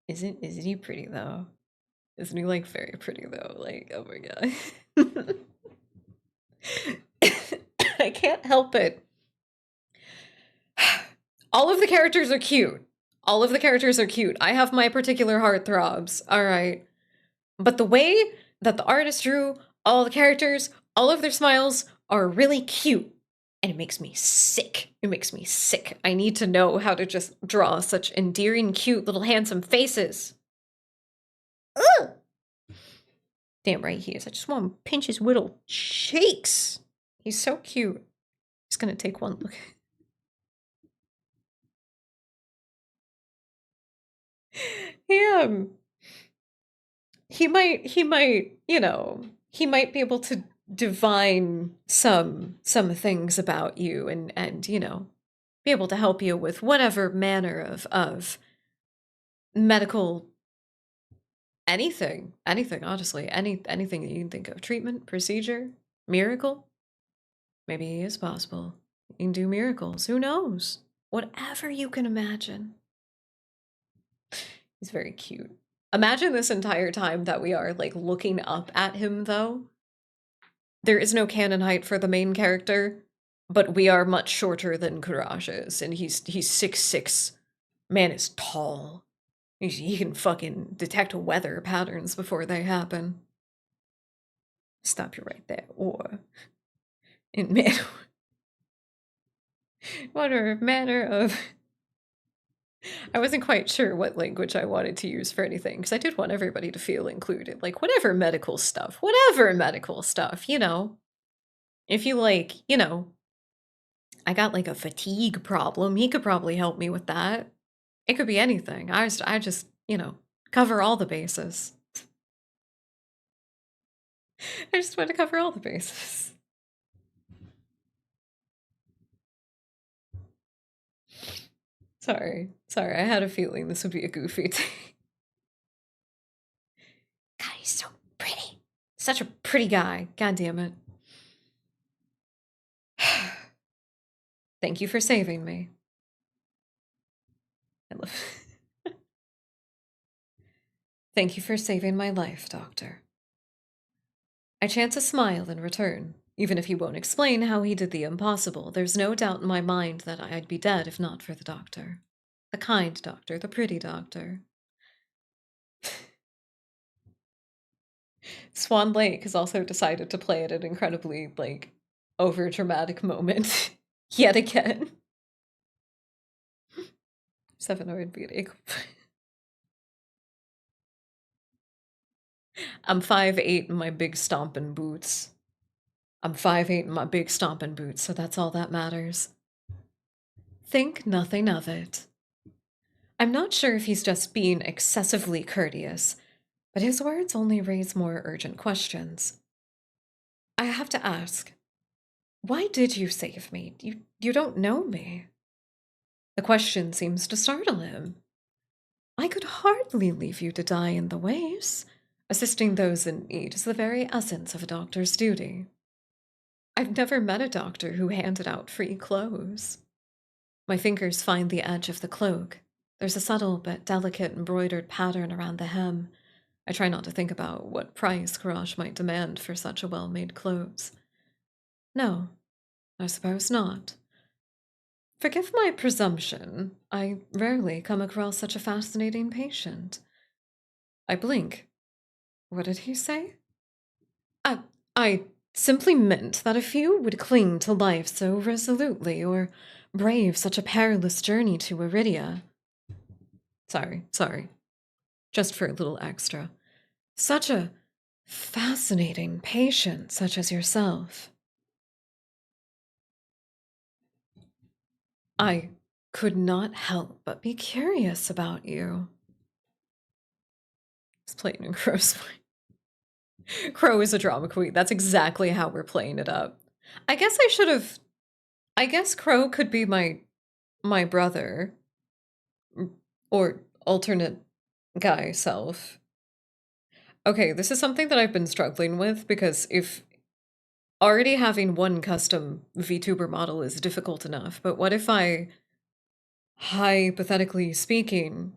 Isn't he pretty though? Isn't he like very pretty though? Like, oh my god. I can't help it. All of the characters are cute. All of the characters are cute. I have my particular heartthrobs, alright. But the way that the artist drew all the characters, all of their smiles are really cute. And it makes me sick. It makes me sick. I need to know how to just draw such endearing, cute, little handsome faces. Ugh! Damn right he is. I just want to pinch his little cheeks. He's so cute. Just gonna take one look. Yeah. He might, you know, he might be able to divine some things about you and you know, be able to help you with whatever manner of medical anything honestly, anything that you can think of. Treatment, procedure, miracle. Maybe he is possible. He can do miracles. Who knows? Whatever you can imagine. He's very cute. Imagine this entire time that we are like looking up at him though. There is no canon height for the main character, but we are much shorter than Courage is, and he's 6'6". Man is tall. He can fucking detect weather patterns before they happen. Stop you right there. Or in manner of I wasn't quite sure what language I wanted to use for anything, because I did want everybody to feel included. Like, whatever medical stuff, you know. If you like, you know, I got like a fatigue problem, he could probably help me with that. It could be anything. I just, you know, cover all the bases. I just want to cover all the bases. Sorry, I had a feeling this would be a goofy thing. God, he's so pretty. Such a pretty guy. God damn it. Thank you for saving me. I love. Thank you for saving my life, Doctor. I chance a smile in return. Even if he won't explain how he did the impossible, there's no doubt in my mind that I'd be dead if not for the doctor. The kind doctor, the pretty doctor. Swan Lake has also decided to play at an incredibly, like, over-dramatic moment. Yet again. 7 beauty. I'm 5'8" in my big stomping boots. I'm 5'8" in my big stomping boots, so that's all that matters. Think nothing of it. I'm not sure if he's just being excessively courteous, but his words only raise more urgent questions. I have to ask, why did you save me? You don't know me. The question seems to startle him. I could hardly leave you to die in the waves. Assisting those in need is the very essence of a doctor's duty. I've never met a doctor who handed out free clothes. My fingers find the edge of the cloak. There's a subtle but delicate embroidered pattern around the hem. I try not to think about what price Courage might demand for such a well-made clothes. No, I suppose not. Forgive my presumption. I rarely come across such a fascinating patient. I blink. What did he say? I simply meant that a few would cling to life so resolutely or brave such a perilous journey to Iridia. Sorry. Just for a little extra. Such a fascinating patient such as yourself. I could not help but be curious about you. It's playing in Crow's voice. Crow is a drama queen. That's exactly how we're playing it up. I guess Crow could be my brother. Or alternate guy self. Okay, this is something that I've been struggling with because if already having one custom VTuber model is difficult enough, but what if I, hypothetically speaking,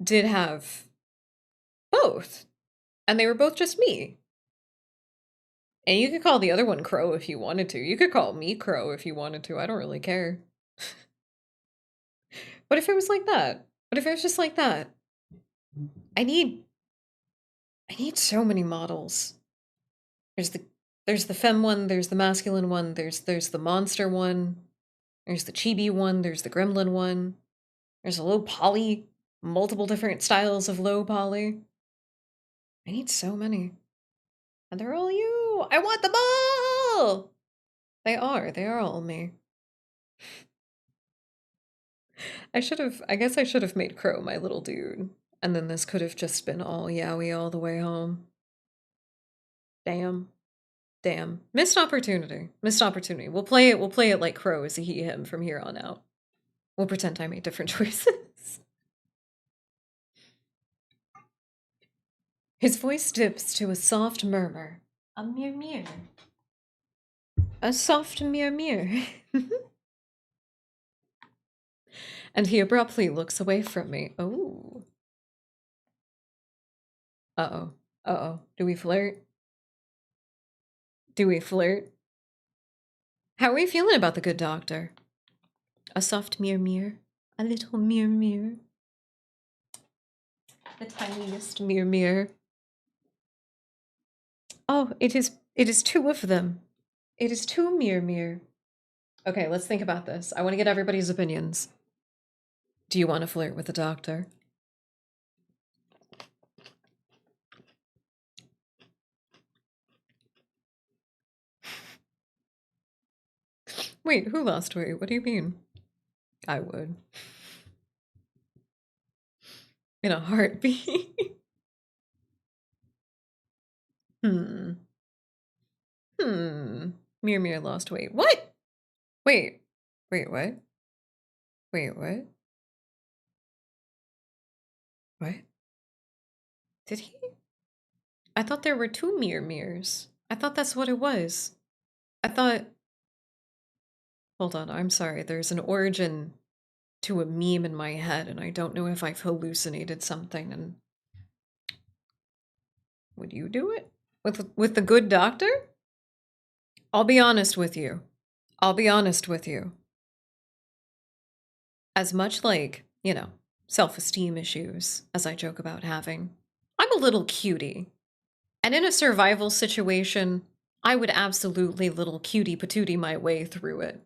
did have both and they were both just me? And you could call the other one Crow if you wanted to. You could call me Crow if you wanted to. I don't really care. What if it was like that? What if it was just like that? I need so many models. There's the femme one, there's the masculine one, there's the monster one, there's the chibi one, there's the gremlin one, there's a low poly, multiple different styles of low poly. I need so many. And they're all you! I want them all! They are all me. I guess I should have made Crow my little dude. And then this could have just been all yaoi all the way home. Damn. Damn. Missed opportunity. Missed opportunity. We'll play it like Crow is a he, him from here on out. We'll pretend I made different choices. His voice dips to a soft murmur. A mew. A soft mew. And he abruptly looks away from me. Oh. Uh-oh. Uh-oh. Do we flirt? Do we flirt? How are we feeling about the good doctor? A soft mew. A little mew. The tiniest mew. Oh, it is two of them. It is two mew. Okay, let's think about this. I want to get everybody's opinions. Do you want to flirt with the doctor? Wait, who lost weight? What do you mean? I would. In a heartbeat. Hmm. Mir lost weight. What? Wait, what? Wait, what? What? Did he? I thought there were two Mirs. I thought that's what it was. I thought... Hold on, I'm sorry. There's an origin to a meme in my head, and I don't know if I've hallucinated something, and... Would you do it? With the good doctor? I'll be honest with you. As much like, you know, self-esteem issues as I joke about having, I'm a little cutie. And in a survival situation, I would absolutely little cutie patootie my way through it.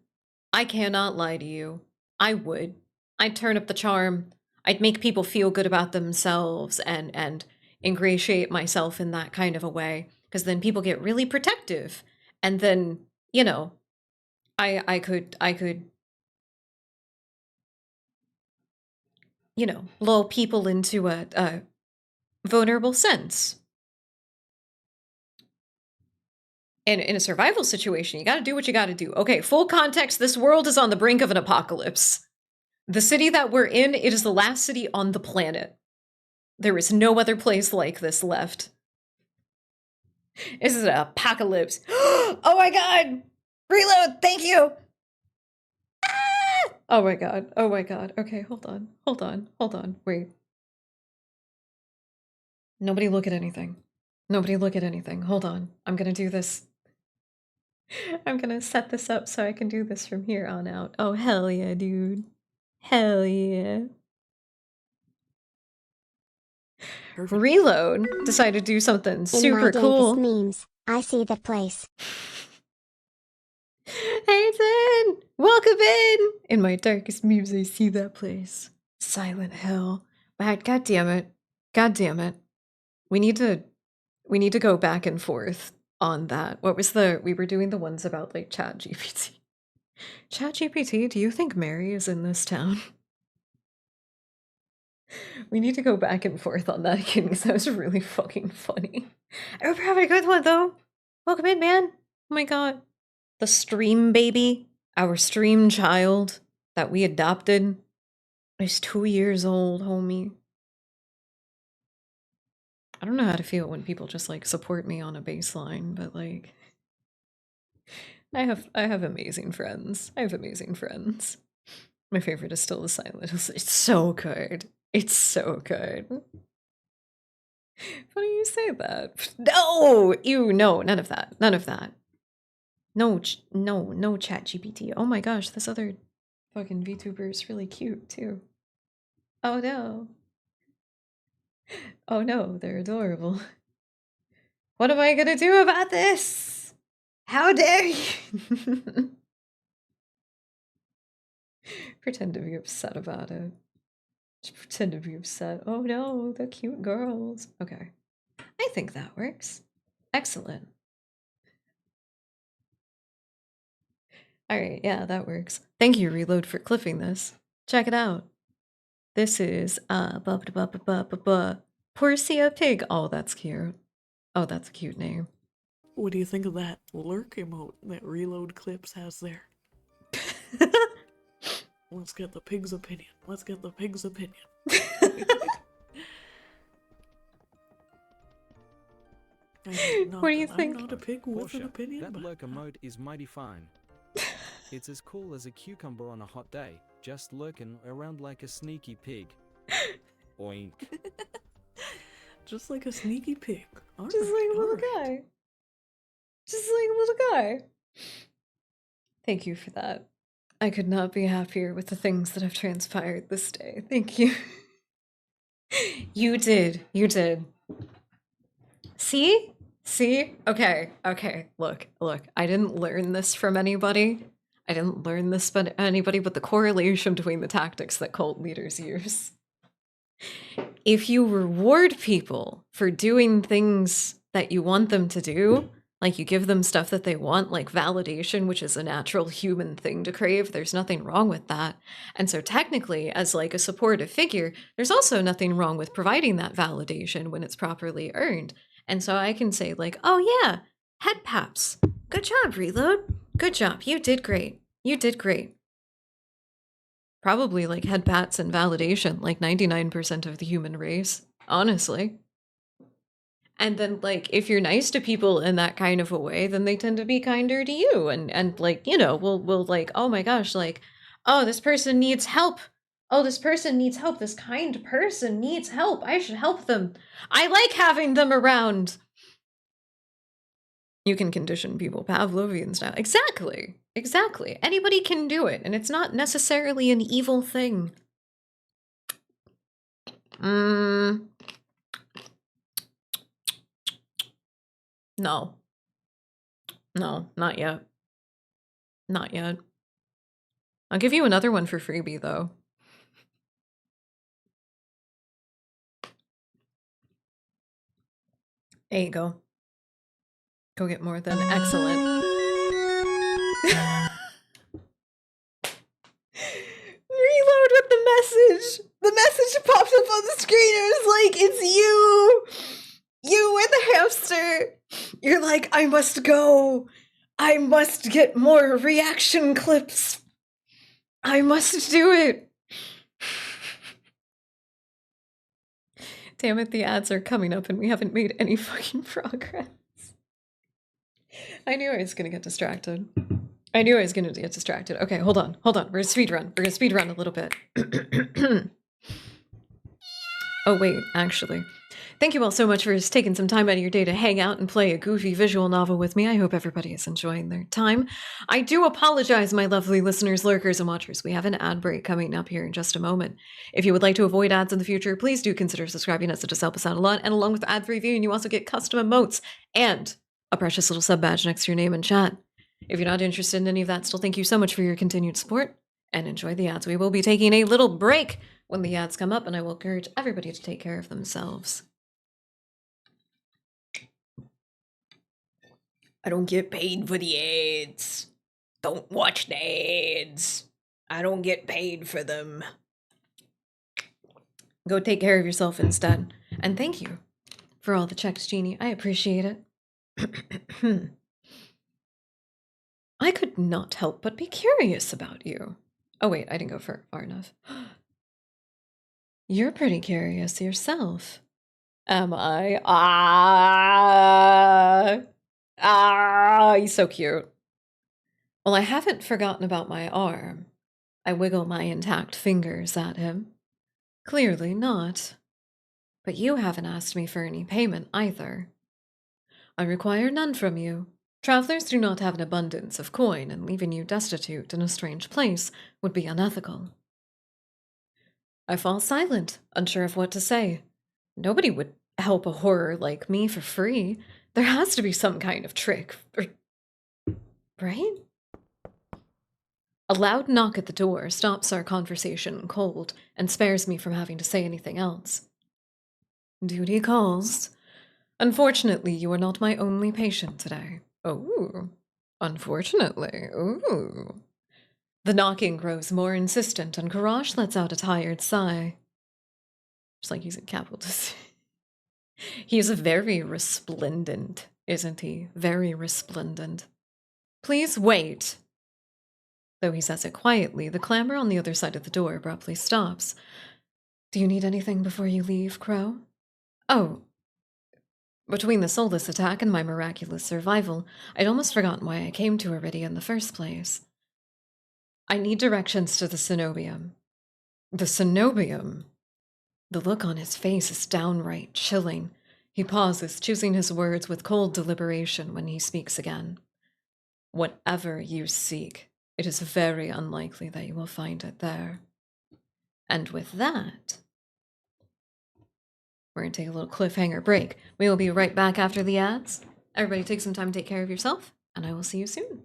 I cannot lie to you. I would. I'd turn up the charm. I'd make people feel good about themselves and ingratiate myself in that kind of a way. Because then people get really protective. And then, you know, I could, you know, lull people into a vulnerable sense. And in a survival situation, you gotta do what you gotta do. Okay, full context, this world is on the brink of an apocalypse. The city that we're in, it is the last city on the planet. There is no other place like this left. This is an apocalypse. Oh my god! Reload, thank you! Ah! Oh my god, Okay, hold on, wait. Nobody look at anything. Hold on, I'm gonna do this. I'm gonna set this up so I can do this from here on out. Oh, hell yeah, dude. Hell yeah. Perfect. Reload decided to do something super cool. In my memes, I see that place. Hayden, welcome in. In my darkest memes, I see that place. Silent Hill. But god damn it. We need to go back and forth on that. What was we were doing the ones about like ChatGPT. ChatGPT, do you think Mary is in this town? We need to go back and forth on that again because that was really fucking funny. I hope you're having a good one though. Welcome in, man. Oh my god. The stream baby, our stream child that we adopted, is 2 years old, homie. I don't know how to feel when people just like support me on a baseline, but like I have amazing friends. I have amazing friends. My favorite is still the silent. It's so good. It's so good. Funny you say that. No, ew, no, none of that. None of that. No, no, Chat GPT. Oh my gosh, this other fucking VTuber is really cute too. Oh no. Oh no, they're adorable. What am I gonna do about this? How dare you? Pretend to be upset about it. Just pretend to be upset. Oh no, the cute girls. Okay. I think that works. Excellent. Alright, yeah, that works. Thank you, Reload, for clipping this. Check it out. This is Porcia Pig. Oh, that's cute. Oh, that's a cute name. What do you think of that lurk emote that Reload Clips has there? Let's get the pig's opinion. Let's get the pig's opinion. What do you think? I'm not a pig with an Portia, opinion, that but lurk emote is mighty fine. It's as cool as a cucumber on a hot day, just lurking around like a sneaky pig. Oink. just like a sneaky pig. All Just right, like a all little right. guy. Just like a little guy. Thank you for that. I could not be happier with the things that have transpired this day. Thank you. You did. You did. See? See? Okay. Okay. Look. Look. I didn't learn this from anybody. I didn't learn this from anybody, but the correlation between the tactics that cult leaders use. If you reward people for doing things that you want them to do, like you give them stuff that they want, like validation, which is a natural human thing to crave, there's nothing wrong with that. And so technically, as like a supportive figure, there's also nothing wrong with providing that validation when it's properly earned. And so I can say like, oh yeah, head paps. Good job, Reload. Good job. You did great. You did great. Probably like head pats and validation, like 99% of the human race, honestly. And then like if you're nice to people in that kind of a way, then they tend to be kinder to you and like, you know, we'll like, oh my gosh, like, oh, this person needs help. Oh, this person needs help. This kind person needs help. I should help them. I like having them around. You can condition people Pavlovian style. Exactly. Exactly. Anybody can do it, and it's not necessarily an evil thing. No. No, not yet. Not yet. I'll give you another one for freebie, though. There you go. Go get more than excellent. Reload with the message. The message popped up on the screen. It was like, it's you. You with the hamster. You're like, I must go. I must get more reaction clips. I must do it. Damn it, the ads are coming up and we haven't made any fucking progress. I knew I was gonna get distracted. I knew I was gonna get distracted. Okay, hold on, hold on. We're gonna speed run. We're gonna speed run a little bit. Oh wait, actually. Thank you all so much for taking some time out of your day to hang out and play a goofy visual novel with me. I hope everybody is enjoying their time. I do apologize, my lovely listeners, lurkers, and watchers. We have an ad break coming up here in just a moment. If you would like to avoid ads in the future, please do consider subscribing, as it does help us out a lot. And along with ad-free viewing, you also get custom emotes and a precious little sub badge next to your name and chat. If you're not interested in any of that, still thank you so much for your continued support and enjoy the ads. We will be taking a little break when the ads come up, and I will encourage everybody to take care of themselves. I don't get paid for the ads. Don't watch the ads. I don't get paid for them. Go take care of yourself instead. And thank you for all the checks, Jeannie. I appreciate it. I could not help but be curious about you. Oh wait, I didn't go far enough. You're pretty curious yourself. Am I? He's so cute. Well, I haven't forgotten about my arm. I wiggle my intact fingers at him. Clearly not. But you haven't asked me for any payment either. I require none from you. Travelers do not have an abundance of coin, and leaving you destitute in a strange place would be unethical. I fall silent, unsure of what to say. Nobody would help a horror like me for free. There has to be some kind of trick, right? A loud knock at the door stops our conversation cold and spares me from having to say anything else. Duty calls. Unfortunately, you are not my only patient today. Oh, unfortunately. Ooh. The knocking grows more insistent, and Karash lets out a tired sigh. Just like he's in capital. He's very resplendent, isn't he? Very resplendent. Please wait. Though he says it quietly, the clamor on the other side of the door abruptly stops. Do you need anything before you leave, Crow? Oh. Between the soulless attack and my miraculous survival, I'd almost forgotten why I came to Iridia in the first place. I need directions to the cenobium. The cenobium? The look on his face is downright chilling. He pauses, choosing his words with cold deliberation when he speaks again. Whatever you seek, it is very unlikely that you will find it there. And with that, we're going to take a little cliffhanger break. We will be right back after the ads. Everybody take some time to take care of yourself, and I will see you soon.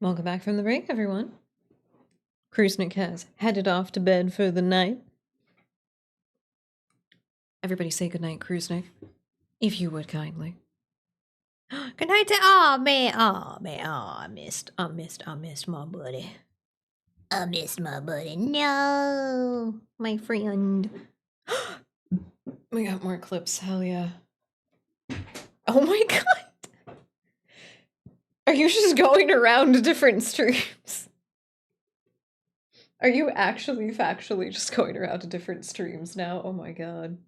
Welcome back from the break, everyone. Krusnik has headed off to bed for the night. Everybody say goodnight, Krusnik. If you would kindly. Good night to I missed my buddy. I missed my buddy. No, my friend. We got more clips, hell yeah. Oh my god. Are you just going around to different streams? Are you actually factually just going around to different streams now? Oh my god.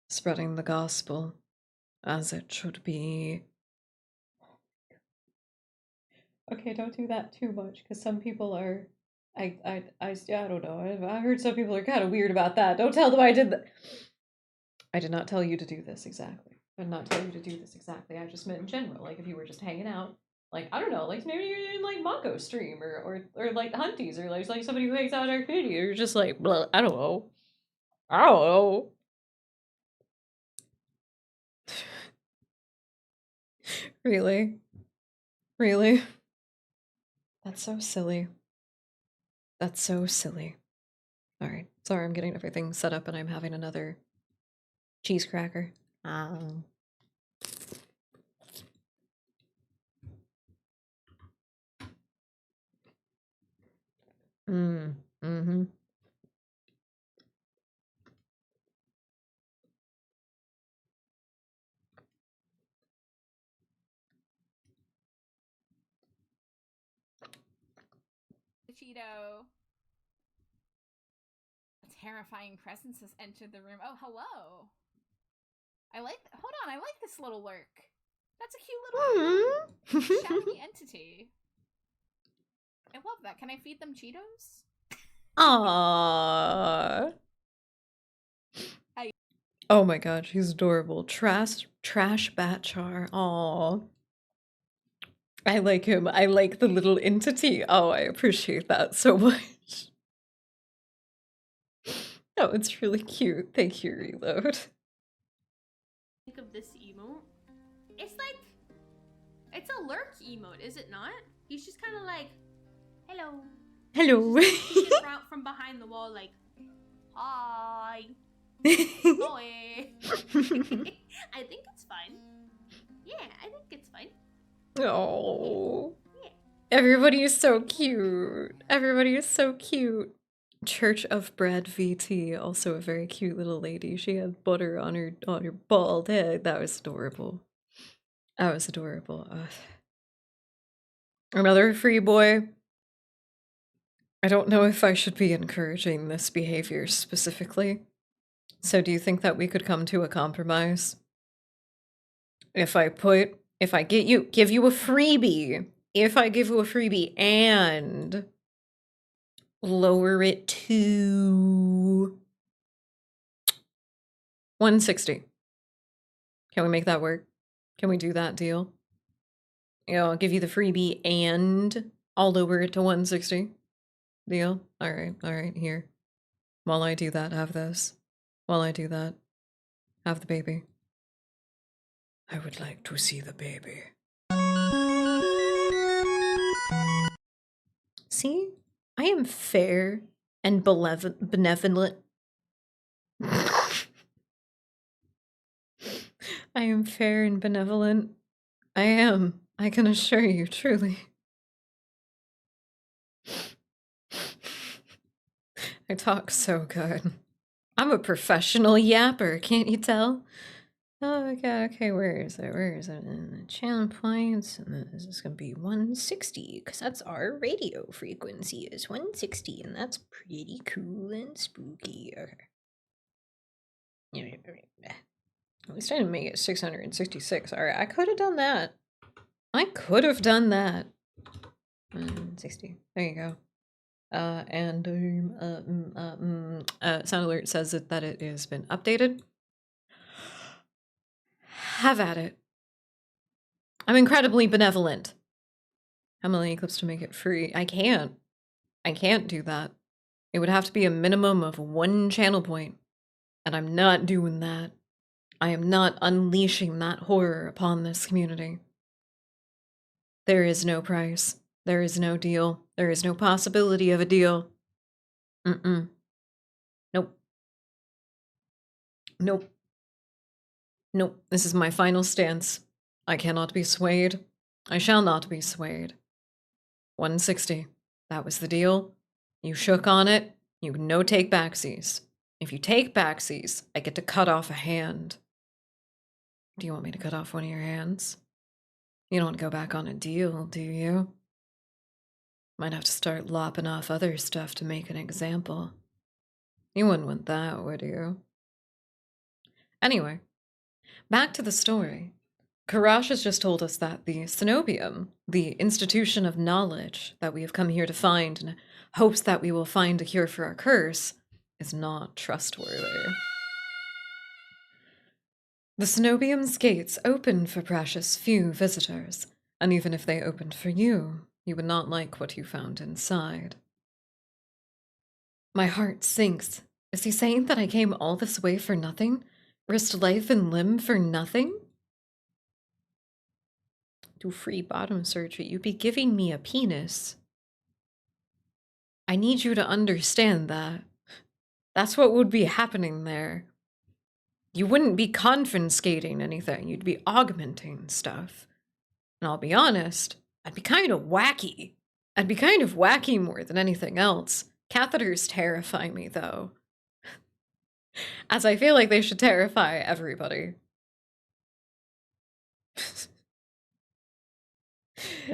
Spreading the gospel as it should be. Okay, don't do that too much, because some people are. Yeah, I don't know. I heard some people are kind of weird about that. Don't tell them I did that. I did not tell you to do this exactly. I did not tell you to do this exactly. I just meant in general. Like, if you were just hanging out, like, I don't know, like, maybe you're in, like, Mako stream, or like, Hunties, or, like, somebody who hangs out at Arcadia, you're just like, blah, I don't know. I don't know. Really? Really? That's so silly. That's so silly. Alright, sorry, I'm getting everything set up and I'm having another cheese cracker. Mm-hmm. Cheeto. A terrifying presence has entered the room. Oh, hello. Hold on, I like this little lurk. That's a cute little shadowy entity. I love that. Can I feed them Cheetos? Aww. Oh my god, she's adorable. Trash Batchar. Aww. I like him. I like the little entity. Oh, I appreciate that so much. Oh, it's really cute. Thank you, Reload. Think of this emote. It's like, it's a lurk emote, is it not? He's just kind of like, hello. Hello. From behind the wall, like, hi. Hi. I think it's fine. Yeah, I think it's fine. Oh. Yeah. Everybody is so cute. Everybody is so cute. Church of Bread VT, also a very cute little lady. She had butter on her bald head. That was adorable. That was adorable. Another free boy. I don't know if I should be encouraging this behavior specifically. So do you think that we could come to a compromise? If I give you a freebie, if I give you a freebie and lower it to 160. Can we make that work? Can we do that deal? You know, I'll give you the freebie and I'll lower it to 160. Deal? Alright, here. While I do that, have this. While I do that, have the baby. I would like to see the baby. See? I am fair and benevolent. I am fair and benevolent. I am. I can assure you, truly. I talk so good. I'm a professional yapper, can't you tell? Oh, okay, where is it? Channel points, and this is gonna be 160, because that's our radio frequency is 160, and that's pretty cool and spooky. Okay. At least I didn't make it 666. Alright, I could have done that. I could have done that. 160. There you go. Sound alert says that it has been updated. Have at it. I'm incredibly benevolent. How many eclipses to make it free? I can't do that. It would have to be a minimum of 1 channel point. And I'm not doing that. I am not unleashing that horror upon this community. There is no price. There is no deal. There is no possibility of a deal. Mm-mm. Nope. Nope. Nope. This is my final stance. I cannot be swayed. I shall not be swayed. 160. That was the deal. You shook on it. You can no take backsies. If you take backsies, I get to cut off a hand. Do you want me to cut off one of your hands? You don't want to go back on a deal, do you? Might have to start lopping off other stuff to make an example. You wouldn't want that, would you? Anyway, back to the story. Karash has just told us that the Cenobium, the institution of knowledge that we have come here to find in hopes that we will find a cure for our curse, is not trustworthy. The Cenobium's gates open for precious few visitors, and even if they opened for you, you would not like what you found inside. My heart sinks. Is he saying that I came all this way for nothing? Risked life and limb for nothing? Do free bottom surgery, you'd be giving me a penis. I need you to understand that. That's what would be happening there. You wouldn't be confiscating anything, you'd be augmenting stuff. And I'll be honest, I'd be kind of wacky. I'd be kind of wacky more than anything else. Catheters terrify me, though. As I feel like they should terrify everybody.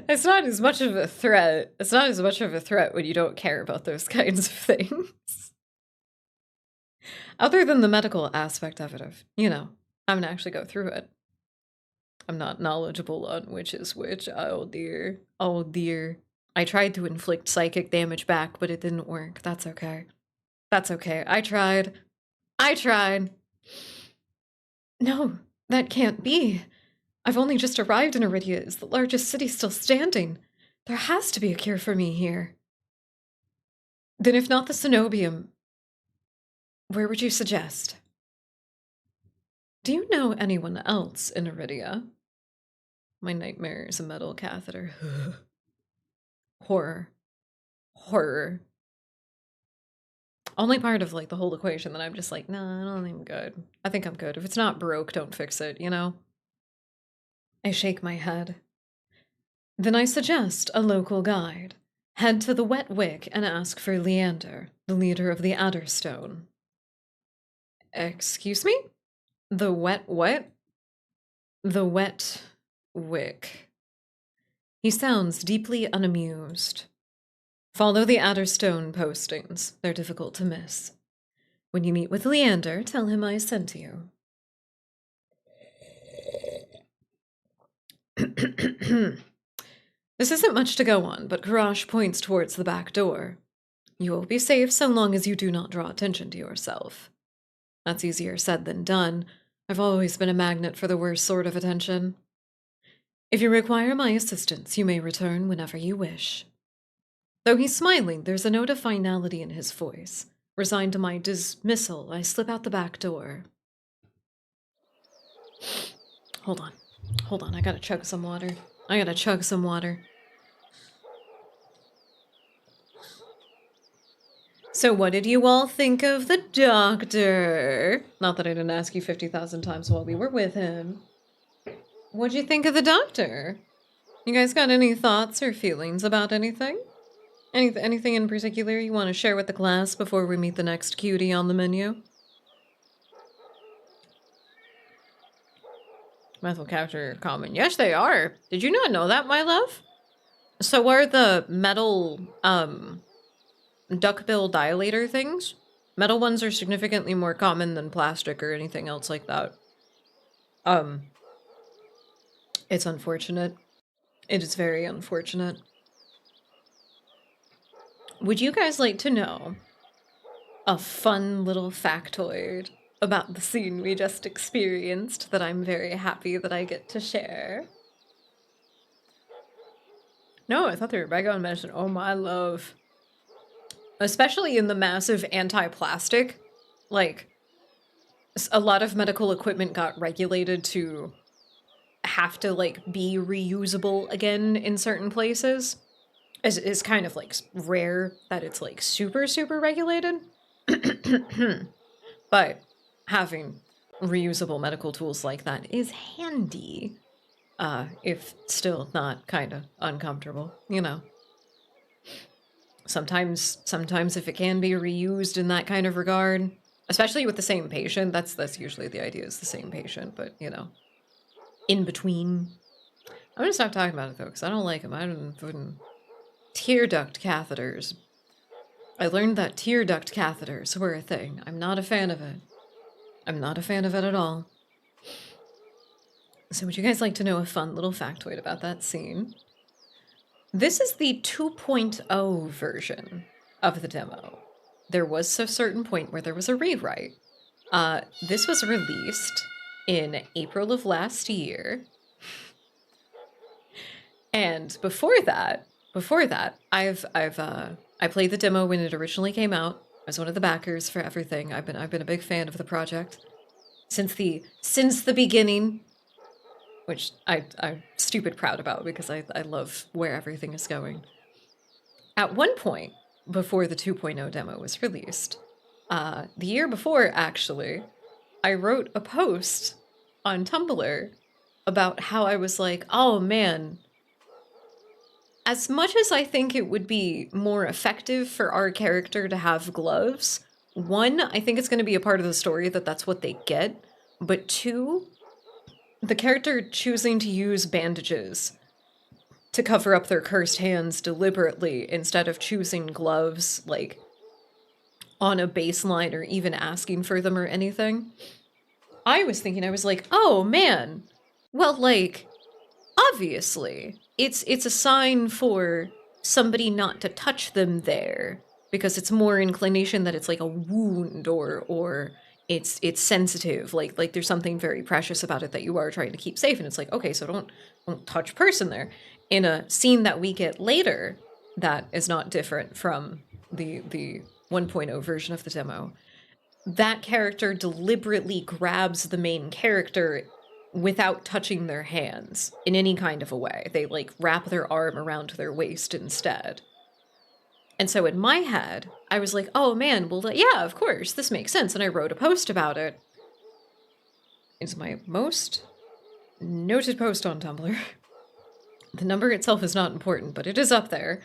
It's not as much of a threat. It's not as much of a threat when you don't care about those kinds of things. Other than the medical aspect of it, I'm gonna actually go through it. I'm not knowledgeable on which is which. Oh dear. Oh dear. I tried to inflict psychic damage back, but it didn't work. That's okay. That's okay. I tried. No, that can't be. I've only just arrived in Iridia. Is the largest city still standing? There has to be a cure for me here. Then if not the Cenobium, where would you suggest? Do you know anyone else in Iridia? My nightmare is a metal catheter. Horror. Horror. Only part of, the whole equation that I'm just like, nah, I don't think I'm good. I think I'm good. If it's not broke, don't fix it, I shake my head. Then I suggest a local guide. Head to the Wet Wick and ask for Leander, the leader of the Adderstone. Excuse me? The Wet what? The Wet Wick. He sounds deeply unamused. Follow the Adderstone postings. They're difficult to miss. When you meet with Leander, tell him I sent you. This isn't much to go on, but Karash points towards the back door. You will be safe so long as you do not draw attention to yourself. That's easier said than done. I've always been a magnet for the worst sort of attention. If you require my assistance, you may return whenever you wish. Though he's smiling, there's a note of finality in his voice. Resigned to my dismissal, I slip out the back door. Hold on, I gotta chug some water. So what did you all think of the doctor? Not that I didn't ask you 50,000 times while we were with him. What'd you think of the doctor? You guys got any thoughts or feelings about anything? Anything in particular you want to share with the class before we meet the next cutie on the menu? Methyl capture common. Yes, they are. Did you not know that, my love? So are the metal, duckbill dilator things? Metal ones are significantly more common than plastic or anything else like that. It's unfortunate. It is very unfortunate. Would you guys like to know a fun little factoid about the scene we just experienced that I'm very happy that I get to share? No, I thought they were background medicine. Oh my love. Especially in the massive anti-plastic, a lot of medical equipment got regulated to have to, be reusable again in certain places. is kind of like rare that it's like super, super regulated. But having reusable medical tools like that is handy, if still not kind of uncomfortable, you know. Sometimes if it can be reused in that kind of regard, especially with the same patient, that's usually the idea, is the same patient, but you know, in between. I'm gonna stop talking about it though, because I don't like them. I wouldn't. Tear duct catheters. I learned that tear duct catheters were a thing. I'm not a fan of it. I'm not a fan of it at all. So would you guys like to know a fun little factoid about that scene? This is the 2.0 version of the demo. There was a certain point where there was a rewrite. This was released in April of last year. And before that, I played the demo when it originally came out. I was one of the backers for everything. I've been a big fan of the project since the beginning, which I'm stupid proud about because I love where everything is going. At one point, before the 2.0 demo was released, the year before actually, I wrote a post on Tumblr about how I was like, oh man, as much as I think it would be more effective for our character to have gloves, one, I think it's going to be a part of the story that that's what they get, but two, the character choosing to use bandages to cover up their cursed hands deliberately instead of choosing gloves, like, on a baseline or even asking for them or anything. I was thinking, I was like, oh man, well, like, obviously, it's a sign for somebody not to touch them there, because it's more inclination that it's like a wound or it's sensitive, like there's something very precious about it that you are trying to keep safe, and it's like, okay, so don't touch person there. In a scene that we get later that is not different from the 1.0 version of the demo, that character deliberately grabs the main character without touching their hands in any kind of a way. They like wrap their arm around their waist instead. And so in my head, I was like, oh man, well, yeah, of course, this makes sense. And I wrote a post about it. It's my most noted post on Tumblr. The number itself is not important, but it is up there.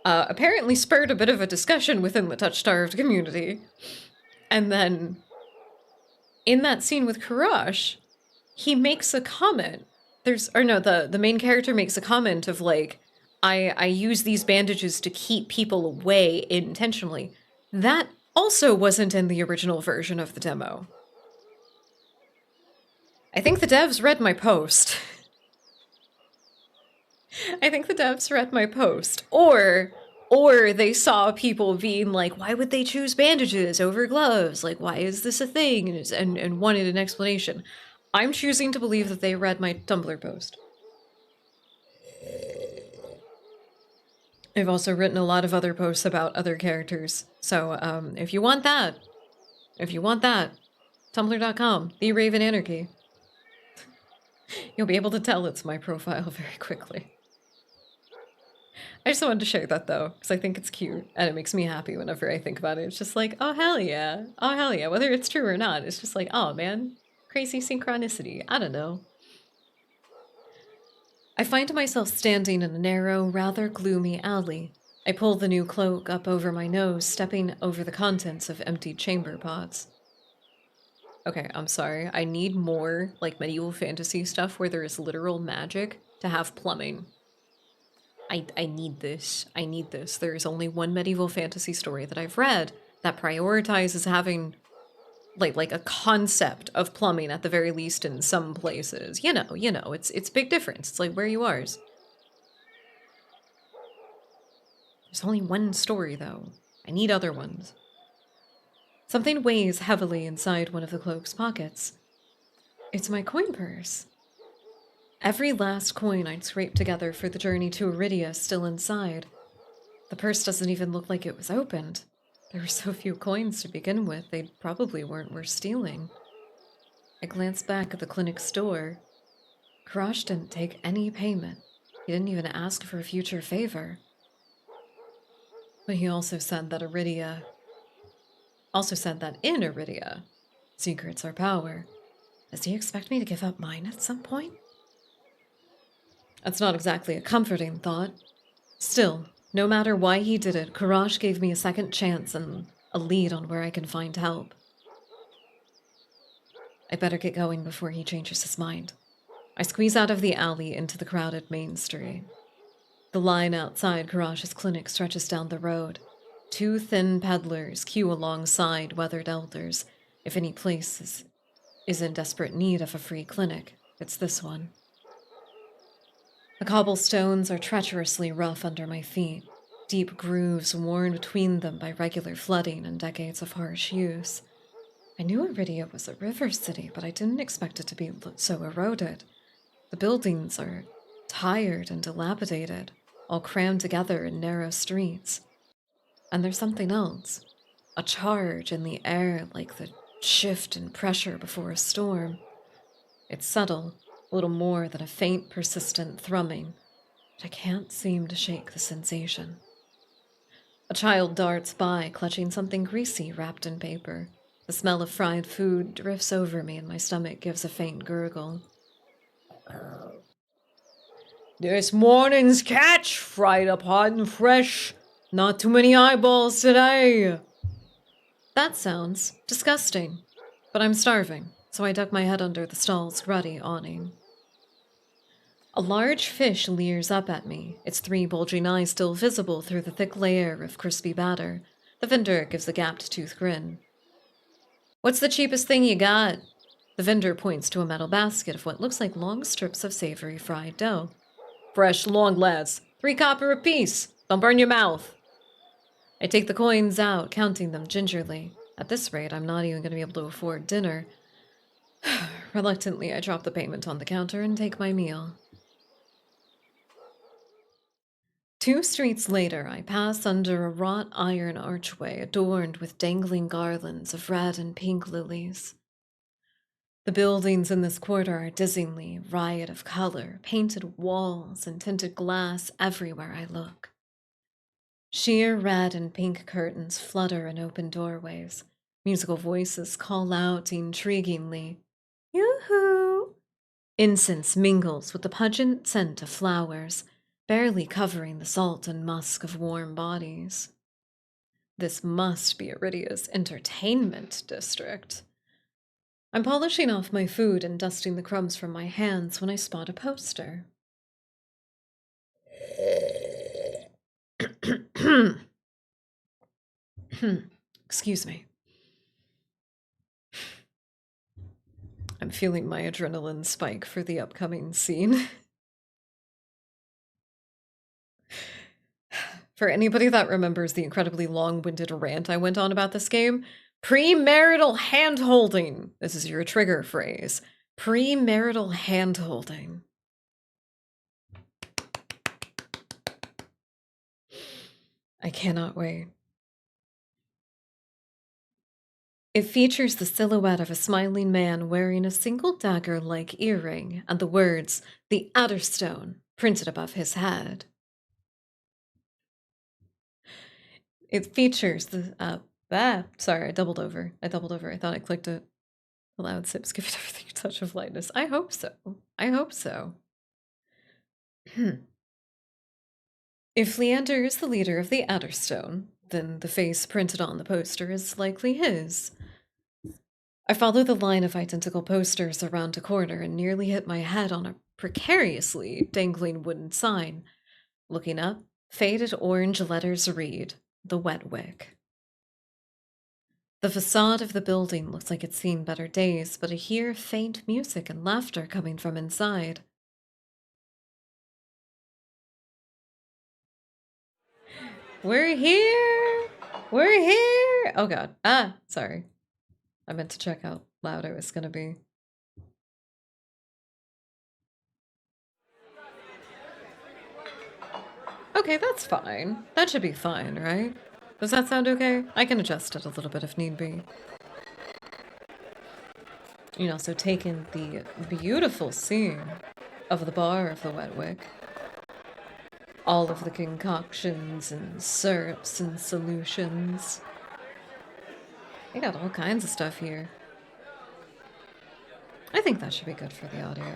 Apparently spurred a bit of a discussion within the Touchstarved community. And then in that scene with Karash, he makes a comment. The main character makes a comment of like, I use these bandages to keep people away intentionally. That also wasn't in the original version of the demo. I think the devs read my post. I think the devs read my post. Or they saw people being like, why would they choose bandages over gloves? Like, why is this a thing? And wanted an explanation. I'm choosing to believe that they read my Tumblr post. I've also written a lot of other posts about other characters. So if you want that, tumblr.com, TheRavenAnarchy. You'll be able to tell it's my profile very quickly. I just wanted to share that though, because I think it's cute, and it makes me happy whenever I think about it. It's just like, oh hell yeah, whether it's true or not, it's just like, oh man, crazy synchronicity, I don't know. I find myself standing in a narrow, rather gloomy alley. I pull the new cloak up over my nose, stepping over the contents of emptied chamber pots. Okay, I'm sorry, I need more, like, medieval fantasy stuff where there is literal magic to have plumbing. I need this. I need this. There is only one medieval fantasy story that I've read that prioritizes having like a concept of plumbing at the very least in some places. You know, it's big difference. It's like where you are. There's only one story though. I need other ones. Something weighs heavily inside one of the cloak's pockets. It's my coin purse. Every last coin I'd scraped together for the journey to Iridia still inside. The purse doesn't even look like it was opened. There were so few coins to begin with, they probably weren't worth stealing. I glanced back at the clinic's door. Karash didn't take any payment. He didn't even ask for a future favor. But he also said that in Iridia, secrets are power. Does he expect me to give up mine at some point? That's not exactly a comforting thought. Still, no matter why he did it, Karash gave me a second chance and a lead on where I can find help. I better get going before he changes his mind. I squeeze out of the alley into the crowded main street. The line outside Karash's clinic stretches down the road. 2 thin peddlers queue alongside weathered elders. If any place is in desperate need of a free clinic, it's this one. The cobblestones are treacherously rough under my feet, deep grooves worn between them by regular flooding and decades of harsh use. I knew Iridia was a river city, but I didn't expect it to be so eroded. The buildings are tired and dilapidated, all crammed together in narrow streets. And there's something else. A charge in the air like the shift in pressure before a storm. It's subtle, little more than a faint, persistent thrumming, but I can't seem to shake the sensation. A child darts by, clutching something greasy wrapped in paper. The smell of fried food drifts over me and my stomach gives a faint gurgle. This morning's catch, fried up hot and fresh. Not too many eyeballs today. That sounds disgusting, but I'm starving, so I duck my head under the stall's ruddy awning. A large fish leers up at me, its 3 bulging eyes still visible through the thick layer of crispy batter. The vendor gives a gapped-toothed grin. What's the cheapest thing you got? The vendor points to a metal basket of what looks like long strips of savory fried dough. Fresh, long, lads. 3 copper apiece. Don't burn your mouth. I take the coins out, counting them gingerly. At this rate, I'm not even going to be able to afford dinner. Reluctantly, I drop the payment on the counter and take my meal. 2 streets later, I pass under a wrought iron archway adorned with dangling garlands of red and pink lilies. The buildings in this quarter are dizzyingly riot of color, painted walls and tinted glass everywhere I look. Sheer red and pink curtains flutter in open doorways. Musical voices call out intriguingly, "Yoo-hoo!" Incense mingles with the pungent scent of flowers, barely covering the salt and musk of warm bodies. This must be Iridia's entertainment district. I'm polishing off my food and dusting the crumbs from my hands when I spot a poster. Excuse me. I'm feeling my adrenaline spike for the upcoming scene. For anybody that remembers the incredibly long-winded rant I went on about this game, premarital hand-holding. This is your trigger phrase. Premarital hand-holding. I cannot wait. It features the silhouette of a smiling man wearing a single dagger-like earring and the words, "The Adderstone," printed above his head. It features the, sorry, I doubled over. I thought I clicked it. Allowed sips, give everything a touch of lightness. I hope so. If Leander is the leader of the Adderstone, then the face printed on the poster is likely his. I follow the line of identical posters around a corner and nearly hit my head on a precariously dangling wooden sign. Looking up, faded orange letters read, "The Wet Wick." The facade of the building looks like it's seen better days, but I hear faint music and laughter coming from inside. We're here! We're here! Oh god. Sorry. I meant to check how loud it was gonna be. Okay, that's fine. That should be fine, right? Does that sound okay? I can adjust it a little bit if need be. You can also take in the beautiful scene of the bar of the Wet Wick. all of the concoctions and syrups and solutions. They got all kinds of stuff here. I think that should be good for the audio.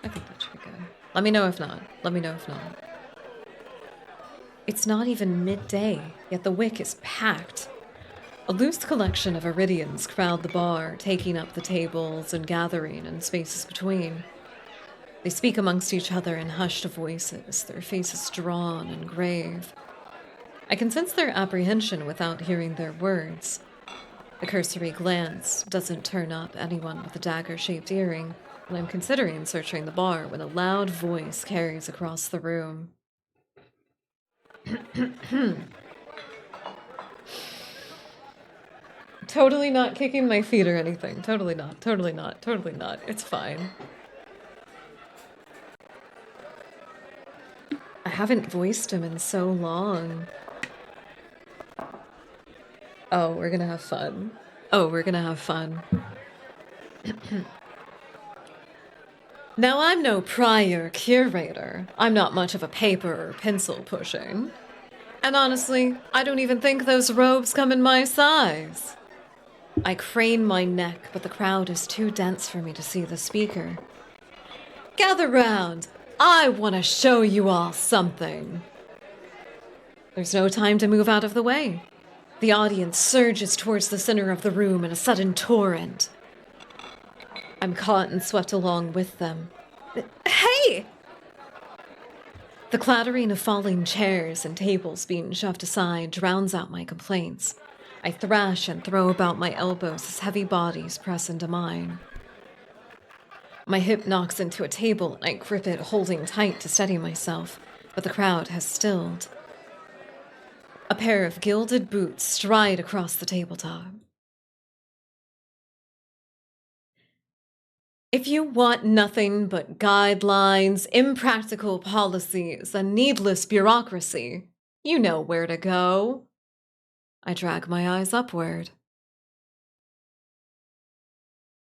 I think that should be good. Let me know if not. Let me know if not. It's not even midday, yet the wick is packed. A loose collection of Iridians crowd the bar, taking up the tables and gathering in spaces between. They speak amongst each other in hushed voices, their faces drawn and grave. I can sense their apprehension without hearing their words. A cursory glance doesn't turn up anyone with a dagger-shaped earring, and I'm considering searching the bar when a loud voice carries across the room. Totally not kicking my feet or anything. Totally not. Totally not. Totally not. It's fine. I haven't voiced him in so long. Oh, we're gonna have fun. Oh, we're gonna have fun. Now, I'm no prior curator. I'm not much of a paper or pencil pushing. And honestly, I don't even think those robes come in my size. I crane my neck, but the crowd is too dense for me to see the speaker. Gather round! I want to show you all something. There's no time to move out of the way. The audience surges towards the center of the room in a sudden torrent. I'm caught and swept along with them. Hey! The clattering of falling chairs and tables being shoved aside drowns out my complaints. I thrash and throw about my elbows as heavy bodies press into mine. My hip knocks into a table and I grip it, holding tight to steady myself, but the crowd has stilled. A pair of gilded boots stride across the tabletop. If you want nothing but guidelines, impractical policies, and needless bureaucracy, you know where to go. I drag my eyes upward.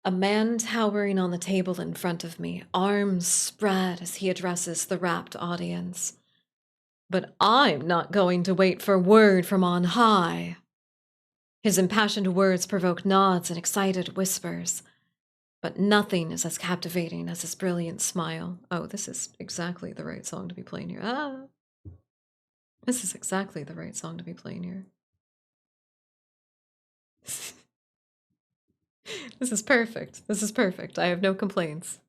A man towering on the table in front of me, arms spread as he addresses the rapt audience. But I'm not going to wait for word from on high. His impassioned words provoke nods and excited whispers. But nothing is as captivating as his brilliant smile. Oh, this is exactly the right song to be playing here. Ah! This is exactly the right song to be playing here. This is perfect. This is perfect. I have no complaints.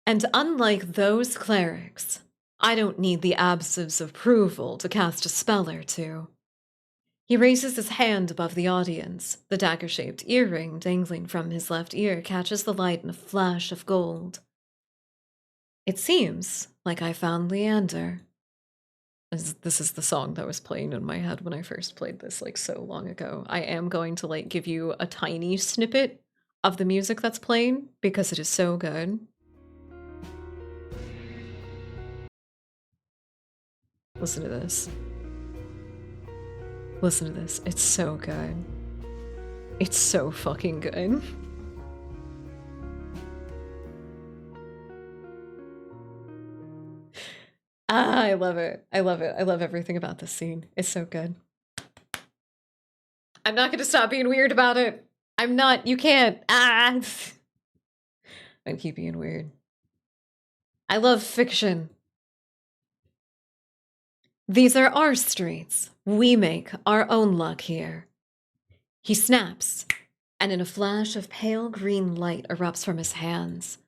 And unlike those clerics, I don't need the absence of approval to cast a spell or two. He raises his hand above the audience. The dagger-shaped earring dangling from his left ear catches the light in a flash of gold. It seems like I found Leander. This is the song that was playing in my head when I first played this, like, so long ago. I am going to, like, give you a tiny snippet of the music that's playing, because it is so good. Listen to this. Listen to this. It's so good. It's so fucking good. Ah, I love it. I love it. I love everything about this scene. It's so good. I'm not going to stop being weird about it. I'm not. You can't. Ah. I keep being weird. I love fiction. These are our streets. We make our own luck here. He snaps, and in a flash of pale green light erupts from his hands.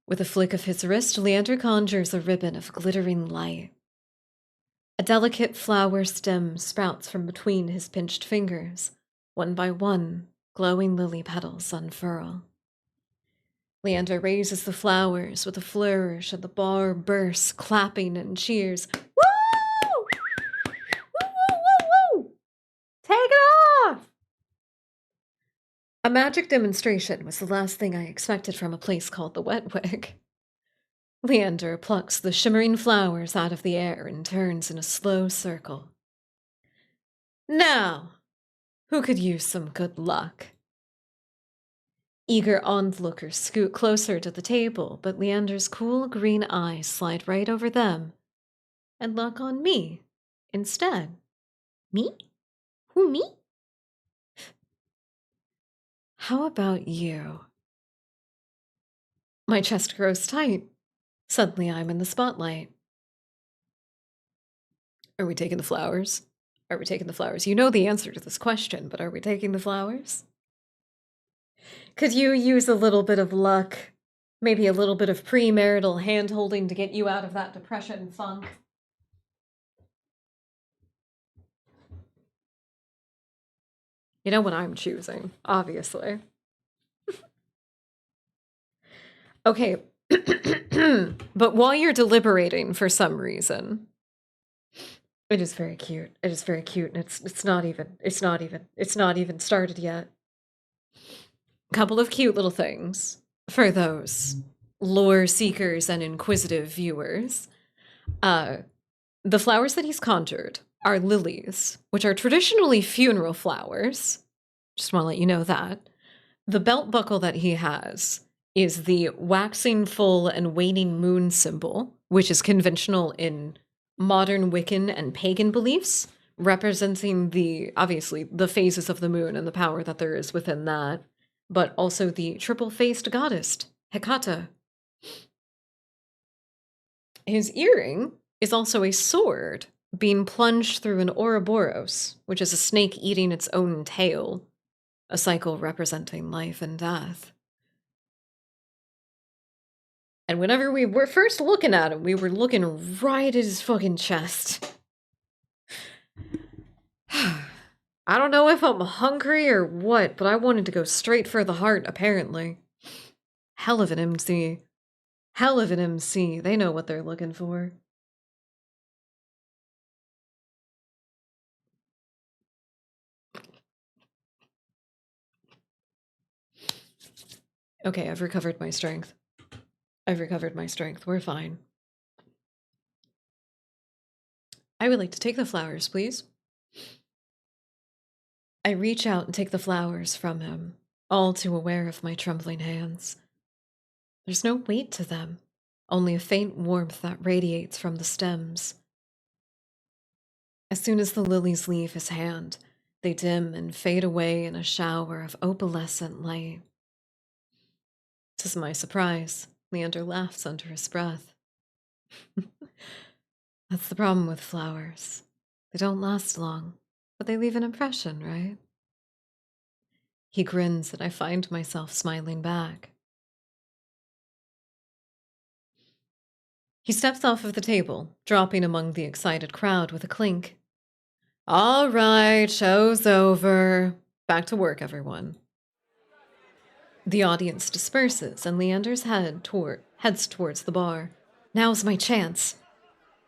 With a flick of his wrist, Leander conjures a ribbon of glittering light. A delicate flower stem sprouts from between his pinched fingers. One by one, glowing lily petals unfurl. Leander raises the flowers with a flourish, and the bar bursts, clapping and cheers. Woo! Woo, woo, woo, woo! Take it off! A magic demonstration was the last thing I expected from a place called the Wet Wig. Leander plucks the shimmering flowers out of the air and turns in a slow circle. Now, who could use some good luck? Eager onlookers scoot closer to the table, but Leander's cool green eyes slide right over them and lock on me instead. Me? Who, me? How about you? My chest grows tight. Suddenly I'm in the spotlight. Are we taking the flowers? Are we taking the flowers? You know the answer to this question, but are we taking the flowers? Could you use a little bit of luck? Maybe a little bit of premarital hand-holding to get you out of that depression funk? You know what I'm choosing, obviously. Okay, but while you're deliberating for some reason, it is very cute. It is very cute, and it's not even started yet. Couple of cute little things for those lore seekers and inquisitive viewers. The flowers that he's conjured are lilies, which are traditionally funeral flowers. Just want to let you know that. The belt buckle that he has is the waxing full and waning moon symbol, which is conventional in modern Wiccan and pagan beliefs, representing obviously the phases of the moon and the power that there is within that, but also the triple-faced goddess, Hecate. His earring is also a sword being plunged through an Ouroboros, which is a snake eating its own tail, a cycle representing life and death. And whenever we were first looking at him, we were looking right at his fucking chest. I don't know if I'm hungry or what, but I wanted to go straight for the heart, apparently. Hell of an MC. Hell of an MC. They know what they're looking for. Okay, I've recovered my strength. I've recovered my strength. We're fine. I would like to take the flowers, please. I reach out and take the flowers from him, all too aware of my trembling hands. There's no weight to them, only a faint warmth that radiates from the stems. As soon as the lilies leave his hand, they dim and fade away in a shower of opalescent light. To my surprise, Leander laughs under his breath. That's the problem with flowers. They don't last long, but they leave an impression, right? He grins and I find myself smiling back. He steps off of the table, dropping among the excited crowd with a clink. All right, show's over. Back to work, everyone. The audience disperses and Leander's heads towards the bar. Now's my chance.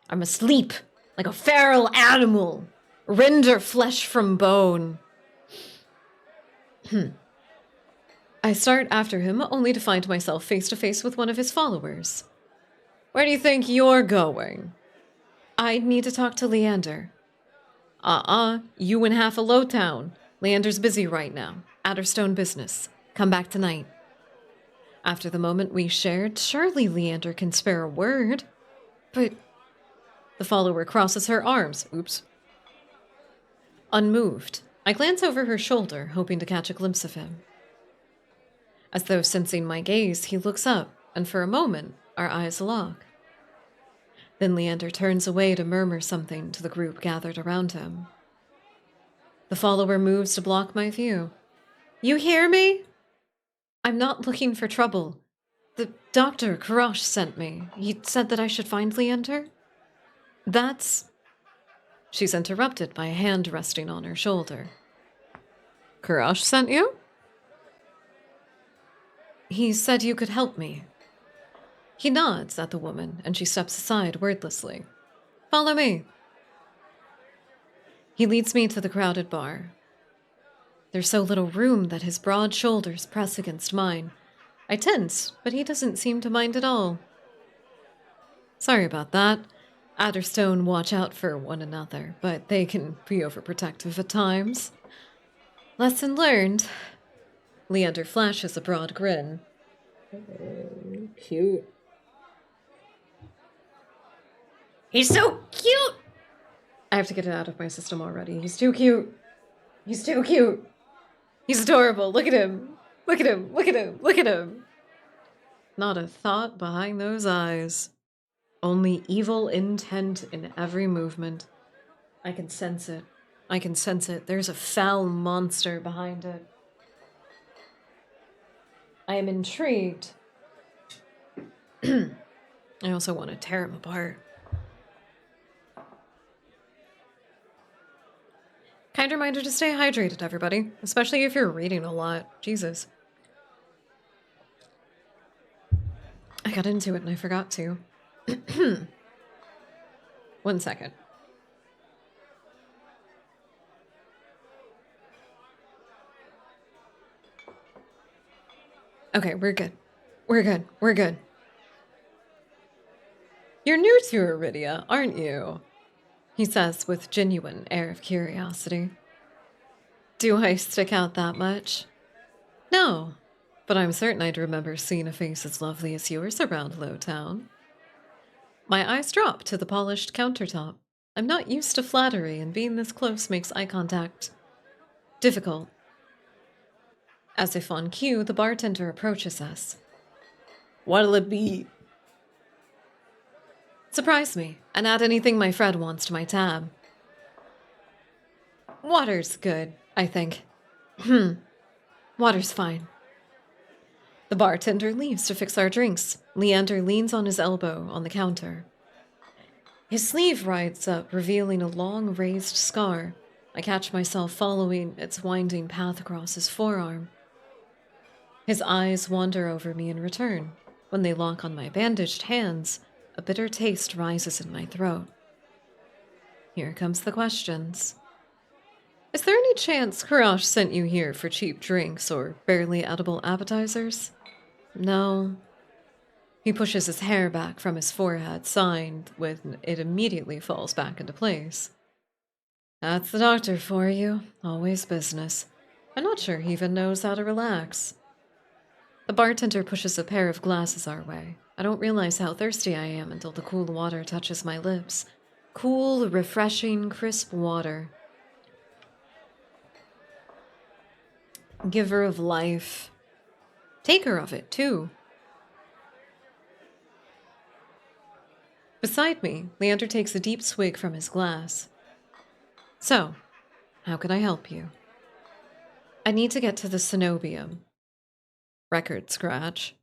I must leap like a feral animal, render flesh from bone. I start after him, only to find myself face to face with one of his followers. Where do you think you're going? I need to talk to Leander. You in half a low town. Leander's busy right now. Adderstone business. Come back tonight. After the moment we shared, surely Leander can spare a word. But the follower crosses her arms. Oops. Unmoved, I glance over her shoulder, hoping to catch a glimpse of him. As though sensing my gaze, he looks up, and for a moment, our eyes lock. Then Leander turns away to murmur something to the group gathered around him. The follower moves to block my view. You hear me? I'm not looking for trouble. The Dr. Karash sent me. He said that I should find Leander. That's... She's interrupted by a hand resting on her shoulder. Karash sent you? He said you could help me. He nods at the woman, and she steps aside wordlessly. Follow me. He leads me to the crowded bar. There's so little room that his broad shoulders press against mine. I tense, but he doesn't seem to mind at all. Sorry about that. Adderstone watch out for one another, but they can be overprotective at times. Lesson learned. Leander flashes a broad grin. Cute. He's so cute! I have to get it out of my system already. He's too cute. He's too cute. He's adorable. Look at him. Look at him. Look at him. Look at him. Not a thought behind those eyes. Only evil intent in every movement. I can sense it. I can sense it. There's a foul monster behind it. I am intrigued. I also want to tear him apart. Kind reminder to stay hydrated, everybody. Especially if you're reading a lot. Jesus. I got into it and I forgot to. 1 second. Okay, we're good. We're good. We're good. You're new to Iridia, aren't you? He says with genuine air of curiosity. Do I stick out that much? No, but I'm certain I'd remember seeing a face as lovely as yours around Lowtown. My eyes drop to the polished countertop. I'm not used to flattery, and being this close makes eye contact difficult. As if on cue, the bartender approaches us. What'll it be? Surprise me, and add anything my Fred wants to my tab. Water's good, I think. Water's fine. The bartender leaves to fix our drinks. Leander leans on his elbow on the counter. His sleeve rides up, revealing a long raised scar. I catch myself following its winding path across his forearm. His eyes wander over me in return. When they lock on my bandaged hands, a bitter taste rises in my throat. Here comes the questions. Is there any chance Karash sent you here for cheap drinks or barely edible appetizers? No. He pushes his hair back from his forehead, sighing when it immediately falls back into place. That's the doctor for you. Always business. I'm not sure he even knows how to relax. The bartender pushes a pair of glasses our way. I don't realize how thirsty I am until the cool water touches my lips. Cool, refreshing, crisp water. Giver of life. Taker of it, too. Beside me, Leander takes a deep swig from his glass. So, how can I help you? I need to get to the cenobium. Record scratch.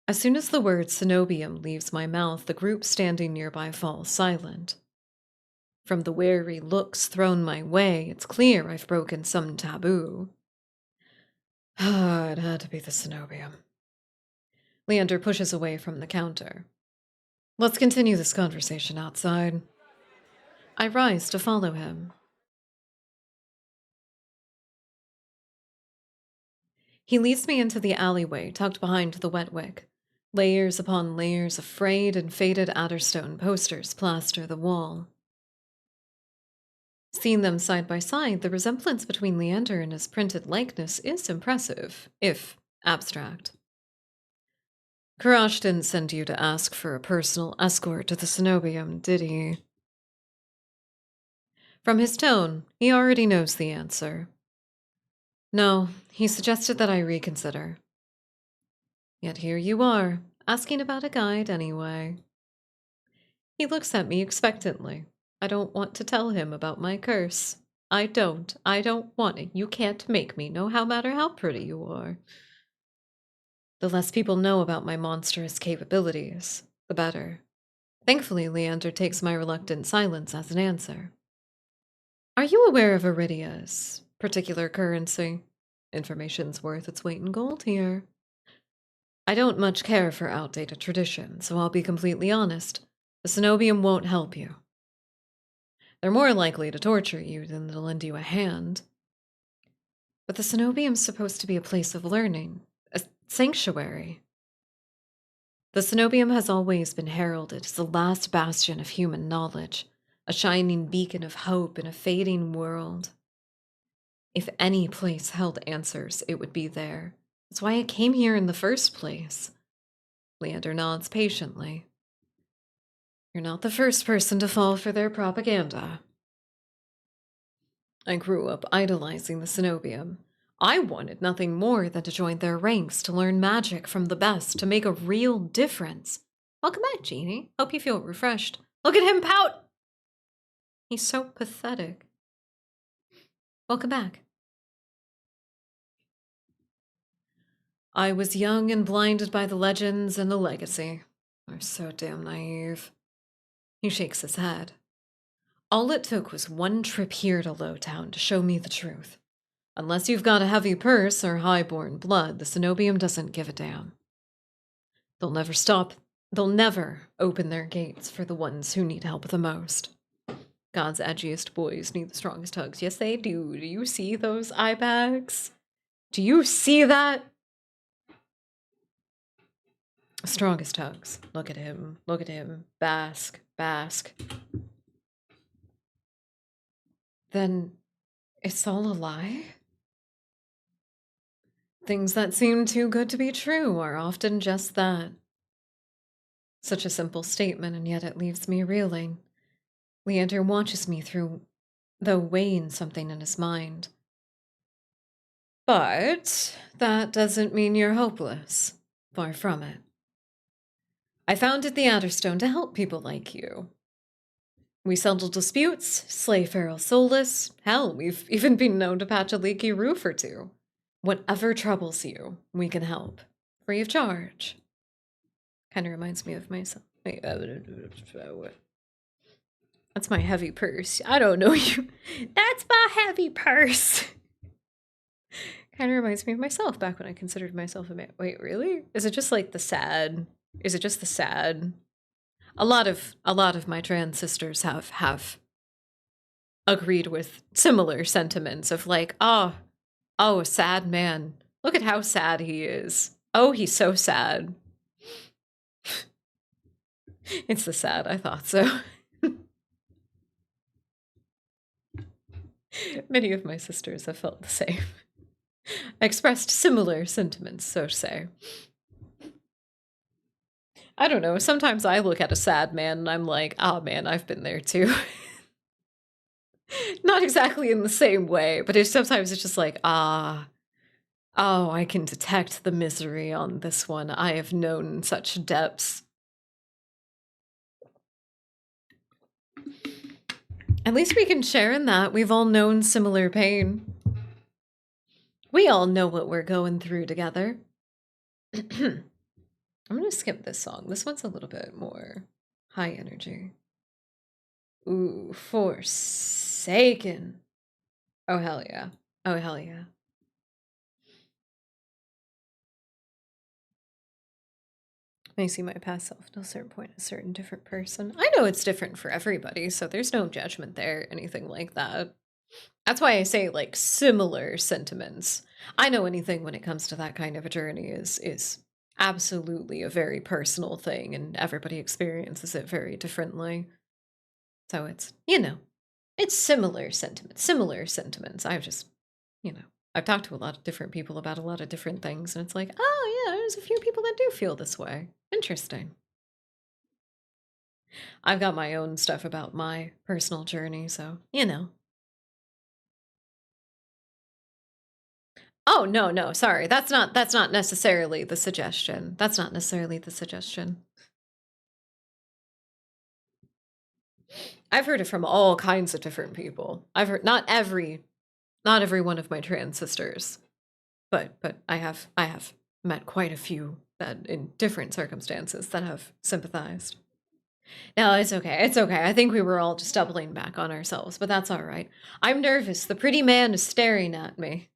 As soon as the word cenobium leaves my mouth, the group standing nearby falls silent. From the wary looks thrown my way, it's clear I've broken some taboo. It had to be the cenobium. Leander pushes away from the counter. Let's continue this conversation outside. I rise to follow him. He leads me into the alleyway tucked behind the wet wick. Layers upon layers of frayed and faded Adderstone posters plaster the wall. Seeing them side by side, the resemblance between Leander and his printed likeness is impressive, if abstract. Karash didn't send you to ask for a personal escort to the cenobium, did he? From his tone, he already knows the answer. No, he suggested that I reconsider. Yet here you are, asking about a guide anyway. He looks at me expectantly. I don't want to tell him about my curse. I don't want it. You can't make me, no matter how pretty you are. The less people know about my monstrous capabilities, the better. Thankfully, Leander takes my reluctant silence as an answer. Are you aware of Iridia's particular currency? Information's worth its weight in gold here. I don't much care for outdated traditions, so I'll be completely honest. The cenobium won't help you. They're more likely to torture you than to lend you a hand. But the cenobium's supposed to be a place of learning, a sanctuary. The cenobium has always been heralded as the last bastion of human knowledge, a shining beacon of hope in a fading world. If any place held answers, it would be there. That's why I came here in the first place. Leander nods patiently. You're not the first person to fall for their propaganda. I grew up idolizing the Cenobium. I wanted nothing more than to join their ranks, to learn magic from the best, to make a real difference. Welcome back, Jeannie. Hope you feel refreshed. Look at him pout! He's so pathetic. Welcome back. I was young and blinded by the legends and the legacy. We're so damn naive. He shakes his head. All it took was one trip here to Lowtown to show me the truth. Unless you've got a heavy purse or high-born blood, the Cenobium doesn't give a damn. They'll never stop. They'll never open their gates for the ones who need help the most. God's edgiest boys need the strongest hugs. Yes, they do. Do you see those eye bags? Do you see that? Strongest hugs. Look at him. Look at him. Bask. Bask. Then it's all a lie? Things that seem too good to be true are often just that. Such a simple statement, and yet it leaves me reeling. Leander watches me through, though weighing something in his mind. But that doesn't mean you're hopeless. Far from it. I founded the Adderstone to help people like you. We settle disputes, slay feral soulless. Hell, we've even been known to patch a leaky roof or two. Whatever troubles you, we can help. Free of charge. Kind of reminds me of myself. Wait, that's my heavy purse. I don't know you. That's my heavy purse. Kind of reminds me of myself back when I considered myself a man. Wait, really? Is it just like the sad? Is it just the sad? A lot of my trans sisters have agreed with similar sentiments of like, oh, a sad man. Look at how sad he is. Oh, he's so sad. It's the sad, I thought so. Many of my sisters have felt the same. Expressed similar sentiments, so to say. I don't know, sometimes I look at a sad man and I'm like, oh man, I've been there too. Not exactly in the same way, but sometimes it's just like, oh, I can detect the misery on this one. I have known such depths. At least we can share in that. We've all known similar pain. We all know what we're going through together. I'm gonna skip this song. This one's a little bit more high energy. Ooh, Forsaken. Oh, hell yeah. Oh, hell yeah. I see my past self at a certain point, a certain different person. I know it's different for everybody, so there's no judgment there, anything like that. That's why I say, like, similar sentiments. I know anything when it comes to that kind of a journey is absolutely a very personal thing, and everybody experiences it very differently. So it's, it's similar sentiments. I've just, I've talked to a lot of different people about a lot of different things, and it's like, oh yeah, there's a few people that do feel this way. Interesting. I've got my own stuff about my personal journey, so, Oh, no, sorry. That's not necessarily the suggestion. That's not necessarily the suggestion. I've heard it from all kinds of different people. I've heard not every one of my trans sisters, but I have met quite a few that in different circumstances that have sympathized. No, it's okay. It's okay. I think we were all just doubling back on ourselves, but that's all right. I'm nervous. The pretty man is staring at me.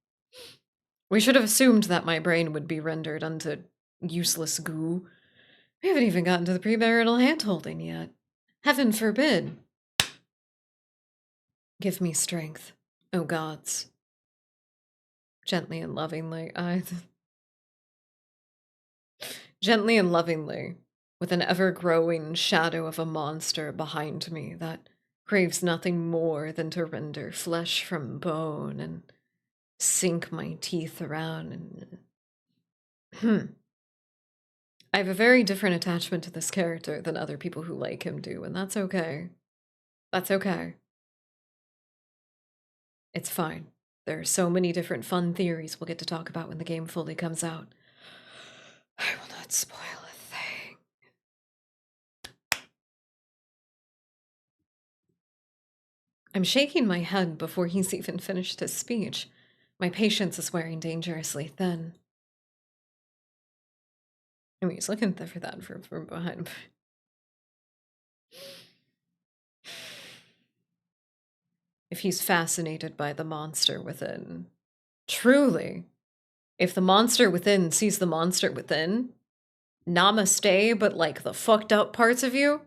We should have assumed that my brain would be rendered unto useless goo. We haven't even gotten to the premarital hand-holding yet. Heaven forbid. Give me strength, O gods. Gently and lovingly, Gently and lovingly, with an ever-growing shadow of a monster behind me that craves nothing more than to render flesh from bone and sink my teeth around and I have a very different attachment to this character than other people who like him do, and that's okay. That's okay. It's fine. There are so many different fun theories we'll get to talk about when the game fully comes out. I will not spoil a thing. I'm shaking my head before he's even finished his speech. My patience is wearing dangerously thin. I mean, he's looking for that from behind. If he's fascinated by the monster within, truly, if the monster within sees the monster within, namaste, but like the fucked up parts of you,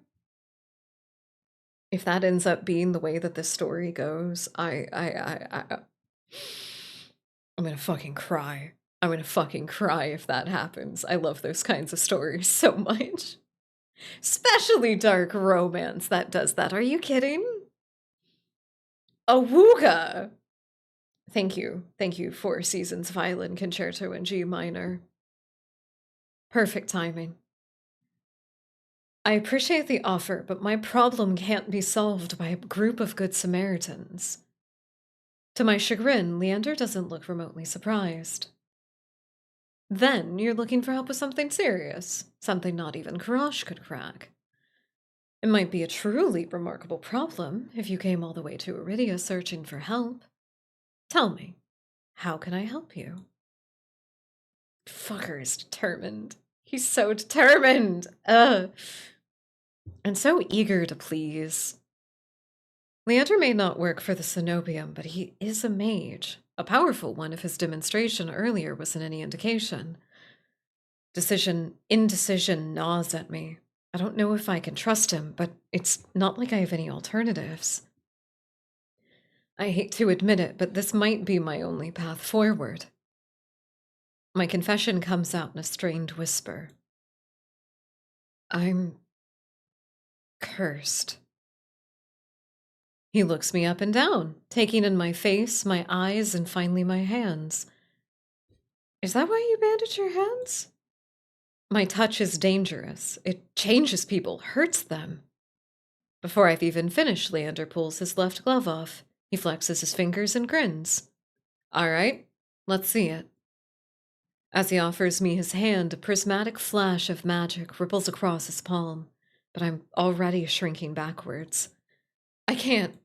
if that ends up being the way that this story goes, I'm gonna fucking cry. I'm gonna fucking cry if that happens. I love those kinds of stories so much. Especially dark romance that does that. Are you kidding? Awooga! Thank you. Thank you, 4 Seasons Violin Concerto in G minor. Perfect timing. I appreciate the offer, but my problem can't be solved by a group of good Samaritans. To my chagrin, Leander doesn't look remotely surprised. Then you're looking for help with something serious, something not even Karash could crack. It might be a truly remarkable problem if you came all the way to Iridia searching for help. Tell me, how can I help you? Fucker is determined. He's so determined. And so eager to please. Leander may not work for the Cenobium, but he is a mage. A powerful one if his demonstration earlier wasn't any indication. Indecision gnaws at me. I don't know if I can trust him, but it's not like I have any alternatives. I hate to admit it, but this might be my only path forward. My confession comes out in a strained whisper. I'm cursed. He looks me up and down, taking in my face, my eyes, and finally my hands. Is that why you bandage your hands? My touch is dangerous. It changes people, hurts them. Before I've even finished, Leander pulls his left glove off. He flexes his fingers and grins. All right, let's see it. As he offers me his hand, a prismatic flash of magic ripples across his palm, but I'm already shrinking backwards. I can't.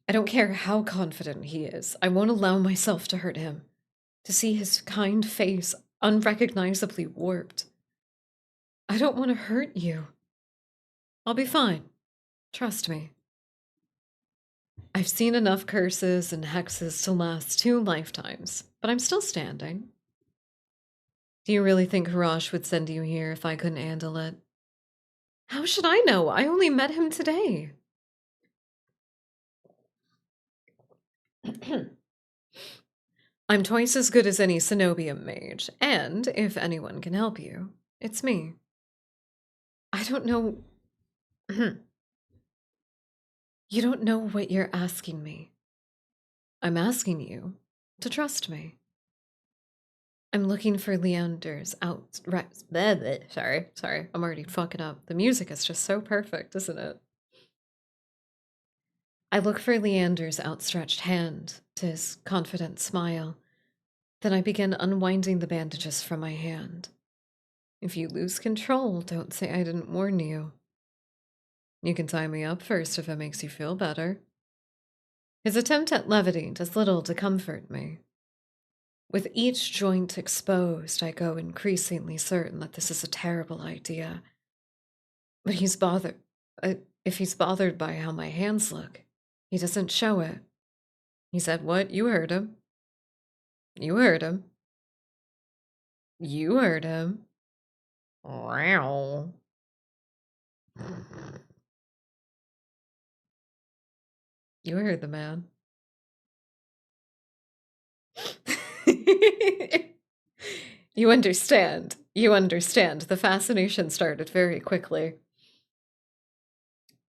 I don't care how confident he is. I won't allow myself to hurt him, to see his kind face unrecognizably warped. I don't want to hurt you. I'll be fine. Trust me. I've seen enough curses and hexes to last 2 lifetimes, but I'm still standing. Do you really think Harash would send you here if I couldn't handle it? How should I know? I only met him today. I'm twice as good as any Cenobium mage, and if anyone can help you, it's me. I don't know. You don't know what you're asking me. I'm asking you to trust me. I'm looking for Leander's Sorry, I'm already fucking up. The music is just so perfect, isn't it? I look for Leander's outstretched hand, to his confident smile. Then I begin unwinding the bandages from my hand. If you lose control, don't say I didn't warn you. You can tie me up first if it makes you feel better. His attempt at levity does little to comfort me. With each joint exposed, I go increasingly certain that this is a terrible idea. But he's bothered. If he's bothered by how my hands look, he doesn't show it. He said, what? You heard him. You heard him. You heard him. Wow. You heard the man. You understand. You understand. The fascination started very quickly.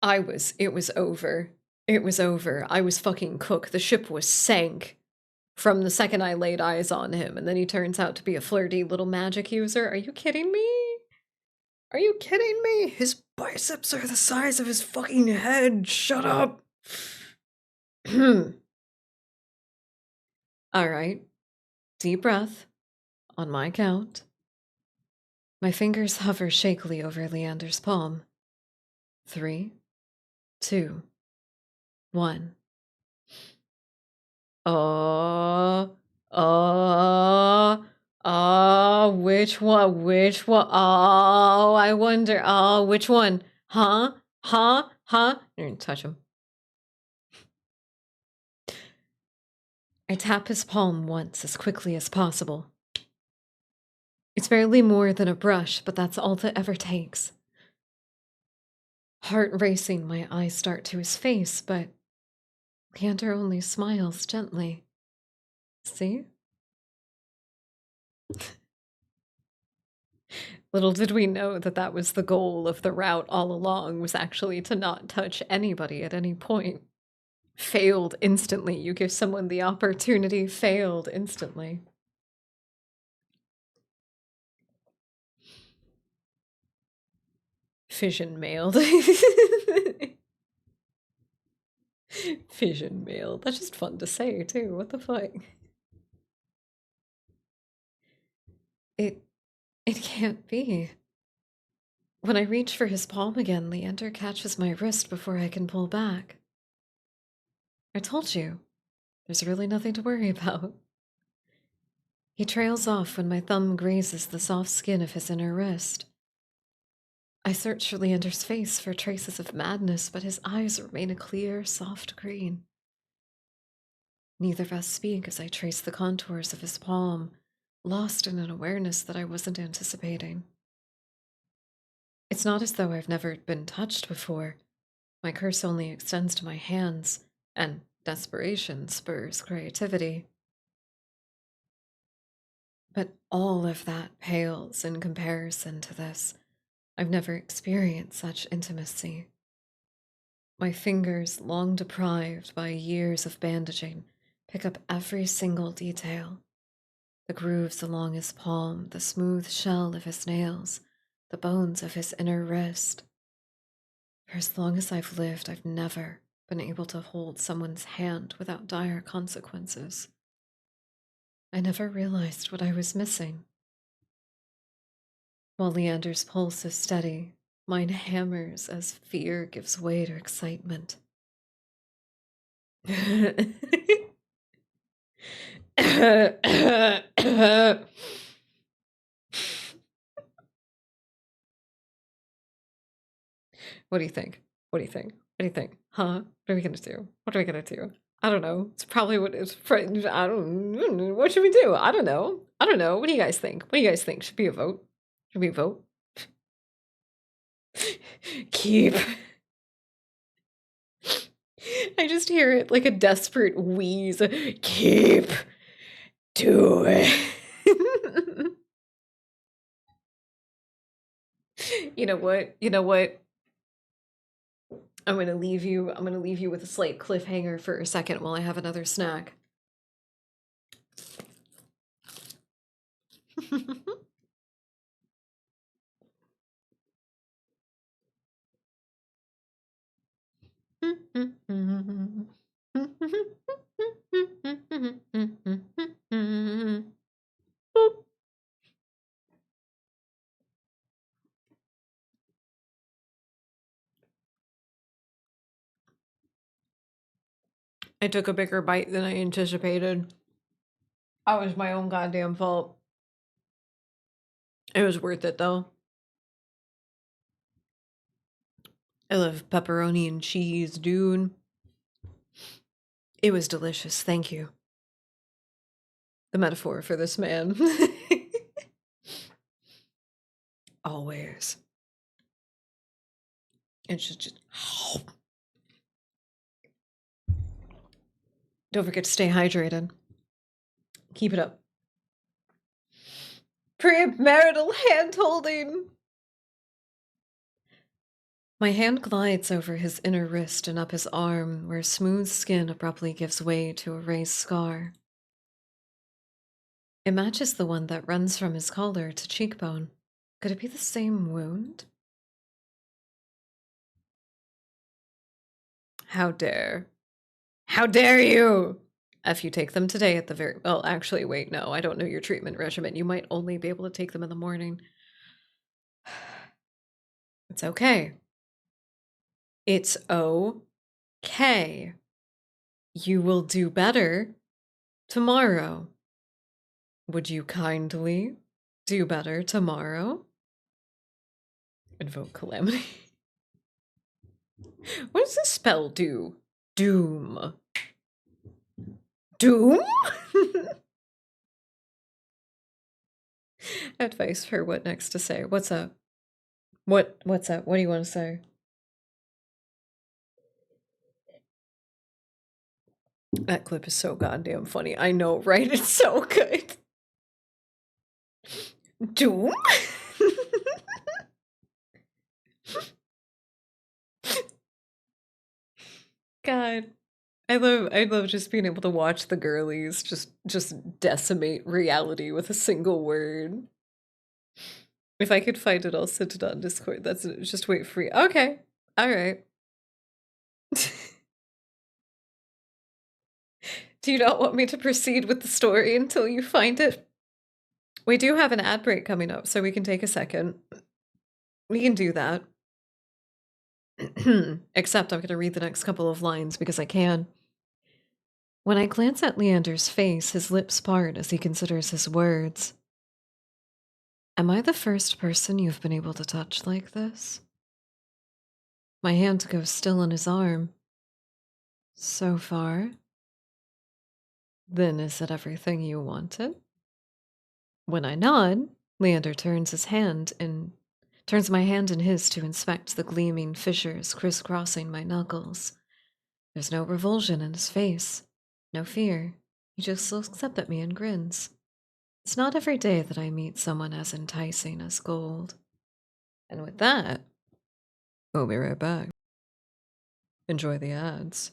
It was over. It was over. I was fucking cooked. The ship was sank. from the second I laid eyes on him, and then he turns out to be a flirty little magic user. Are you kidding me? Are you kidding me? His biceps are the size of his fucking head. Shut up. All right. Deep breath on my count. My fingers hover shakily over Leander's palm. 3, 2, 1. Which one? Which one? Oh, I wonder. Oh, which one? Huh? Huh? Huh? You're gonna touch him. I tap his palm once as quickly as possible. It's barely more than a brush, but that's all that ever takes. Heart racing, my eyes start to his face, but Leander only smiles gently. See? Little did we know that that was the goal of the route all along, was actually to not touch anybody at any point. Failed instantly. You give someone the opportunity, failed instantly. Fission mailed. Fission mailed. That's just fun to say, too. What the fuck? It can't be. When I reach for his palm again, Leander catches my wrist before I can pull back. I told you, there's really nothing to worry about. He trails off when my thumb grazes the soft skin of his inner wrist. I search for Leander's face for traces of madness, but his eyes remain a clear, soft green. Neither of us speak as I trace the contours of his palm, lost in an awareness that I wasn't anticipating. It's not as though I've never been touched before. My curse only extends to my hands, and desperation spurs creativity. But all of that pales in comparison to this. I've never experienced such intimacy. My fingers, long deprived by years of bandaging, pick up every single detail. The grooves along his palm, the smooth shell of his nails, the bones of his inner wrist. For as long as I've lived, I've never been able to hold someone's hand without dire consequences. I never realized what I was missing. While Leander's pulse is steady, mine hammers as fear gives way to excitement. What do you think? What do you think? What do you think? Huh? What are we gonna do? What are we gonna do? I don't know. It's probably what it's. I don't know. What should we do? I don't know. I don't know. What do you guys think? What do you guys think? Should be a vote? Should we vote? Keep. I just hear it like a desperate wheeze. Keep. Do it. You know what? You know what? I'm gonna leave you with a slight cliffhanger for a second while I have another snack. I took a bigger bite than I anticipated. That was my own goddamn fault. It was worth it though. I love pepperoni and cheese, dude. It was delicious, thank you. The metaphor for this man. Always. It's just don't forget to stay hydrated. Keep it up. Premarital hand-holding. My hand glides over his inner wrist and up his arm, where smooth skin abruptly gives way to a raised scar. It matches the one that runs from his collar to cheekbone. Could it be the same wound? How dare. How dare you! If you take them today at the very... Well, actually, wait, no. I don't know your treatment regimen. You might only be able to take them in the morning. It's okay. It's okay. You will do better tomorrow. Would you kindly do better tomorrow? Invoke calamity. What does this spell do? Doom. Doom? Advice for what next to say. What's up? What's up? What do you want to say? That clip is so goddamn funny. I know, right? It's so good. Doom? God. I love just being able to watch the girlies just decimate reality with a single word. If I could find it, I'll send it on Discord. That's just wait for you. Okay. All right. Do you not want me to proceed with the story until you find it? We do have an ad break coming up, so we can take a second. We can do that. Except I'm going to read the next couple of lines because I can. When I glance at Leander's face, his lips part as he considers his words. Am I the first person you've been able to touch like this? My hand goes still on his arm. So far. Then is it everything you wanted? When I nod, Leander turns my hand in his to inspect the gleaming fissures crisscrossing my knuckles. There's no revulsion in his face, no fear. He just looks up at me and grins. It's not every day that I meet someone as enticing as gold. And with that, we'll be right back. Enjoy the ads.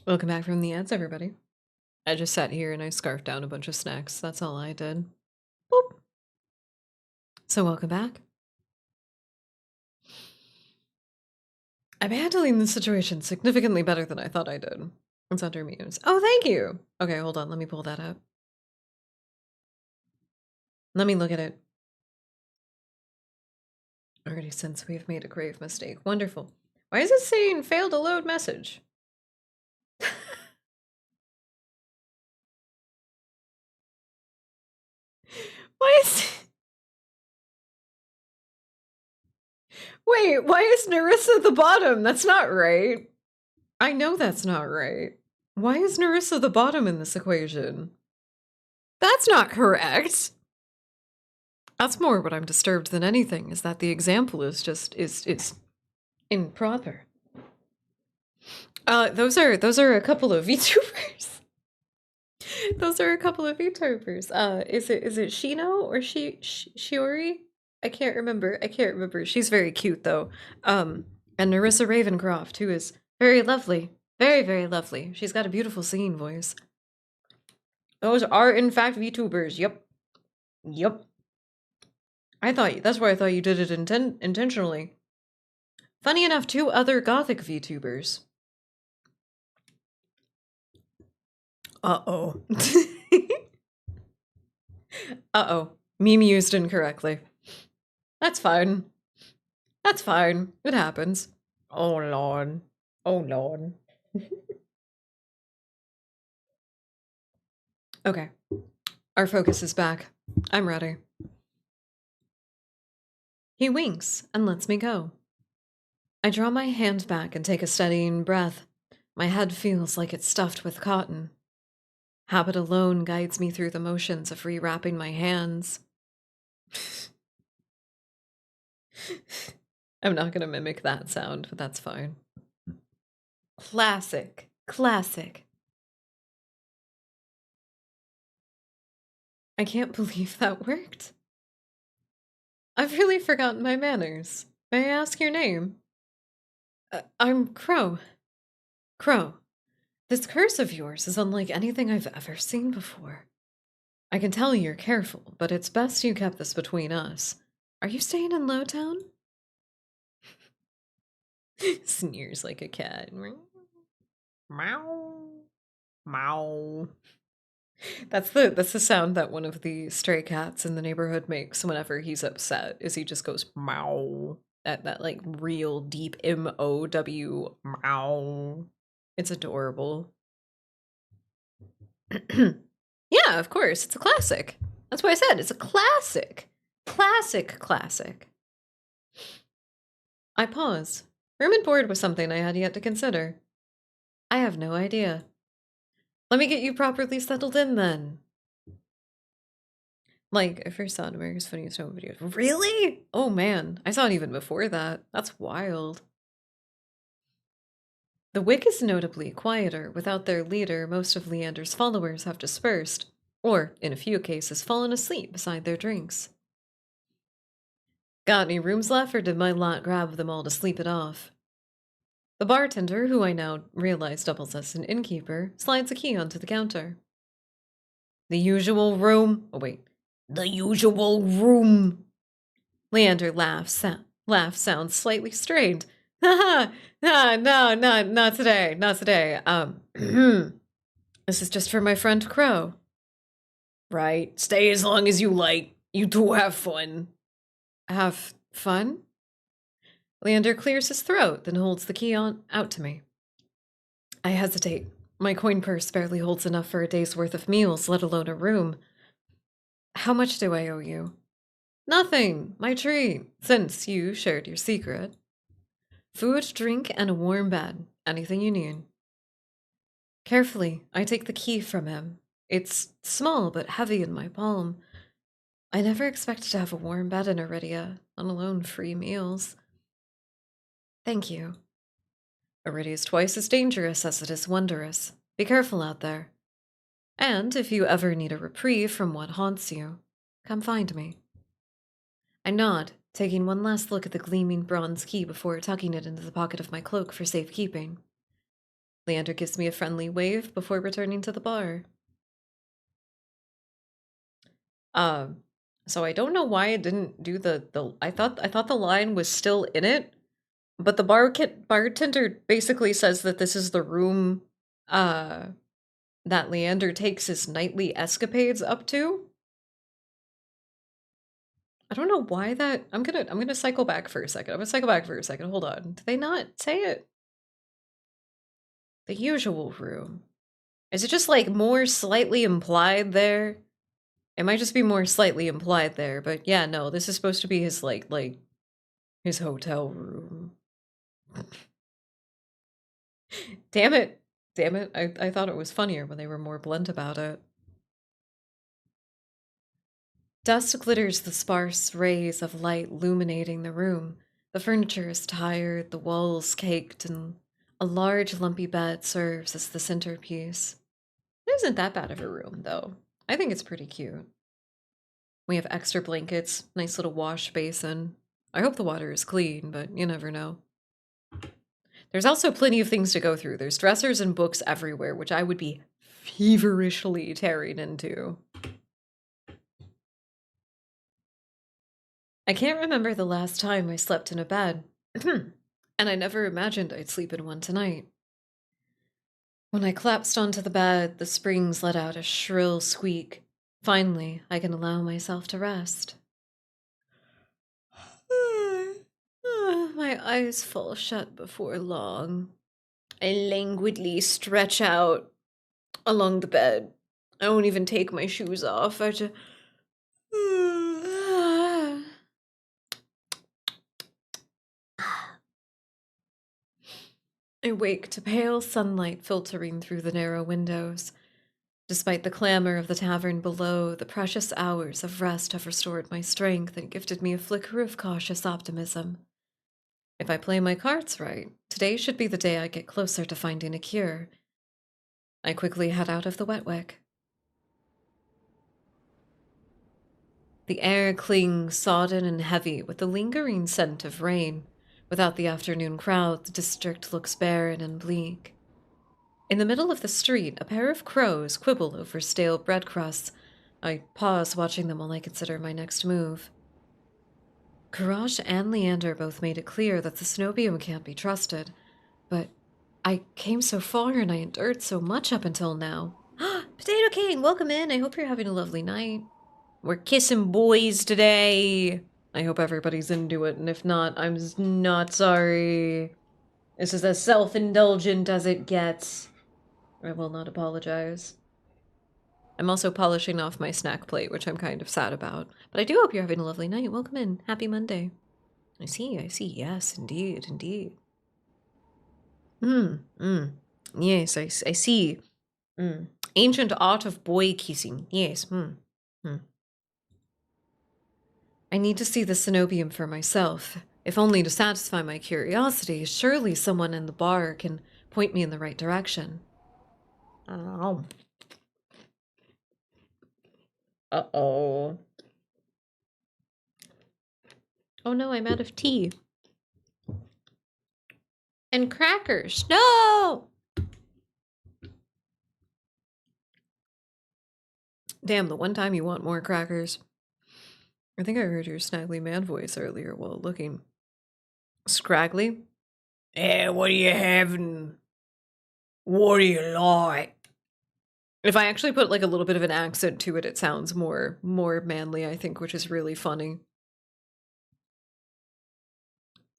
Welcome back from the ads, everybody. I just sat here and I scarfed down a bunch of snacks. That's all I did. Boop. So welcome back. I'm handling this situation significantly better than I thought I did. It's under muse. Oh, thank you. Okay, hold on. Let me pull that up. Let me look at it. Already since we've made a grave mistake. Wonderful. Why is it saying failed to load message? Why is... Wait, why is Narissa at the bottom? That's not right. I know that's not right. Why is Narissa the bottom in this equation? That's not correct. That's more what I'm disturbed than anything, is that the example is just is improper. Those are a couple of VTubers. Those are a couple of VTubers. Is it Shino or Shiori? I can't remember. She's very cute though. And Narissa Ravencroft, who is very lovely. Very, very lovely. She's got a beautiful singing voice. Those are in fact VTubers. Yep. Yep. That's why I thought you did it intentionally. Funny enough, 2 other Gothic VTubers. Uh-oh. Uh-oh. Meme used incorrectly. That's fine. That's fine. It happens. Oh, Lord. Oh, Lord. Okay. Our focus is back. I'm ready. He winks and lets me go. I draw my hand back and take a steadying breath. My head feels like it's stuffed with cotton. Habit alone guides me through the motions of rewrapping my hands. I'm not gonna mimic that sound, but that's fine. Classic. Classic. I can't believe that worked. I've really forgotten my manners. May I ask your name? I'm Crow. Crow, this curse of yours is unlike anything I've ever seen before. I can tell you're careful, but it's best you kept this between us. Are you staying in Lowtown? Sneers like a cat. Meow. Meow. That's the sound that one of the stray cats in the neighborhood makes whenever he's upset, is he just goes meow. That like real deep M-O-W meow. It's adorable. Yeah, of course. It's a classic. That's why I said it's a classic. Classic. I pause. Room and board was something I had yet to consider. I have no idea. Let me get you properly settled in then. Like, I first saw America's Funniest Home Videos. Really? Oh man, I saw it even before that. That's wild. The Wick is notably quieter. Without their leader, most of Leander's followers have dispersed, or, in a few cases, fallen asleep beside their drinks. Got any rooms left, or did my lot grab them all to sleep it off? The bartender, who I now realize doubles as an innkeeper, slides a key onto the counter. The usual room. Oh, wait. The usual room. Leander laughs. Laugh sounds slightly strained. No, not today. Not today. This is just for my friend Crow. Right. Stay as long as you like. You do have fun. Have fun? Leander clears his throat, then holds the key out to me. I hesitate. My coin purse barely holds enough for a day's worth of meals, let alone a room. How much do I owe you? Nothing. My treat, since you shared your secret. Food, drink, and a warm bed. Anything you need. Carefully, I take the key from him. It's small but heavy in my palm. I never expected to have a warm bed in Iridia, let alone free meals. Thank you. Iridia is twice as dangerous as it is wondrous. Be careful out there. And if you ever need a reprieve from what haunts you, come find me. I nod, taking one last look at the gleaming bronze key before tucking it into the pocket of my cloak for safekeeping. Leander gives me a friendly wave before returning to the bar. So I don't know why it didn't do the I thought the line was still in it, but the bartender basically says that this is the room uh that Leander takes his nightly escapades up to. I don't know why that I'm gonna cycle back for a second. I'm gonna cycle back for a second. Hold on. Did they not say it? The usual room. Is it just like more slightly implied there? It might just be more slightly implied there, but yeah, no, this is supposed to be his like his hotel room. Damn it. Damn it. I thought it was funnier when they were more blunt about it. Dust glitters the sparse rays of light illuminating the room. The furniture is tired, the walls caked, and a large lumpy bed serves as the centerpiece. It isn't that bad of a room, though. I think it's pretty cute. We have extra blankets, nice little wash basin. I hope the water is clean, but you never know. There's also plenty of things to go through. There's dressers and books everywhere, which I would be feverishly tearing into. I can't remember the last time I slept in a bed, and I never imagined I'd sleep in one tonight. When I collapsed onto the bed, the springs let out a shrill squeak. Finally, I can allow myself to rest. My eyes fall shut before long. I languidly stretch out along the bed. I won't even take my shoes off. I just... I wake to pale sunlight filtering through the narrow windows. Despite the clamor of the tavern below, the precious hours of rest have restored my strength and gifted me a flicker of cautious optimism. If I play my cards right, today should be the day I get closer to finding a cure. I quickly head out of the wet-wick. The air clings sodden and heavy with the lingering scent of rain. Without the afternoon crowd, the district looks barren and bleak. In the middle of the street, a pair of crows quibble over stale bread crusts. I pause watching them while I consider my next move. Karash and Leander both made it clear that the Snobium can't be trusted, but I came so far and I endured so much up until now. Potato King, welcome in. I hope you're having a lovely night. We're kissing boys today. I hope everybody's into it, and if not, I'm not sorry. This is as self-indulgent as it gets. I will not apologize. I'm also polishing off my snack plate, which I'm kind of sad about. But I do hope you're having a lovely night. Welcome in. Happy Monday. I see. Yes, indeed, indeed. Yes, I see. Ancient art of boy kissing. Yes, I need to see the Cenobium for myself, if only to satisfy my curiosity. Surely someone in the bar can point me in the right direction. Oh. Uh-oh. Oh no, I'm out of tea. And crackers. No! Damn, the one time you want more crackers. I think I heard your snaggly man voice earlier while looking. Scraggly? What are you having? What do you like? If I actually put like a little bit of an accent to it, it sounds more manly, I think, which is really funny.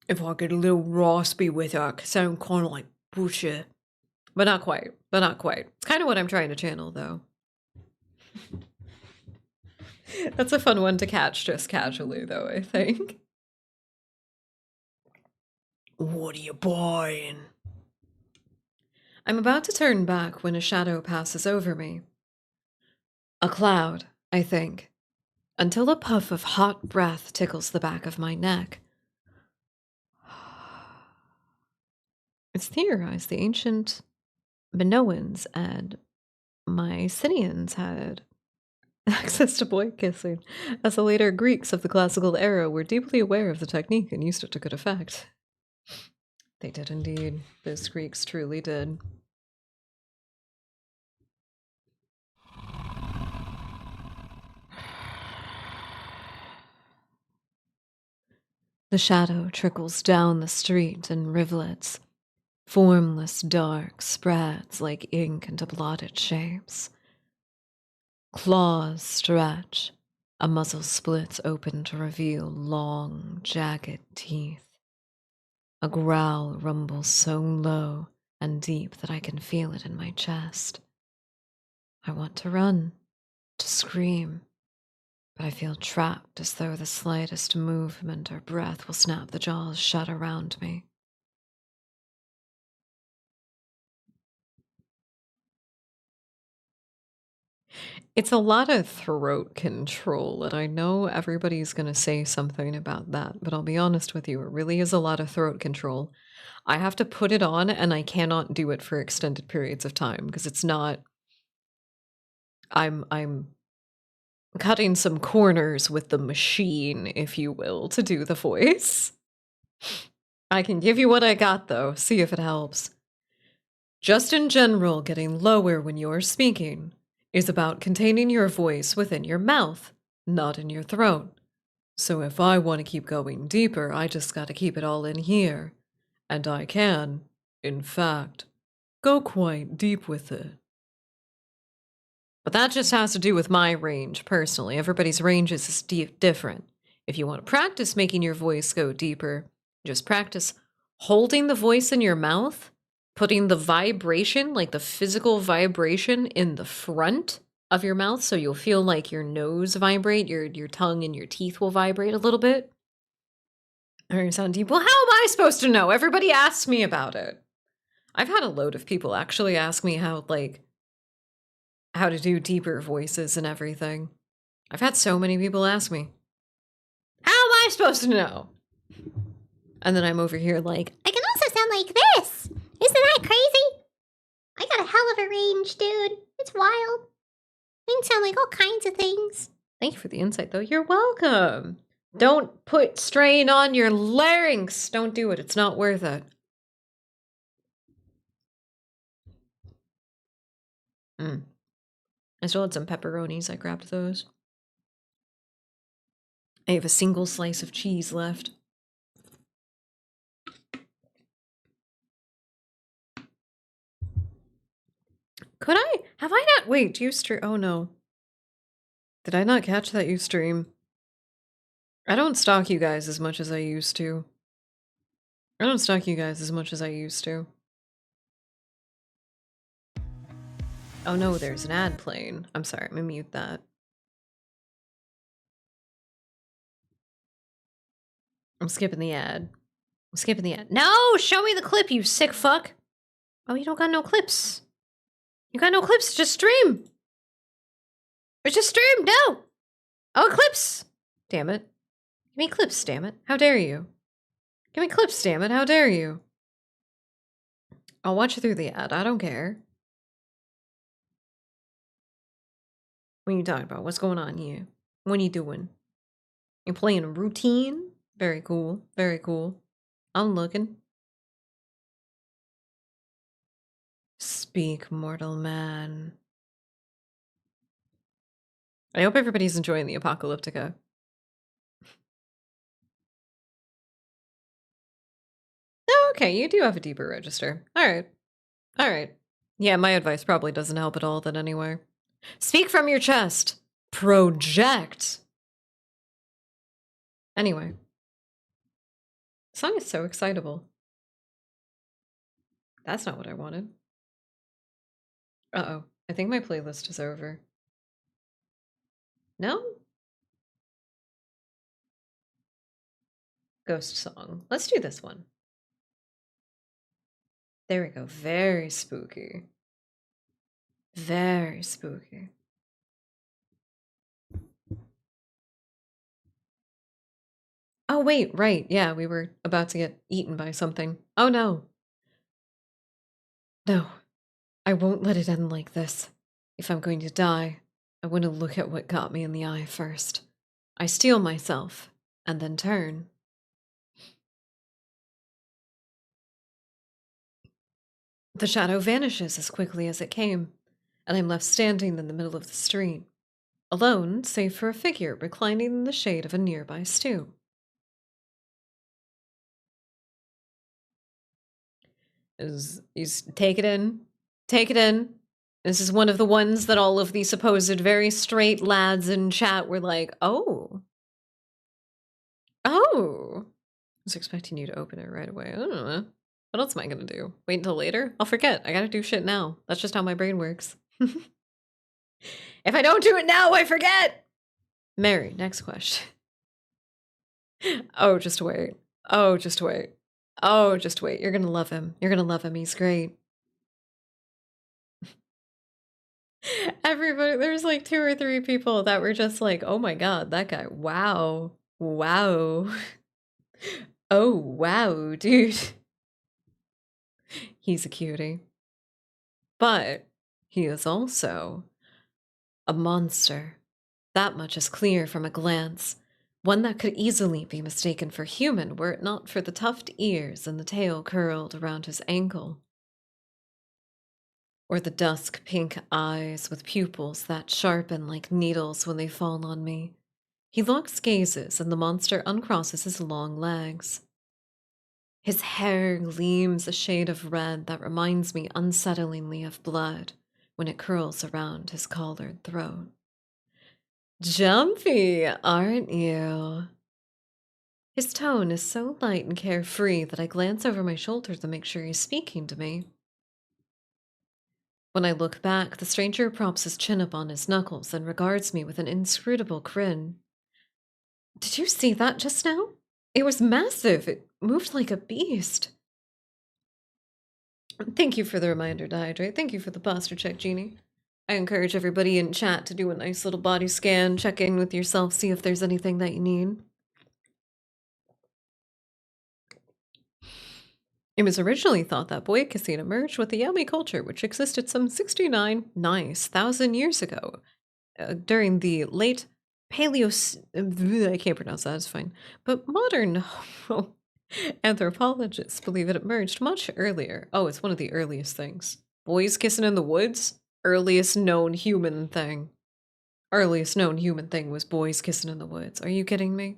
If I get a little raspy with it, I could sound kind of like Busher. But not quite. It's kind of what I'm trying to channel, though. That's a fun one to catch just casually, though, I think. What are you buying? I'm about to turn back when a shadow passes over me. A cloud, I think, until a puff of hot breath tickles the back of my neck. It's theorized the ancient Minoans and Mycenaeans had access to boy kissing, as the later Greeks of the classical era were deeply aware of the technique and used it to good effect. They did indeed. Those Greeks truly did. The shadow trickles down the street in rivulets, formless dark spreads like ink into blotted shapes. Claws stretch, a muzzle splits open to reveal long, jagged teeth. A growl rumbles so low and deep that I can feel it in my chest. I want to run, to scream, but I feel trapped as though the slightest movement or breath will snap the jaws shut around me. It's a lot of throat control, and I know everybody's going to say something about that, but I'll be honest with you, it really is a lot of throat control. I have to put it on, and I cannot do it for extended periods of time because it's not. I'm cutting some corners with the machine, if you will, to do the voice. I can give you what I got, though. See if it helps. Just in general, getting lower when you're speaking is about containing your voice within your mouth, not in your throat. So if I want to keep going deeper, I just got to keep it all in here. And I can, in fact, go quite deep with it. But that just has to do with my range, personally. Everybody's range is different. If you want to practice making your voice go deeper, just practice holding the voice in your mouth, putting the vibration, like the physical vibration, in the front of your mouth so you'll feel like your nose vibrate, your tongue and your teeth will vibrate a little bit. Or you sound deep. Well, how am I supposed to know? Everybody asks me about it. I've had a load of people actually ask me how to do deeper voices and everything. I've had so many people ask me, how am I supposed to know? And then I'm over here like, I can also sound like this. Isn't that crazy? I got a hell of a range, dude. It's wild. I can sound like all kinds of things. thank you for the insight, though. You're welcome. Don't put strain on your larynx. Don't do it. It's not worth it. I still had some pepperonis. I grabbed those. I have a single slice of cheese left. Could I? Have I not? Wait, do you stream? Oh no. Did I not catch that you stream? I don't stalk you guys as much as I used to. I don't stalk you guys as much as I used to. Oh no, there's an ad playing. I'm sorry, I'm gonna mute that. I'm skipping the ad. I'm skipping the ad. No! Show me the clip, you sick fuck! Oh, you don't got no clips. You got no clips, just stream! It's just stream, no! Oh, clips! Damn it. Give me clips, damn it. How dare you? Give me clips, damn it. How dare you? I'll watch you through the ad. I don't care. What are you talking about? What's going on here? What are you doing? You're playing a routine? Very cool. Very cool. I'm looking. Speak, mortal man. I hope everybody's enjoying the Apocalyptica. Oh, okay. You do have a deeper register. Alright. Alright. Yeah, my advice probably doesn't help at all then anyway. Speak from your chest. Project. Anyway. The song is so excitable. That's not what I wanted. Uh-oh. I think my playlist is over. No? Ghost song. Let's do this one. There we go. Very spooky. Very spooky. Oh, wait, right. Yeah, we were about to get eaten by something. Oh, no. No. I won't let it end like this. If I'm going to die, I want to look at what got me in the eye first. I steel myself, and then turn. The shadow vanishes as quickly as it came, and I'm left standing in the middle of the street, alone save for a figure reclining in the shade of a nearby stew. Is take it in. Take it in. This is one of the ones that all of the supposed very straight lads in chat were like, oh. Oh. I was expecting you to open it right away. I don't know. What else am I gonna do? Wait until later? I'll forget. I gotta do shit now. That's just how my brain works. If I don't do it now, I forget! Mary, next question. Oh, just wait. Oh, just wait. Oh, just wait. You're gonna love him. You're gonna love him. He's great. Everybody, there's like 2 or 3 people that were just like, oh my god, that guy. Wow. Wow. Oh, wow, dude. He's a cutie. But he is also a monster. That much is clear from a glance. One that could easily be mistaken for human were it not for the tufted ears and the tail curled around his ankle. Or the dusk pink eyes with pupils that sharpen like needles when they fall on me. He locks gazes and the monster uncrosses his long legs. His hair gleams a shade of red that reminds me unsettlingly of blood when it curls around his collared throat. Jumpy, aren't you? His tone is so light and carefree that I glance over my shoulder to make sure he's speaking to me. When I look back, the stranger props his chin up on his knuckles and regards me with an inscrutable grin. Did you see that just now? It was massive. It moved like a beast. Thank you for the reminder to hydrate. Thank you for the posture check, Jeannie. I encourage everybody in chat to do a nice little body scan, check in with yourself, see if there's anything that you need. It was originally thought that boy kissing emerged with the Yami culture, which existed some 69,000 years ago, during the late I can't pronounce that, it's fine. But modern anthropologists believe it emerged much earlier. Oh, it's one of the earliest things. Boys kissing in the woods? Earliest known human thing. Earliest known human thing was boys kissing in the woods. Are you kidding me?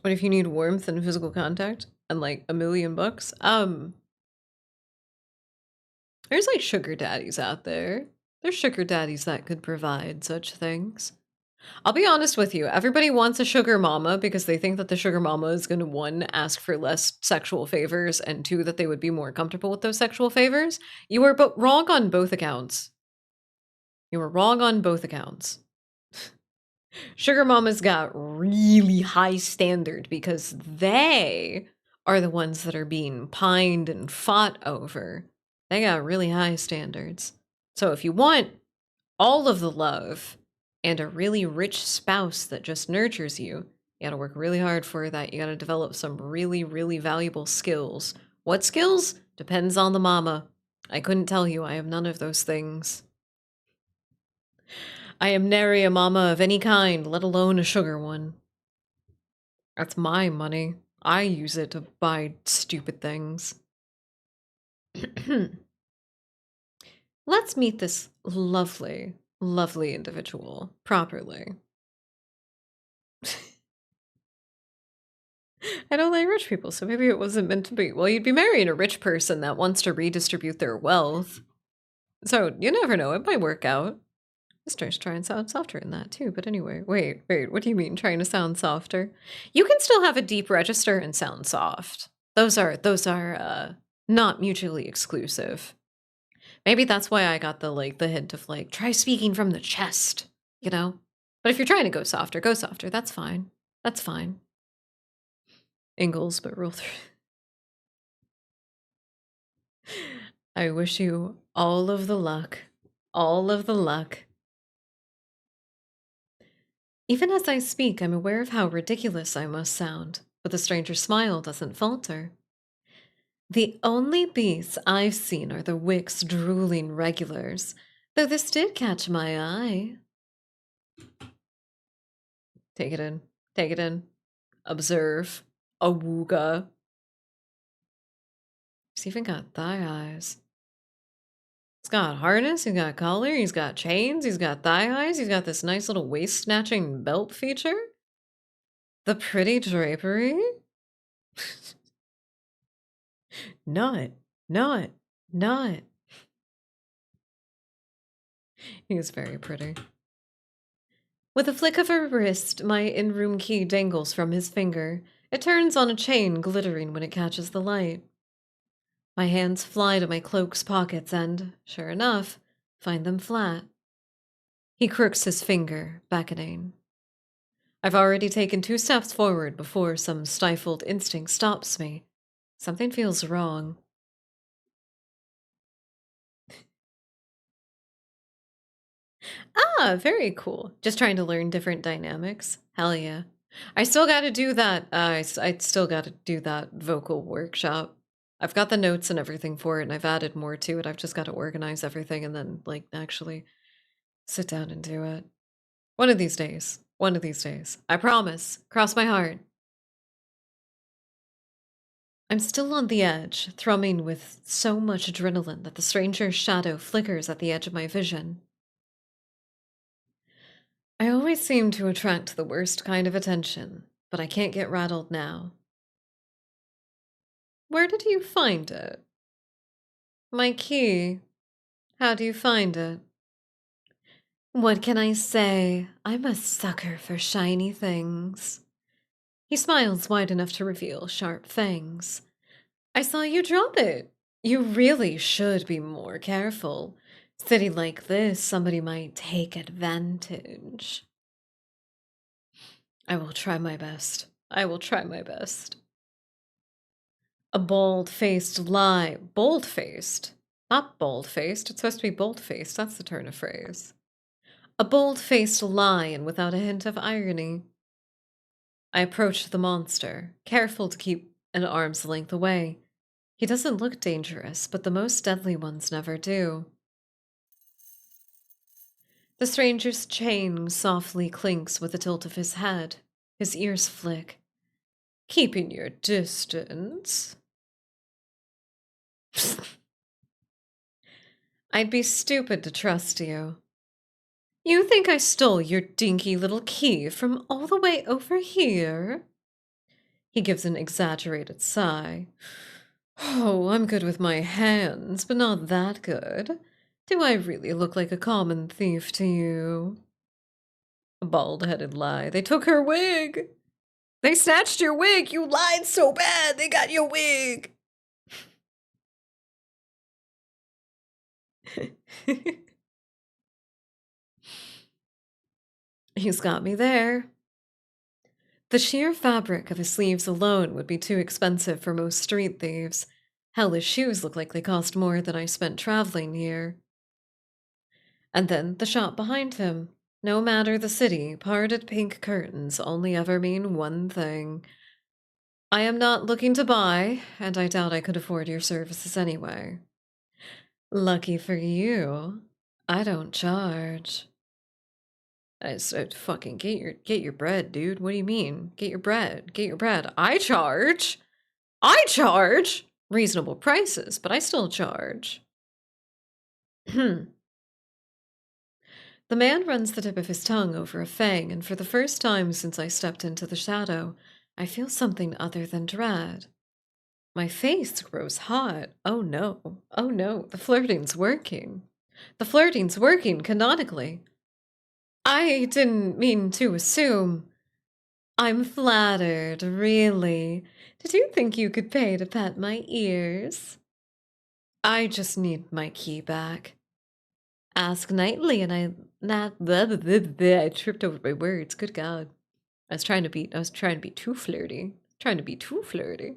What if you need warmth and physical contact and like $1,000,000? There's like sugar daddies out there. There's sugar daddies that could provide such things. I'll be honest with you. Everybody wants a sugar mama because they think that the sugar mama is going to, 1, ask for less sexual favors, and 2, that they would be more comfortable with those sexual favors. You were wrong on both accounts. You were wrong on both accounts. Sugar mamas got really high standard because they are the ones that are being pined and fought over. They got really high standards. So if you want all of the love and a really rich spouse that just nurtures you, you gotta work really hard for that. You gotta develop some really, really valuable skills. What skills? Depends on the mama. I couldn't tell you. I have none of those things. I am nary a mama of any kind, let alone a sugar one. That's my money. I use it to buy stupid things. Let's meet this lovely, lovely individual properly. I don't like rich people, so maybe it wasn't meant to be. Well, you'd be marrying a rich person that wants to redistribute their wealth. So you never know, it might work out. Let's try and sound softer in that too, but anyway, wait, what do you mean trying to sound softer? You can still have a deep register and sound soft. Those are not mutually exclusive. Maybe that's why I got the hint of like, try speaking from the chest, you know? But if you're trying to go softer, that's fine. That's fine. Ingalls, but rule 3. I wish you all of the luck. All of the luck. Even as I speak, I'm aware of how ridiculous I must sound, but the stranger's smile doesn't falter. The only beasts I've seen are the Wick's drooling regulars, though this did catch my eye. Take it in. Take it in. Observe. Awooga. He's even got thigh eyes. He's got a harness, he's got a collar, he's got chains, he's got thigh highs, he's got this nice little waist snatching belt feature. The pretty drapery. Nut, nut, nut. He's very pretty. With a flick of her wrist, my in-room key dangles from his finger. It turns on a chain, glittering when it catches the light. My hands fly to my cloak's pockets and, sure enough, find them flat. He crooks his finger, beckoning. I've already taken 2 steps forward before some stifled instinct stops me. Something feels wrong. Ah, very cool. Just trying to learn different dynamics. Hell yeah. I still gotta do that. I still gotta do that vocal workshop. I've got the notes and everything for it, and I've added more to it. I've just got to organize everything and then, like, actually sit down and do it. One of these days. One of these days. I promise. Cross my heart. I'm still on the edge, thrumming with so much adrenaline that the stranger's shadow flickers at the edge of my vision. I always seem to attract the worst kind of attention, but I can't get rattled now. Where did you find it? My key. How do you find it? What can I say? I'm a sucker for shiny things. He smiles wide enough to reveal sharp fangs. I saw you drop it. You really should be more careful. City like this, somebody might take advantage. I will try my best. I will try my best. A bald-faced lie. Bold-faced. Not bald-faced. It's supposed to be bold-faced. That's the turn of phrase. A bold-faced lion without a hint of irony. I approach the monster, careful to keep an arm's length away. He doesn't look dangerous, but the most deadly ones never do. The stranger's chain softly clinks with a tilt of his head. His ears flick. Keeping your distance. I'd be stupid to trust you. You think I stole your dinky little key from all the way over here? He gives an exaggerated sigh. Oh, I'm good with my hands, but not that good. Do I really look like a common thief to you? A bald-headed lie. They took her wig. They snatched your wig. You lied so bad. They got your wig. He's got me there. The sheer fabric of his sleeves alone would be too expensive for most street thieves. Hell, his shoes look like they cost more than I spent traveling here. And then the shop behind him. No matter the city, parted pink curtains only ever mean one thing. I am not looking to buy, and I doubt I could afford your services anyway. Lucky for you, I don't charge. I said, fucking get your bread, dude. What do you mean? Get your bread. Get your bread. I charge. I charge reasonable prices, but I still charge. The man runs the tip of his tongue over a fang, and for the first time since I stepped into the shadow, I feel something other than dread. My face grows hot. Oh no. Oh no. The flirting's working. The flirting's working canonically. I didn't mean to assume. I'm flattered, really. Did you think you could pay to pet my ears? I just need my key back. Ask nightly, and I I tripped over my words. Good God, I was trying to be too flirty. Trying to be too flirty.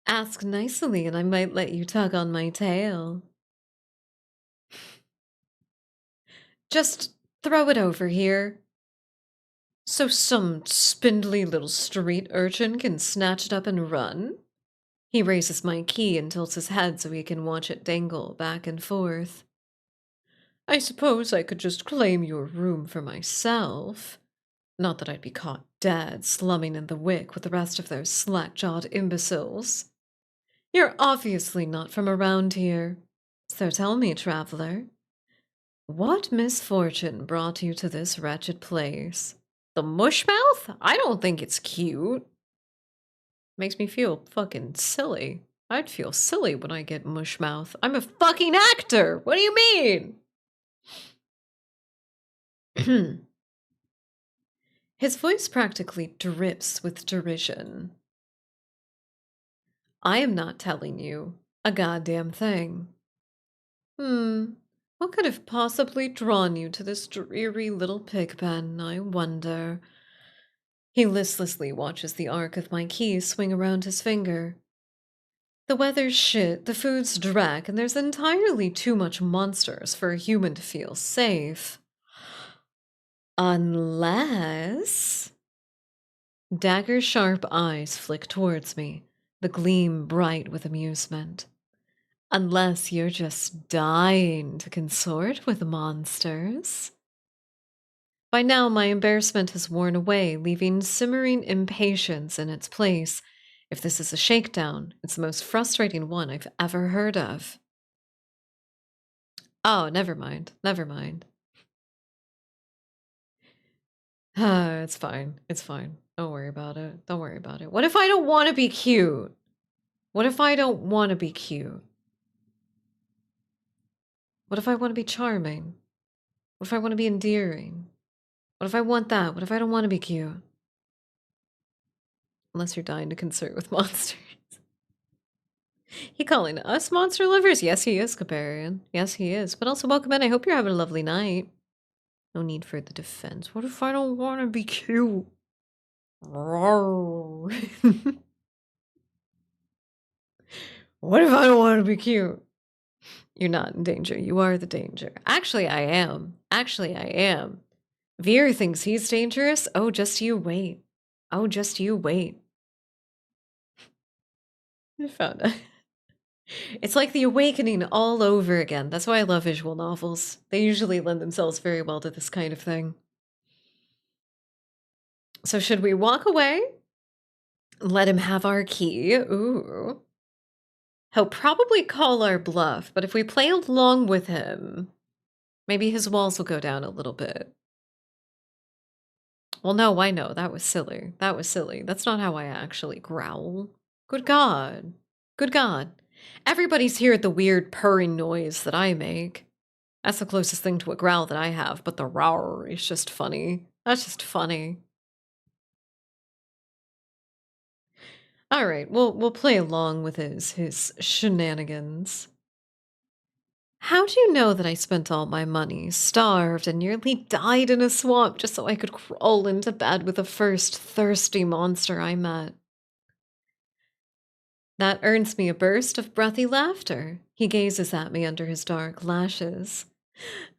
Ask nicely, and I might let you tug on my tail. Just throw it over here, so some spindly little street urchin can snatch it up and run. He raises my key and tilts his head so he can watch it dangle back and forth. I suppose I could just claim your room for myself. Not that I'd be caught dead, slumming in the wick with the rest of those slack-jawed imbeciles. You're obviously not from around here. So tell me, traveler, what misfortune brought you to this wretched place? The mushmouth? I don't think it's cute. Makes me feel fucking silly. I'd feel silly when I get mushmouth. I'm a fucking actor! What do you mean? His voice practically drips with derision. I am not telling you a goddamn thing. What could have possibly drawn you to this dreary little pig pen, I wonder? He listlessly watches the arc of my key swing around his finger. The weather's shit, the food's drack, and there's entirely too much monsters for a human to feel safe. Unless... Dagger-sharp eyes flick towards me, the gleam bright with amusement. Unless you're just dying to consort with monsters. By now, my embarrassment has worn away, leaving simmering impatience in its place. If this is a shakedown, it's the most frustrating one I've ever heard of. Oh, never mind. Never mind. It's fine. It's fine. Don't worry about it. Don't worry about it. What if I don't want to be cute? What if I don't want to be cute? What if I want to be charming? What if I want to be endearing? What if I want that? What if I don't want to be cute? Unless you're dying to consort with monsters. He calling us monster lovers? Yes, he is, Caparian. Yes, he is. But also, welcome in. I hope you're having a lovely night. No need for the defense. What if I don't want to be cute? What if I don't want to be cute? You're not in danger. You are the danger. Actually, I am. Actually, I am. Veer thinks he's dangerous. Oh, just you wait. Oh, just you wait. I found it. It's like The Awakening all over again. That's why I love visual novels. They usually lend themselves very well to this kind of thing. So should we walk away? Let him have our key. Ooh. He'll probably call our bluff, but if we play along with him, maybe his walls will go down a little bit. Well, no, I know. That was silly. That was silly. That's not how I actually growl. Good God. Good God. Everybody's here at the weird purring noise that I make. That's the closest thing to a growl that I have, but the roar is just funny. That's just funny. All right, we'll play along with his shenanigans. How do you know that I spent all my money, starved, and nearly died in a swamp just so I could crawl into bed with the first thirsty monster I met? That earns me a burst of breathy laughter. He gazes at me under his dark lashes.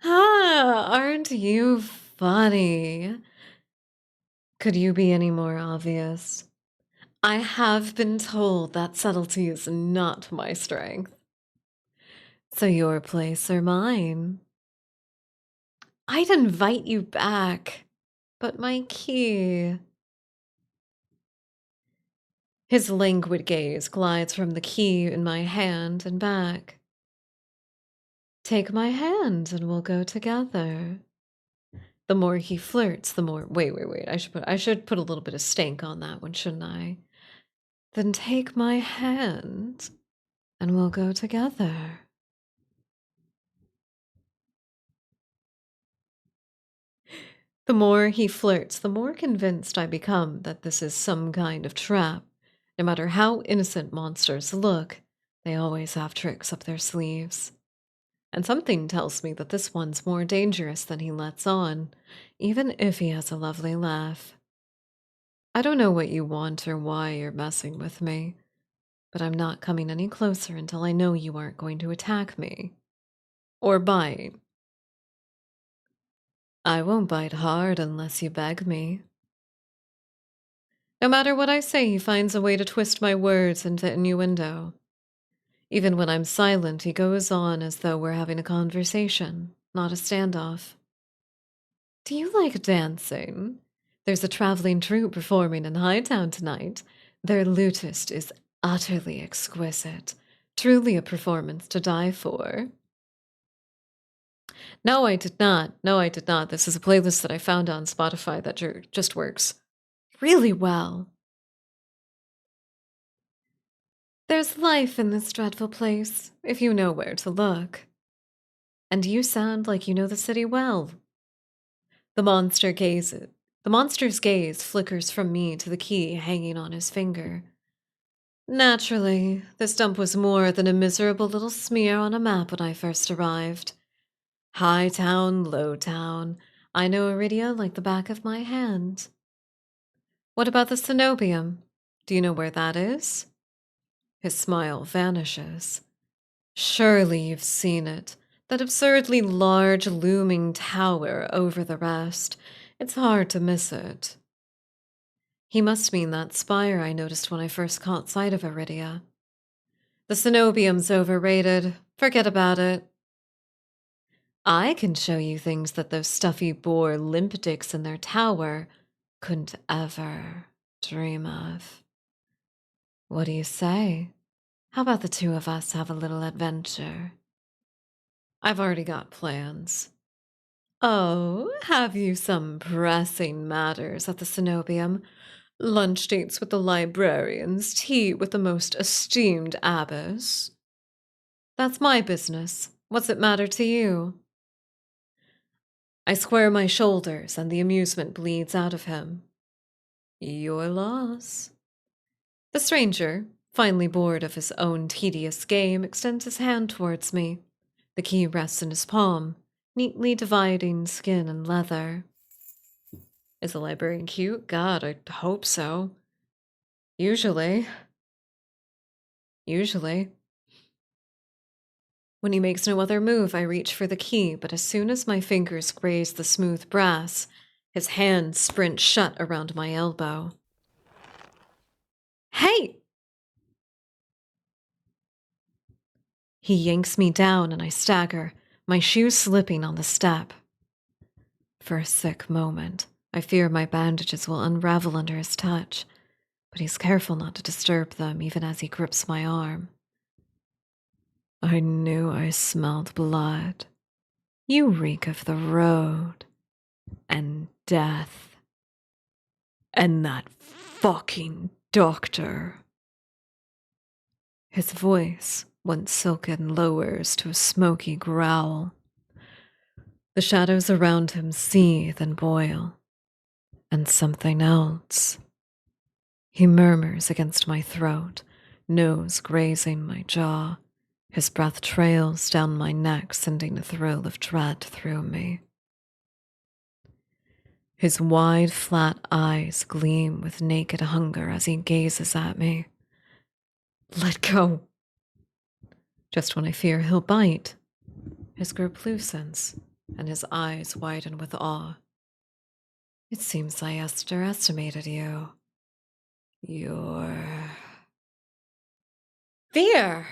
Ah, aren't you funny? Could you be any more obvious? I have been told that subtlety is not my strength. So your place or mine? I'd invite you back, but my key... His languid gaze glides from the key in my hand and back. Take my hand and we'll go together. The more he flirts, the more... Wait. I should put a little bit of stank on that one, shouldn't I? Then take my hand and we'll go together. The more he flirts, the more convinced I become that this is some kind of trap. No matter how innocent monsters look, they always have tricks up their sleeves. And something tells me that this one's more dangerous than he lets on, even if he has a lovely laugh. I don't know what you want or why you're messing with me, but I'm not coming any closer until I know you aren't going to attack me. Or bite. I won't bite hard unless you beg me. No matter what I say, he finds a way to twist my words into innuendo. Even when I'm silent, he goes on as though we're having a conversation, not a standoff. Do you like dancing? There's a traveling troupe performing in Hightown tonight. Their lutist is utterly exquisite, truly a performance to die for. No, I did not. No, I did not. This is a playlist that I found on Spotify that just works really well. There's life in this dreadful place, if you know where to look. And you sound like you know the city well. The monster's gaze flickers from me to the key hanging on his finger. Naturally, this dump was more than a miserable little smear on a map when I first arrived. High town, low town. I know Iridia like the back of my hand. What about the cenobium? Do you know where that is? His smile vanishes. Surely you've seen it. That absurdly large, looming tower over the rest. It's hard to miss it. He must mean that spire I noticed when I first caught sight of Iridia. The cenobium's overrated. Forget about it. I can show you things that those stuffy boar limp dicks in their tower couldn't ever dream of. What do you say? How about the two of us have a little adventure? I've already got plans. Oh, have you some pressing matters at the cenobium? Lunch dates with the librarians, tea with the most esteemed abbess? That's my business. What's it matter to you? I square my shoulders and the amusement bleeds out of him. Your loss. The stranger, finally bored of his own tedious game, extends his hand towards me. The key rests in his palm, neatly dividing skin and leather. Is the librarian cute? God, I hope so. Usually. When he makes no other move, I reach for the key, but as soon as my fingers graze the smooth brass, his hand sprints shut around my elbow. Hey! He yanks me down and I stagger, my shoes slipping on the step. For a sick moment, I fear my bandages will unravel under his touch, but he's careful not to disturb them even as he grips my arm. I knew I smelled blood. You reek of the road and death. And that fucking doctor. His voice, once silken, lowers to a smoky growl. The shadows around him seethe and boil. And something else. He murmurs against my throat, nose grazing my jaw. His breath trails down my neck, sending a thrill of dread through me. His wide, flat eyes gleam with naked hunger as he gazes at me. Let go. Just when I fear he'll bite, his grip loosens, and his eyes widen with awe. It seems I underestimated you. You're... Fear!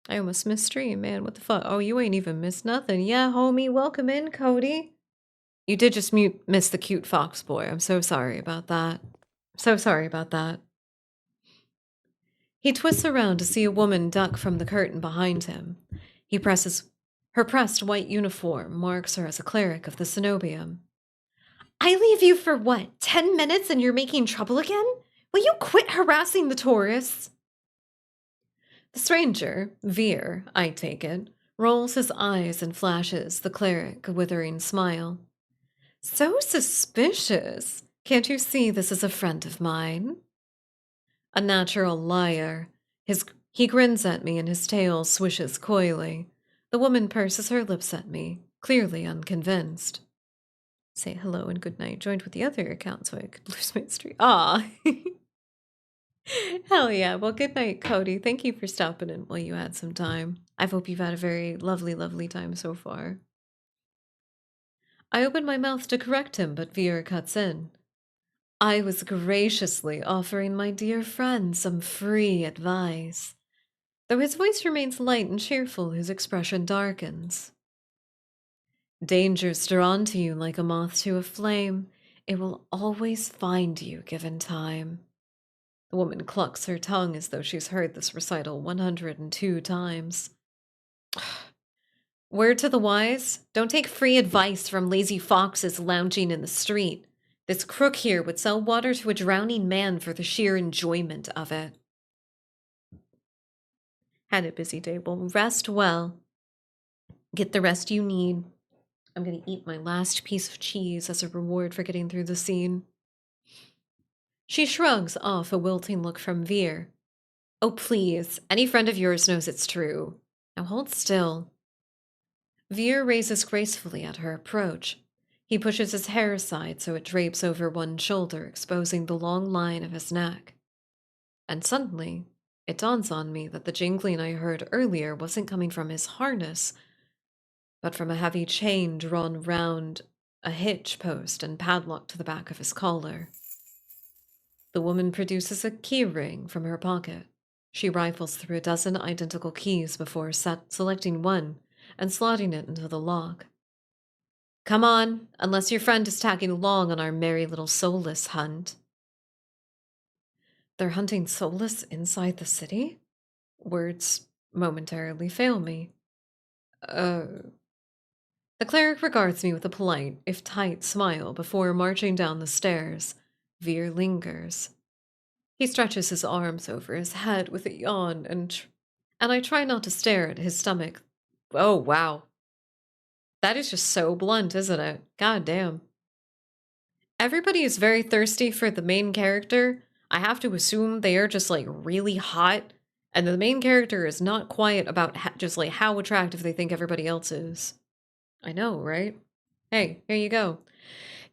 I almost missed stream, man. What the fuck? Oh, you ain't even missed nothing. Yeah, homie, welcome in, Cody. You did just miss the cute fox boy. I'm so sorry about that. He twists around to see a woman duck from the curtain behind him. Her pressed white uniform marks her as a cleric of the cenobium. I leave you for what, 10 minutes and you're making trouble again? Will you quit harassing the tourists? The stranger, Veer, I take it, rolls his eyes and flashes the cleric a withering smile. So suspicious. Can't you see this is a friend of mine? A natural liar. He grins at me and his tail swishes coyly. The woman purses her lips at me, clearly unconvinced. Say hello and good night. Joined with the other account so I could lose my streak. Ah. Hell yeah. Well, good night, Cody. Thank you for stopping in while you had some time. I hope you've had a very lovely, lovely time so far. I open my mouth to correct him, but Vera cuts in. I was graciously offering my dear friend some free advice. Though his voice remains light and cheerful, his expression darkens. Danger's drawn to you like a moth to a flame. It will always find you given time. The woman clucks her tongue as though she's heard this recital 102 times. Word to the wise, don't take free advice from lazy foxes lounging in the street. This crook here would sell water to a drowning man for the sheer enjoyment of it. Had a busy day. Well, rest well. Get the rest you need. I'm going to eat my last piece of cheese as a reward for getting through the scene. She shrugs off a wilting look from Veer. Oh, please. Any friend of yours knows it's true. Now hold still. Veer raises gracefully at her approach. He pushes his hair aside so it drapes over one shoulder, exposing the long line of his neck. And suddenly, it dawns on me that the jingling I heard earlier wasn't coming from his harness, but from a heavy chain drawn round a hitch post and padlocked to the back of his collar. The woman produces a key ring from her pocket. She rifles through a dozen identical keys before selecting one and slotting it into the lock. Come on, unless your friend is tagging along on our merry little soulless hunt. They're hunting soulless inside the city? Words momentarily fail me. The cleric regards me with a polite, if tight, smile before marching down the stairs. Veer lingers. He stretches his arms over his head with a yawn, and I try not to stare at his stomach. Oh, wow. That is just so blunt, isn't it? God damn. Everybody is very thirsty for the main character. I have to assume they are just, like, really hot, and the main character is not quiet about just, like, how attractive they think everybody else is. I know, right? Hey, here you go.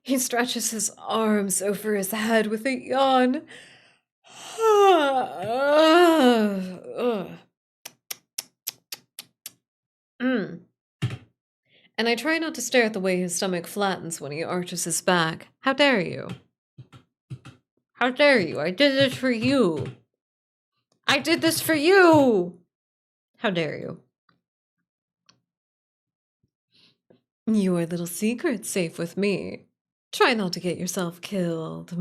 He stretches his arms over his head with a yawn. And I try not to stare at the way his stomach flattens when he arches his back. How dare you? How dare you? I did this for you. I did this for you! How dare you? Your little secret's safe with me. Try not to get yourself killed.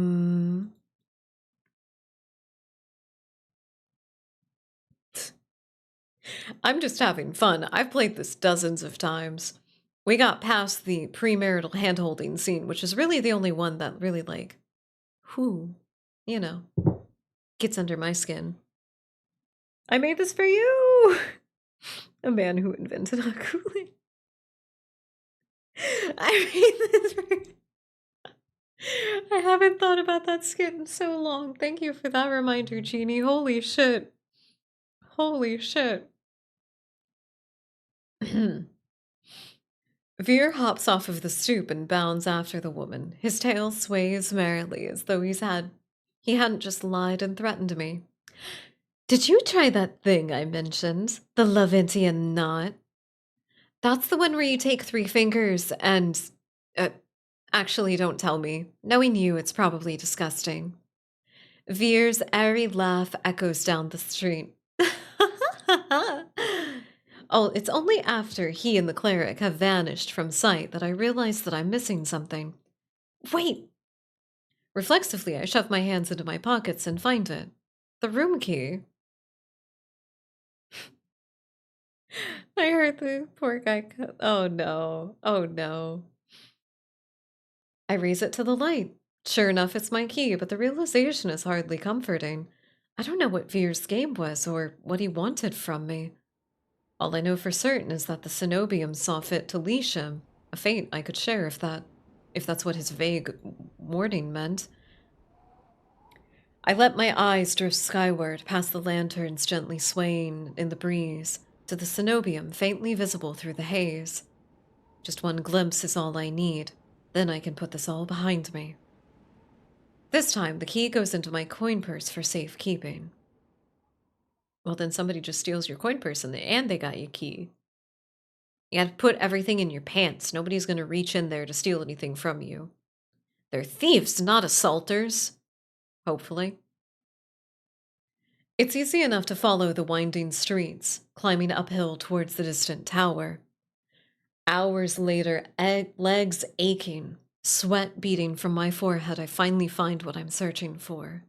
I'm just having fun. I've played this dozens of times. We got past the premarital hand-holding scene, which is really the only one that really, like, you know, gets under my skin. I made this for you! A man who invented hot Kool-Aid. I made this for you. I haven't thought about that skit in so long. Thank you for that reminder, Jeannie. Holy shit. Holy shit. Veer hops off of the stoop and bounds after the woman. His tail sways merrily as though he hadn't just lied and threatened me. Did you try that thing I mentioned? The Lavintian knot? That's the one where you take 3 fingers and... actually, don't tell me. Knowing you, it's probably disgusting. Veer's airy laugh echoes down the street. Oh, it's only after he and the cleric have vanished from sight that I realize that I'm missing something. Wait! Reflexively, I shove my hands into my pockets and find it. The room key. I heard the poor guy cut. Oh no. Oh no. I raise it to the light. Sure enough, it's my key, but the realization is hardly comforting. I don't know what Veer's game was or what he wanted from me. All I know for certain is that the Cenobium saw fit to leash him, a fate I could share if that's what his vague warning meant. I let my eyes drift skyward past the lanterns gently swaying in the breeze to the Cenobium faintly visible through the haze. Just one glimpse is all I need, then I can put this all behind me. This time, the key goes into my coin purse for safekeeping. Well, then somebody just steals your coin purse and they got your key. You gotta put everything in your pants. Nobody's gonna reach in there to steal anything from you. They're thieves, not assaulters. Hopefully. It's easy enough to follow the winding streets, climbing uphill towards the distant tower. Hours later, legs aching, sweat beating from my forehead, I finally find what I'm searching for.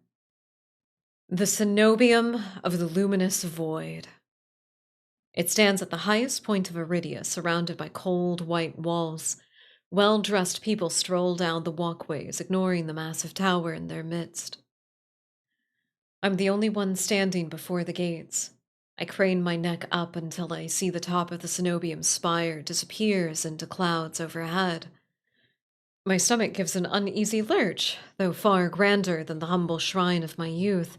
The Cenobium of the Luminous Void. It stands at the highest point of Iridia, surrounded by cold white walls. Well-dressed people stroll down the walkways, ignoring the massive tower in their midst. I'm the only one standing before the gates. I crane my neck up until I see the top of the cenobium spire disappears into clouds overhead. My stomach gives an uneasy lurch, though far grander than the humble shrine of my youth.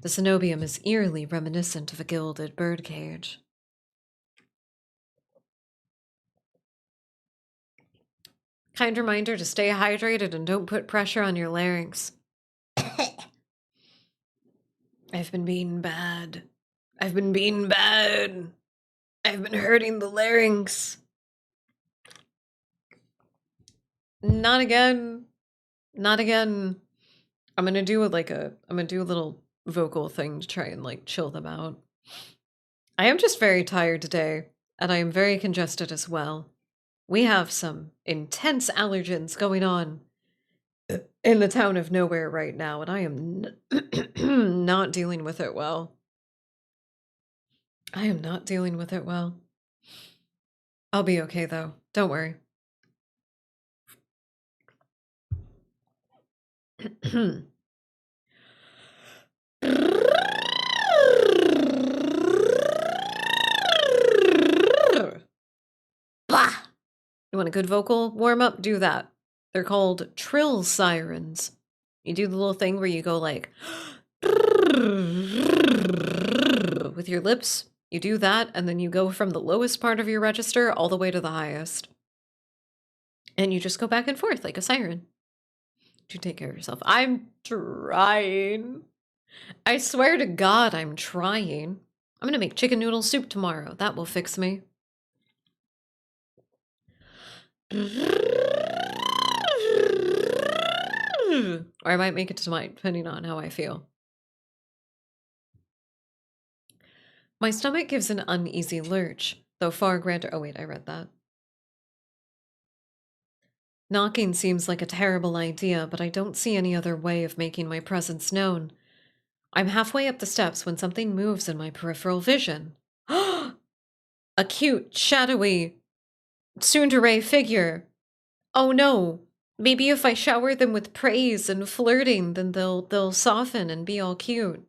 The cenobium is eerily reminiscent of a gilded birdcage. Kind reminder to stay hydrated and don't put pressure on your larynx. I've been being bad. I've been being bad. I've been hurting the larynx. Not again. Not again. I'm gonna do a little vocal thing to try and like chill them out. I am just very tired today, and I am very congested as well. We have some intense allergens going on in the town of nowhere right now, and I am not dealing with it well. I am not dealing with it well. I'll be okay though. Don't worry. Blah! You want a good vocal warm-up? Do that. They're called trill sirens. You do the little thing where you go like with your lips. You do that, and then you go from the lowest part of your register all the way to the highest. And you just go back and forth like a siren. Do take care of yourself. I'm trying. I swear to God, I'm trying. I'm gonna make chicken noodle soup tomorrow. That will fix me. Or I might make it tonight, depending on how I feel. My stomach gives an uneasy lurch, though far grander. Oh, wait, I read that. Knocking seems like a terrible idea, but I don't see any other way of making my presence known. I'm halfway up the steps when something moves in my peripheral vision. A cute, shadowy, tsundere figure. Oh no, maybe if I shower them with praise and flirting, then they'll soften and be all cute.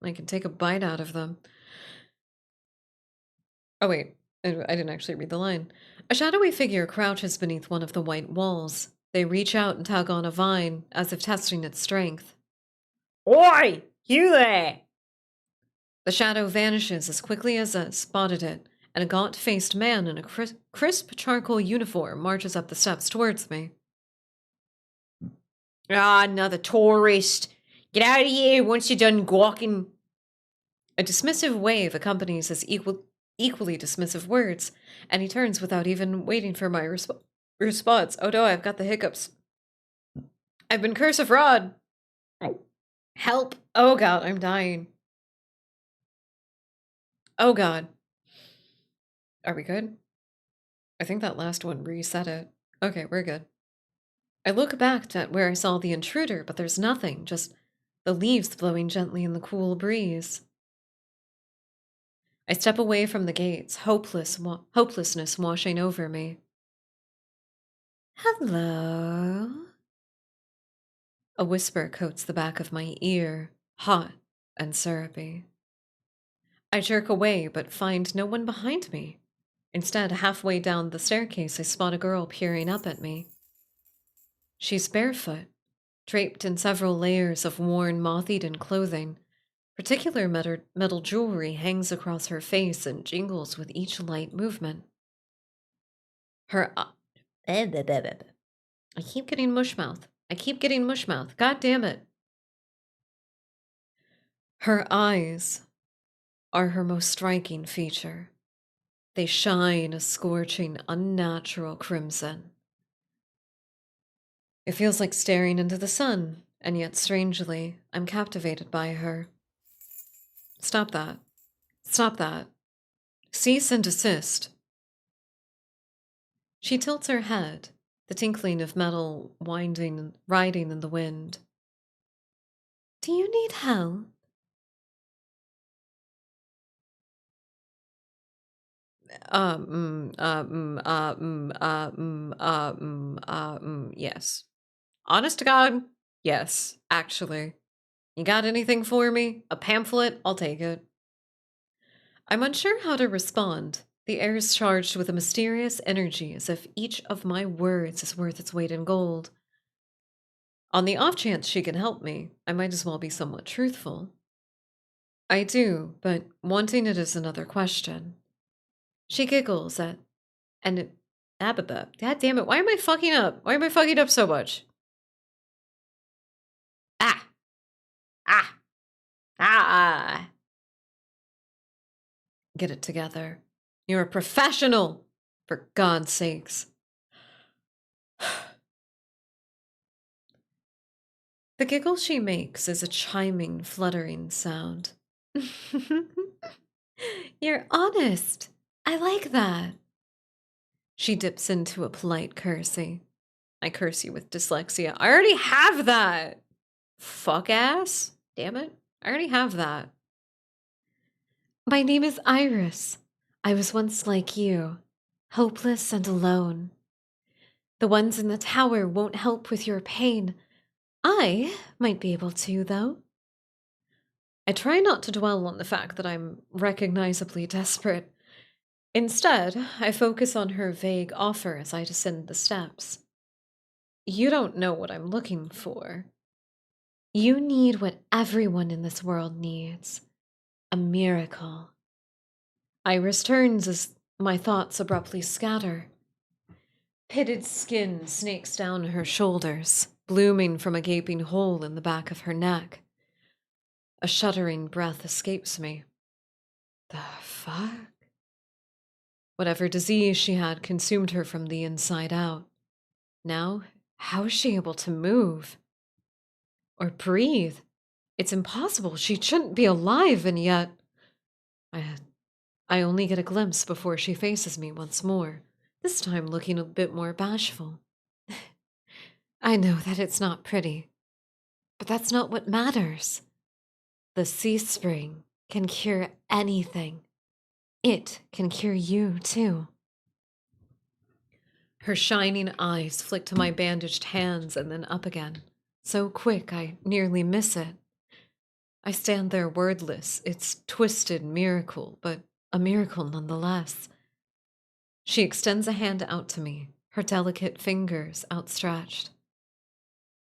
I can take a bite out of them. Oh wait, I didn't actually read the line. A shadowy figure crouches beneath one of the white walls. They reach out and tug on a vine, as if testing its strength. Oi! You there! The shadow vanishes as quickly as I spotted it, and a gaunt-faced man in a crisp charcoal uniform marches up the steps towards me. Ah, another tourist. Get out of here once you're done gawking. A dismissive wave accompanies his equally dismissive words, and he turns without even waiting for my response. Oh no, I've got the hiccups. I've been cursed of fraud. Help. Oh god, I'm dying. Oh god. Are we good? I think that last one reset it. Okay, we're good. I look back at where I saw the intruder, but there's nothing, just the leaves blowing gently in the cool breeze. I step away from the gates, hopelessness washing over me. Hello? A whisper coats the back of my ear, hot and syrupy. I jerk away, but find no one behind me. Instead, halfway down the staircase, I spot a girl peering up at me. She's barefoot, draped in several layers of worn, moth-eaten clothing. Particular metal jewelry hangs across her face and jingles with each light movement. Her I keep getting mushmouth. God damn it. Her eyes are her most striking feature. They shine a scorching, unnatural crimson. It feels like staring into the sun, and yet strangely, I'm captivated by her. Stop that. Stop that. Cease and desist. She tilts her head, the tinkling of metal riding in the wind. Do you need help? Yes. Honest to God, yes, actually. You got anything for me? A pamphlet? I'll take it. I'm unsure how to respond. The air is charged with a mysterious energy, as if each of my words is worth its weight in gold. On the off chance she can help me, I might as well be somewhat truthful. I do, but wanting it is another question. She giggles at, and it, God damn it, why am I fucking up? Why am I fucking up so much? Ah! Ah! Ah! Get it together. You're a professional! For God's sakes. The giggle she makes is a chiming, fluttering sound. You're honest. I like that. She dips into a polite curtsy. I curse you with dyslexia. I already have that! Fuck ass. Damn it. I already have that. My name is Iris. I was once like you, hopeless and alone. The ones in the tower won't help with your pain. I might be able to, though. I try not to dwell on the fact that I'm recognizably desperate. Instead, I focus on her vague offer as I descend the steps. You don't know what I'm looking for. You need what everyone in this world needs. A miracle. Iris turns as my thoughts abruptly scatter. Pitted skin snakes down her shoulders, blooming from a gaping hole in the back of her neck. A shuddering breath escapes me. The fuck? Whatever disease she had consumed her from the inside out. Now, how is she able to move? Or breathe? It's impossible. She shouldn't be alive, and yet... I only get a glimpse before she faces me once more, this time looking a bit more bashful. I know that it's not pretty, but that's not what matters. The sea spring can cure anything. It can cure you, too. Her shining eyes flick to my bandaged hands and then up again. So quick, I nearly miss it. I stand there wordless. It's twisted miracle, but a miracle nonetheless. She extends a hand out to me, her delicate fingers outstretched.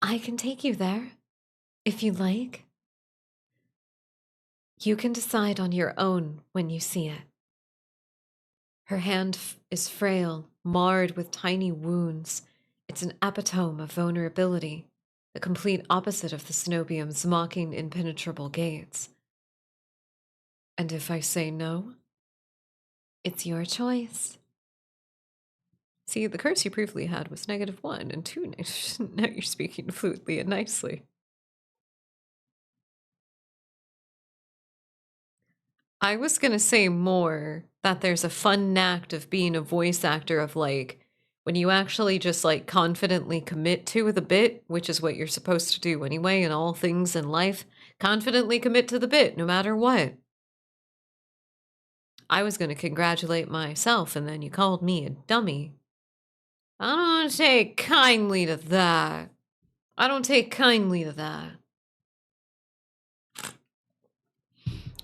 I can take you there, if you like. You can decide on your own when you see it. Her hand is frail, marred with tiny wounds. It's an epitome of vulnerability, the complete opposite of the Cenobium's mocking, impenetrable gates. And if I say no, it's your choice. See, the curse you previously had was -1 and 2. Now you're speaking fluently and nicely. I was gonna say more that there's a fun knack of being a voice actor of like, when you actually just like confidently commit to the bit, which is what you're supposed to do anyway in all things in life, confidently commit to the bit no matter what. I was gonna congratulate myself and then you called me a dummy. I don't take kindly to that. I don't take kindly to that.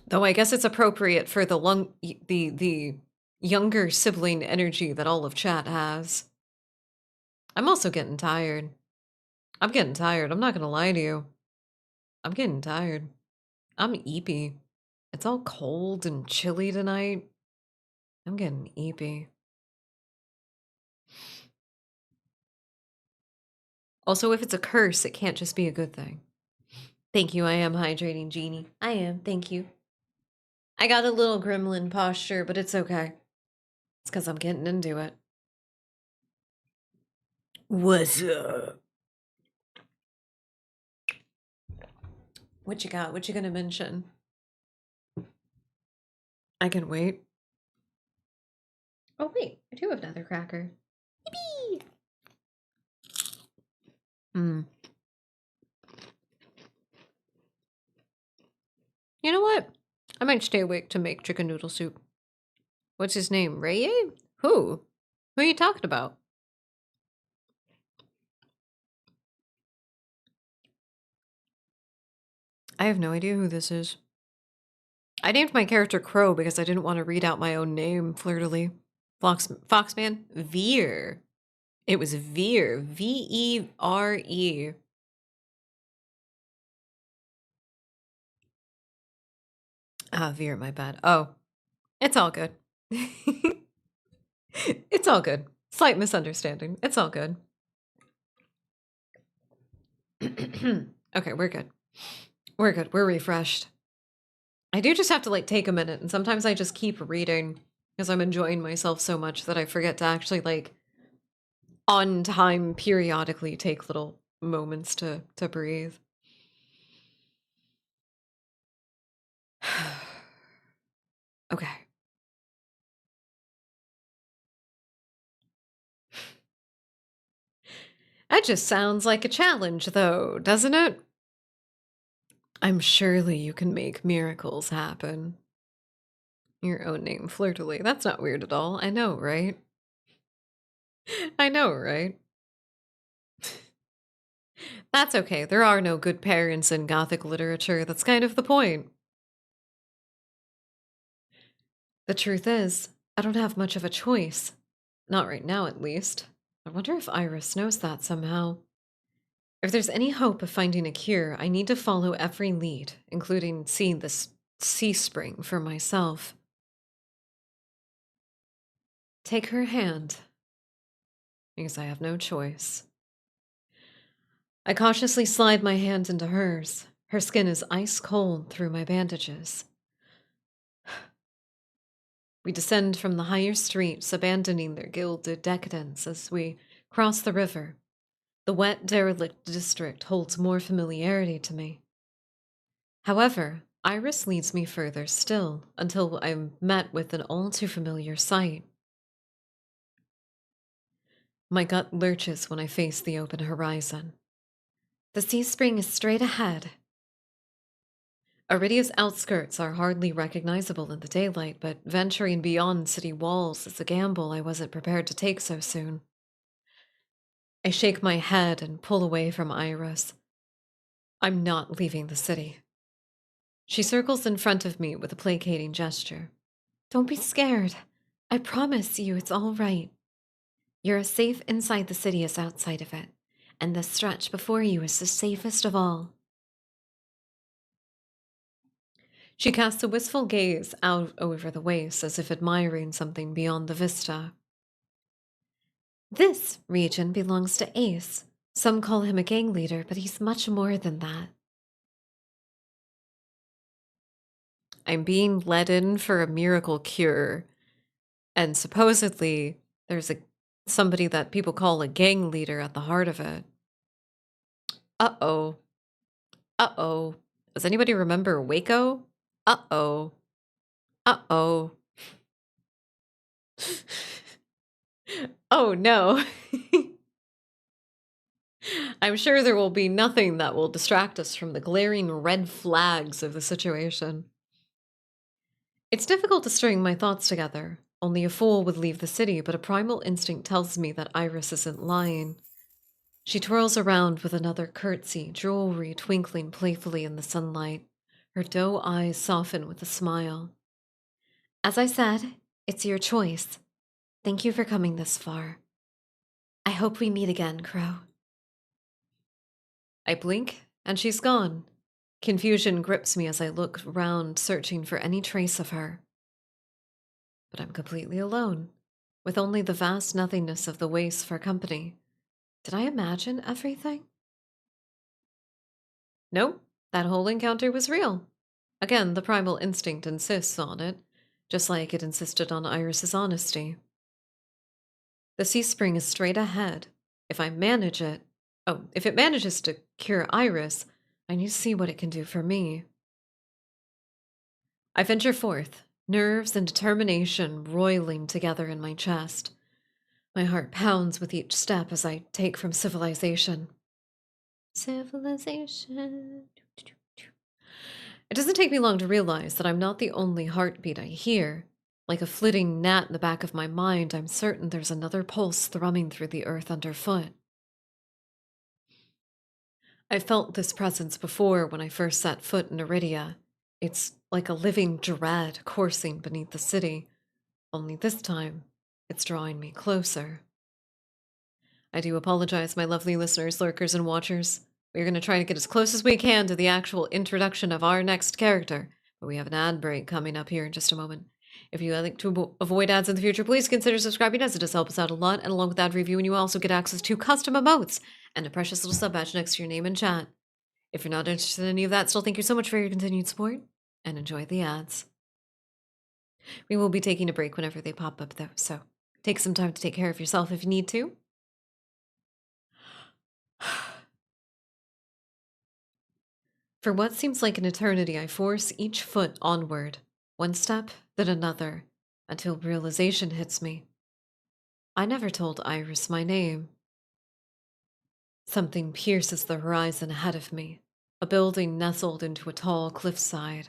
Though I guess it's appropriate for the younger sibling energy that all of chat has. I'm also getting tired. I'm getting tired. I'm not gonna lie to you. I'm getting tired. I'm eepy. It's all cold and chilly tonight. I'm getting eepy. Also, if it's a curse, it can't just be a good thing. Thank you, I am hydrating, Genie. I am, thank you. I got a little gremlin posture, but it's okay. It's because I'm getting into it. What's up? What you got? What you gonna mention? I can wait. Oh wait, I do have another cracker. Yippee! You know what? I might stay awake to make chicken noodle soup. What's his name? Ray? Who? Who are you talking about? I have no idea who this is. I named my character Crow because I didn't want to read out my own name flirtily. Foxman? Veer. It was Veer. Vere. Ah, Veer, my bad. Oh, it's all good. It's all good. Slight misunderstanding. It's all good. Okay, we're good. We're good. We're refreshed. I do just have to like take a minute, and sometimes I just keep reading because I'm enjoying myself so much that I forget to actually like on time periodically take little moments to breathe. Okay. That just sounds like a challenge though, doesn't it? I'm surely you can make miracles happen. Your own name flirtily. That's not weird at all. I know, right? I know, right? That's okay. There are no good parents in Gothic literature. That's kind of the point. The truth is, I don't have much of a choice. Not right now, at least. I wonder if Iris knows that somehow. If there's any hope of finding a cure, I need to follow every lead, including seeing this sea spring for myself. Take her hand, because I have no choice. I cautiously slide my hand into hers. Her skin is ice cold through my bandages. We descend from the higher streets, abandoning their gilded decadence as we cross the river. The wet, derelict district holds more familiarity to me. However, Iris leads me further still, until I'm met with an all too familiar sight. My gut lurches when I face the open horizon. The sea spring is straight ahead. Aridia's outskirts are hardly recognizable in the daylight, but venturing beyond city walls is a gamble I wasn't prepared to take so soon. I shake my head and pull away from Iris. I'm not leaving the city. She circles in front of me with a placating gesture. Don't be scared. I promise you it's all right. You're as safe inside the city as outside of it, and the stretch before you is the safest of all. She casts a wistful gaze out over the waste as if admiring something beyond the vista. This region belongs to Ace. Some call him a gang leader, but he's much more than that. I'm being led in for a miracle cure, and supposedly there's somebody that people call a gang leader at the heart of it. Uh-oh. Uh-oh. Does anybody remember Waco? Uh-oh. Uh-oh. Oh no. I'm sure there will be nothing that will distract us from the glaring red flags of the situation. It's difficult to string my thoughts together. Only a fool would leave the city, but a primal instinct tells me that Iris isn't lying. She twirls around with another curtsy, jewelry twinkling playfully in the sunlight. Her doe eyes soften with a smile. As I said, it's your choice. Thank you for coming this far. I hope we meet again, Crow. I blink, and she's gone. Confusion grips me as I look round, searching for any trace of her. But I'm completely alone, with only the vast nothingness of the waste for company. Did I imagine everything? Nope, that whole encounter was real. Again, the primal instinct insists on it, just like it insisted on Iris's honesty. The sea spring is straight ahead. If I manage it, if it manages to cure Iris, I need to see what it can do for me. I venture forth, nerves and determination roiling together in my chest. My heart pounds with each step as I take from civilization. Civilization. It doesn't take me long to realize that I'm not the only heartbeat I hear. Like a flitting gnat in the back of my mind, I'm certain there's another pulse thrumming through the earth underfoot. I felt this presence before when I first set foot in Iridia. It's like a living dread coursing beneath the city, only this time, it's drawing me closer. I do apologize, my lovely listeners, lurkers, and watchers. We're going to try to get as close as we can to the actual introduction of our next character, but we have an ad break coming up here in just a moment. If you would like to avoid ads in the future, please consider subscribing, as it does help us out a lot, and along with that review, and you also get access to custom emotes and a precious little sub badge next to your name in chat. If you're not interested in any of that, still thank you so much for your continued support, and enjoy the ads. We will be taking a break whenever they pop up, though, so take some time to take care of yourself if you need to. For what seems like an eternity, I force each foot onward, one step, then another, until realization hits me. I never told Iris my name. Something pierces the horizon ahead of me, a building nestled into a tall cliffside.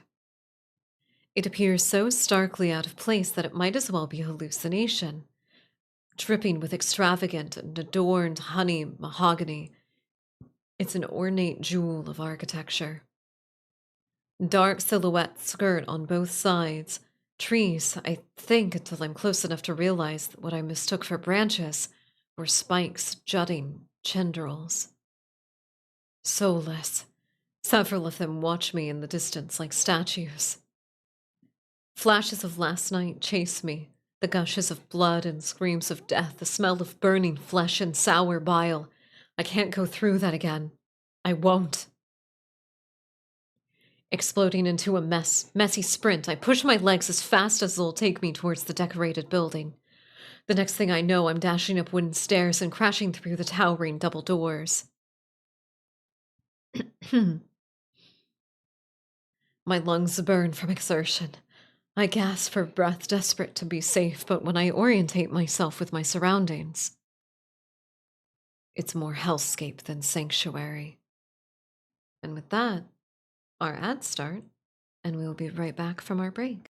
It appears so starkly out of place that it might as well be a hallucination, dripping with extravagant and adorned honey mahogany. It's an ornate jewel of architecture. Dark silhouettes skirt on both sides. Trees, I think, until I'm close enough to realize that what I mistook for branches were spikes jutting tendrils. Soulless, several of them watch me in the distance like statues. Flashes of last night chase me, the gushes of blood and screams of death, the smell of burning flesh and sour bile. I can't go through that again. I won't. Exploding into a messy sprint, I push my legs as fast as they'll take me towards the decorated building. The next thing I know, I'm dashing up wooden stairs and crashing through the towering double doors. My lungs burn from exertion. I gasp for breath, desperate to be safe, but when I orientate myself with my surroundings, it's more hellscape than sanctuary. And with that, our ads start, and we will be right back from our break.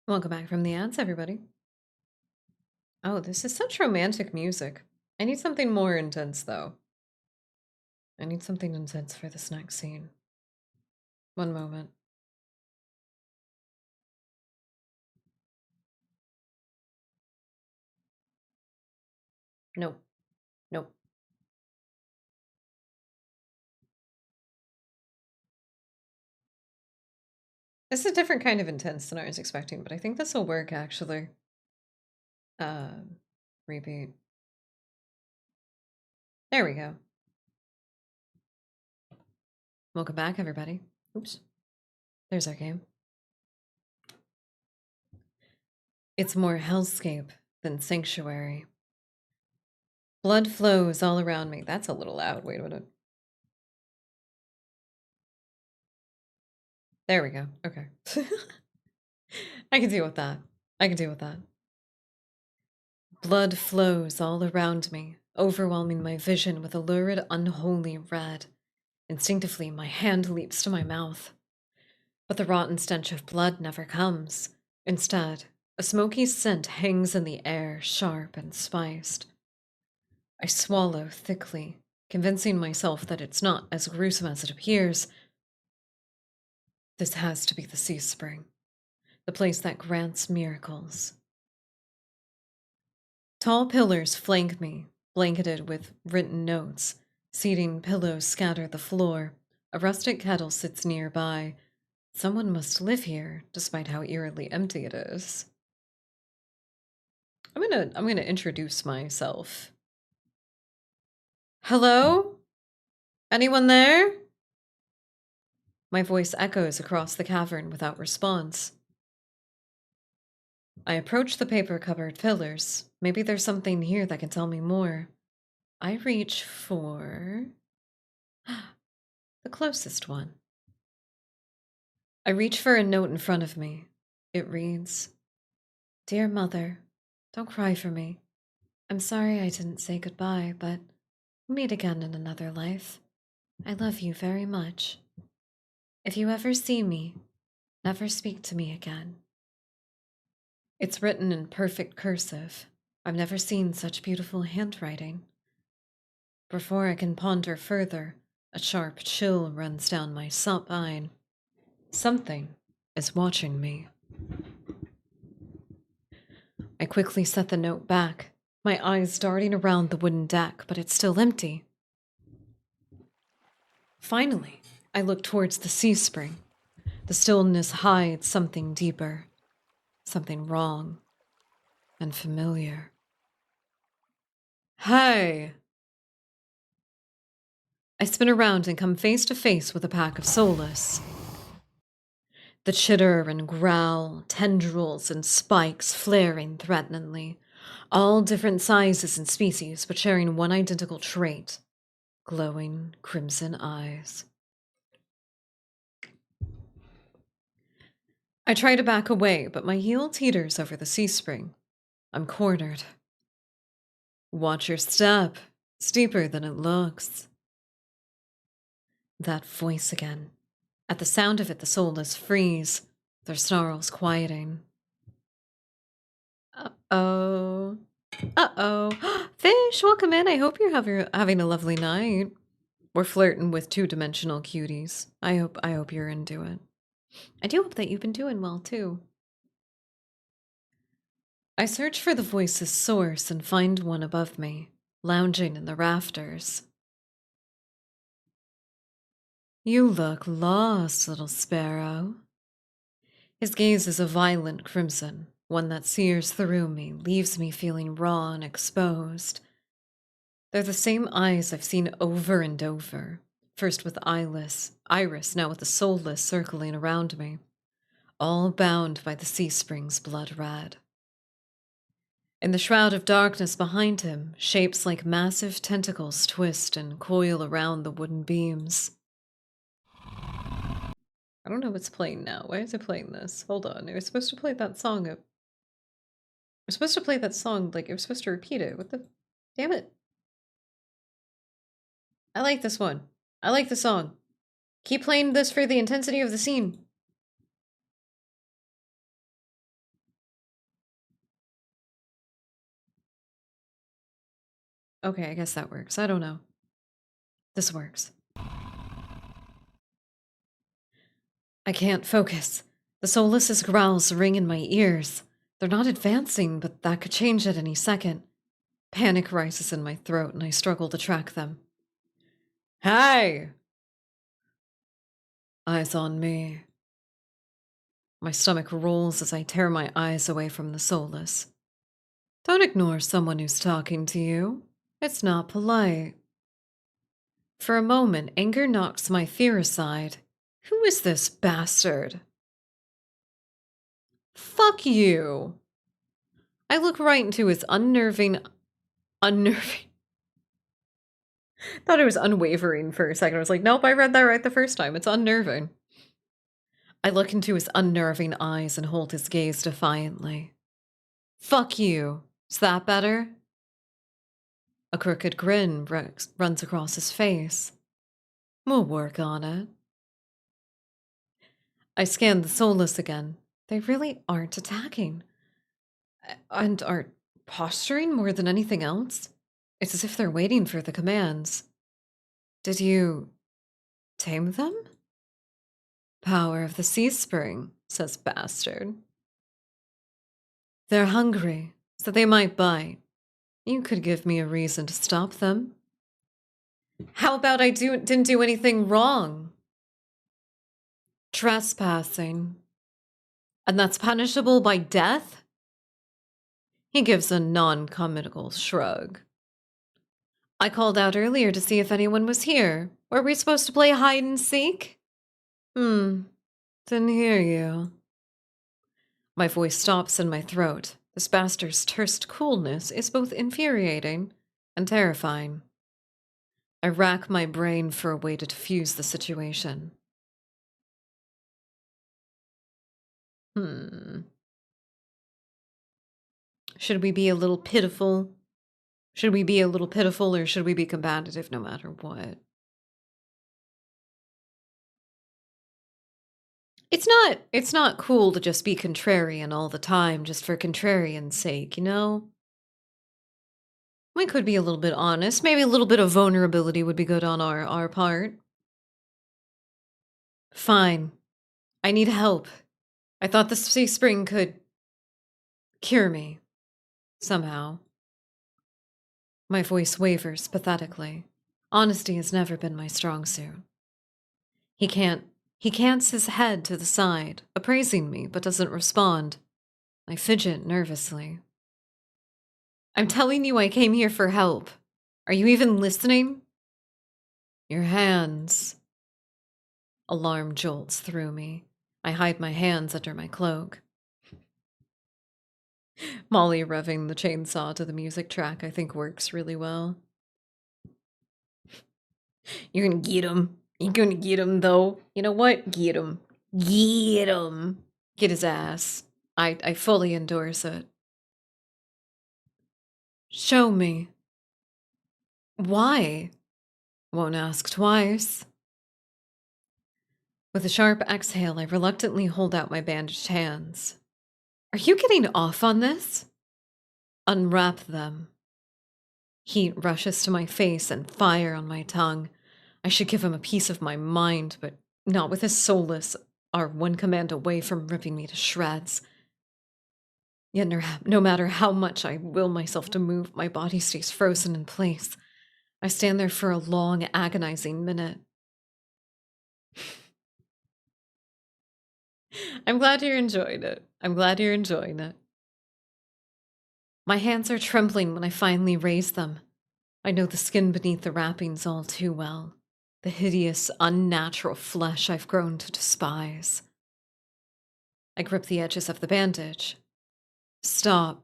Welcome back from the ads, everybody. Oh, this is such romantic music. I need something more intense, though. I need something intense for this next scene. One moment. Nope. Nope. This is a different kind of intense than I was expecting, but I think this will work, actually. Repeat. There we go. Welcome back, everybody. Oops. There's our game. It's more hellscape than sanctuary. Blood flows all around me. That's a little loud. Wait a minute. There we go. Okay. I can deal with that. I can deal with that. Blood flows all around me, overwhelming my vision with a lurid, unholy red. Instinctively, my hand leaps to my mouth. But the rotten stench of blood never comes. Instead, a smoky scent hangs in the air, sharp and spiced. I swallow thickly, convincing myself that it's not as gruesome as it appears. This has to be the sea spring, the place that grants miracles. Tall pillars flank me, blanketed with written notes. Seating pillows scatter the floor. A rustic kettle sits nearby. Someone must live here, despite how eerily empty it is. I'm gonna introduce myself. Hello? Anyone there? My voice echoes across the cavern without response. I approach the paper-covered pillars. Maybe there's something here that can tell me more. I reach for the closest one. I reach for a note in front of me. It reads, "Dear Mother, don't cry for me. I'm sorry I didn't say goodbye, but we'll meet again in another life. I love you very much. If you ever see me, never speak to me again." It's written in perfect cursive. I've never seen such beautiful handwriting. Before I can ponder further, a sharp chill runs down my spine. Something is watching me. I quickly set the note back, my eyes darting around the wooden deck, but it's still empty. Finally, I look towards the sea spring. The stillness hides something deeper, something wrong and familiar. Hey! I spin around and come face to face with a pack of soulless. The chitter and growl, tendrils and spikes flaring threateningly, all different sizes and species, but sharing one identical trait: glowing crimson eyes. I try to back away, but my heel teeters over the sea spring. I'm cornered. Watch your step. Steeper than it looks. That voice again. At the sound of it, the soulless freeze, their snarls quieting. Uh-oh. Uh-oh. Fish, welcome in. I hope you're having a lovely night. We're flirting with two-dimensional cuties. I hope you're into it. I do hope that you've been doing well, too. I search for the voice's source and find one above me, lounging in the rafters. You look lost, little sparrow. His gaze is a violent crimson, one that sears through me, leaves me feeling raw and exposed. They're the same eyes I've seen over and over, first with Iris, now with the soulless circling around me, all bound by the sea spring's blood red. In the shroud of darkness behind him, shapes like massive tentacles twist and coil around the wooden beams. I don't know what's playing now. Why is it playing this? Hold on. It was supposed to play that song. It was supposed to play that song, like, it was supposed to repeat it. What the? Damn it. I like this one. I like the song. Keep playing this for the intensity of the scene. Okay, I guess that works. I don't know. This works. I can't focus. The soulless's growls ring in my ears. They're not advancing, but that could change at any second. Panic rises in my throat and I struggle to track them. Hey! Eyes on me. My stomach rolls as I tear my eyes away from the soulless. Don't ignore someone who's talking to you. It's not polite. For a moment, anger knocks my fear aside. Who is this bastard? Fuck you. I look right into his unnerving. Thought it was unwavering for a second. I was like, nope, I read that right the first time. It's unnerving. I look into his unnerving eyes and hold his gaze defiantly. Fuck you. Is that better? A crooked grin runs across his face. We'll work on it. I scan the soulless again. They really aren't attacking. And are posturing more than anything else. It's as if they're waiting for the commands. Did you tame them? Power of the sea spring, says bastard. They're hungry, so they might bite. You could give me a reason to stop them. How about I didn't do anything wrong? Trespassing. And that's punishable by death? He gives a non-committal shrug. I called out earlier to see if anyone was here. Were we supposed to play hide and seek? Didn't hear you. My voice stops in my throat. This bastard's terse coolness is both infuriating and terrifying. I rack my brain for a way to diffuse the situation. Should we be a little pitiful? Should we be a little pitiful or should we be combative no matter what? It's not cool to just be contrarian all the time just for contrarian's sake, you know? We could be a little bit honest. Maybe a little bit of vulnerability would be good on our part. Fine. I need help. I thought the sea spring could cure me. Somehow. My voice wavers pathetically. Honesty has never been my strong suit. He cants his head to the side, appraising me, but doesn't respond. I fidget nervously. I'm telling you I came here for help. Are you even listening? Your hands. Alarm jolts through me. I hide my hands under my cloak. Molly revving the chainsaw to the music track I think works really well. You're gonna get him. You're gonna get him, though. You know what? Get him. Get him. Get his ass. I fully endorse it. Show me. Why? Won't ask twice. With a sharp exhale, I reluctantly hold out my bandaged hands. Are you getting off on this? Unwrap them. Heat rushes to my face and fire on my tongue. I should give him a piece of my mind, but not with his soulless, are one command away from ripping me to shreds. Yet no matter how much I will myself to move, my body stays frozen in place. I stand there for a long, agonizing minute. I'm glad you're enjoying it. I'm glad you're enjoying it. My hands are trembling when I finally raise them. I know the skin beneath the wrappings all too well. The hideous, unnatural flesh I've grown to despise. I grip the edges of the bandage. Stop.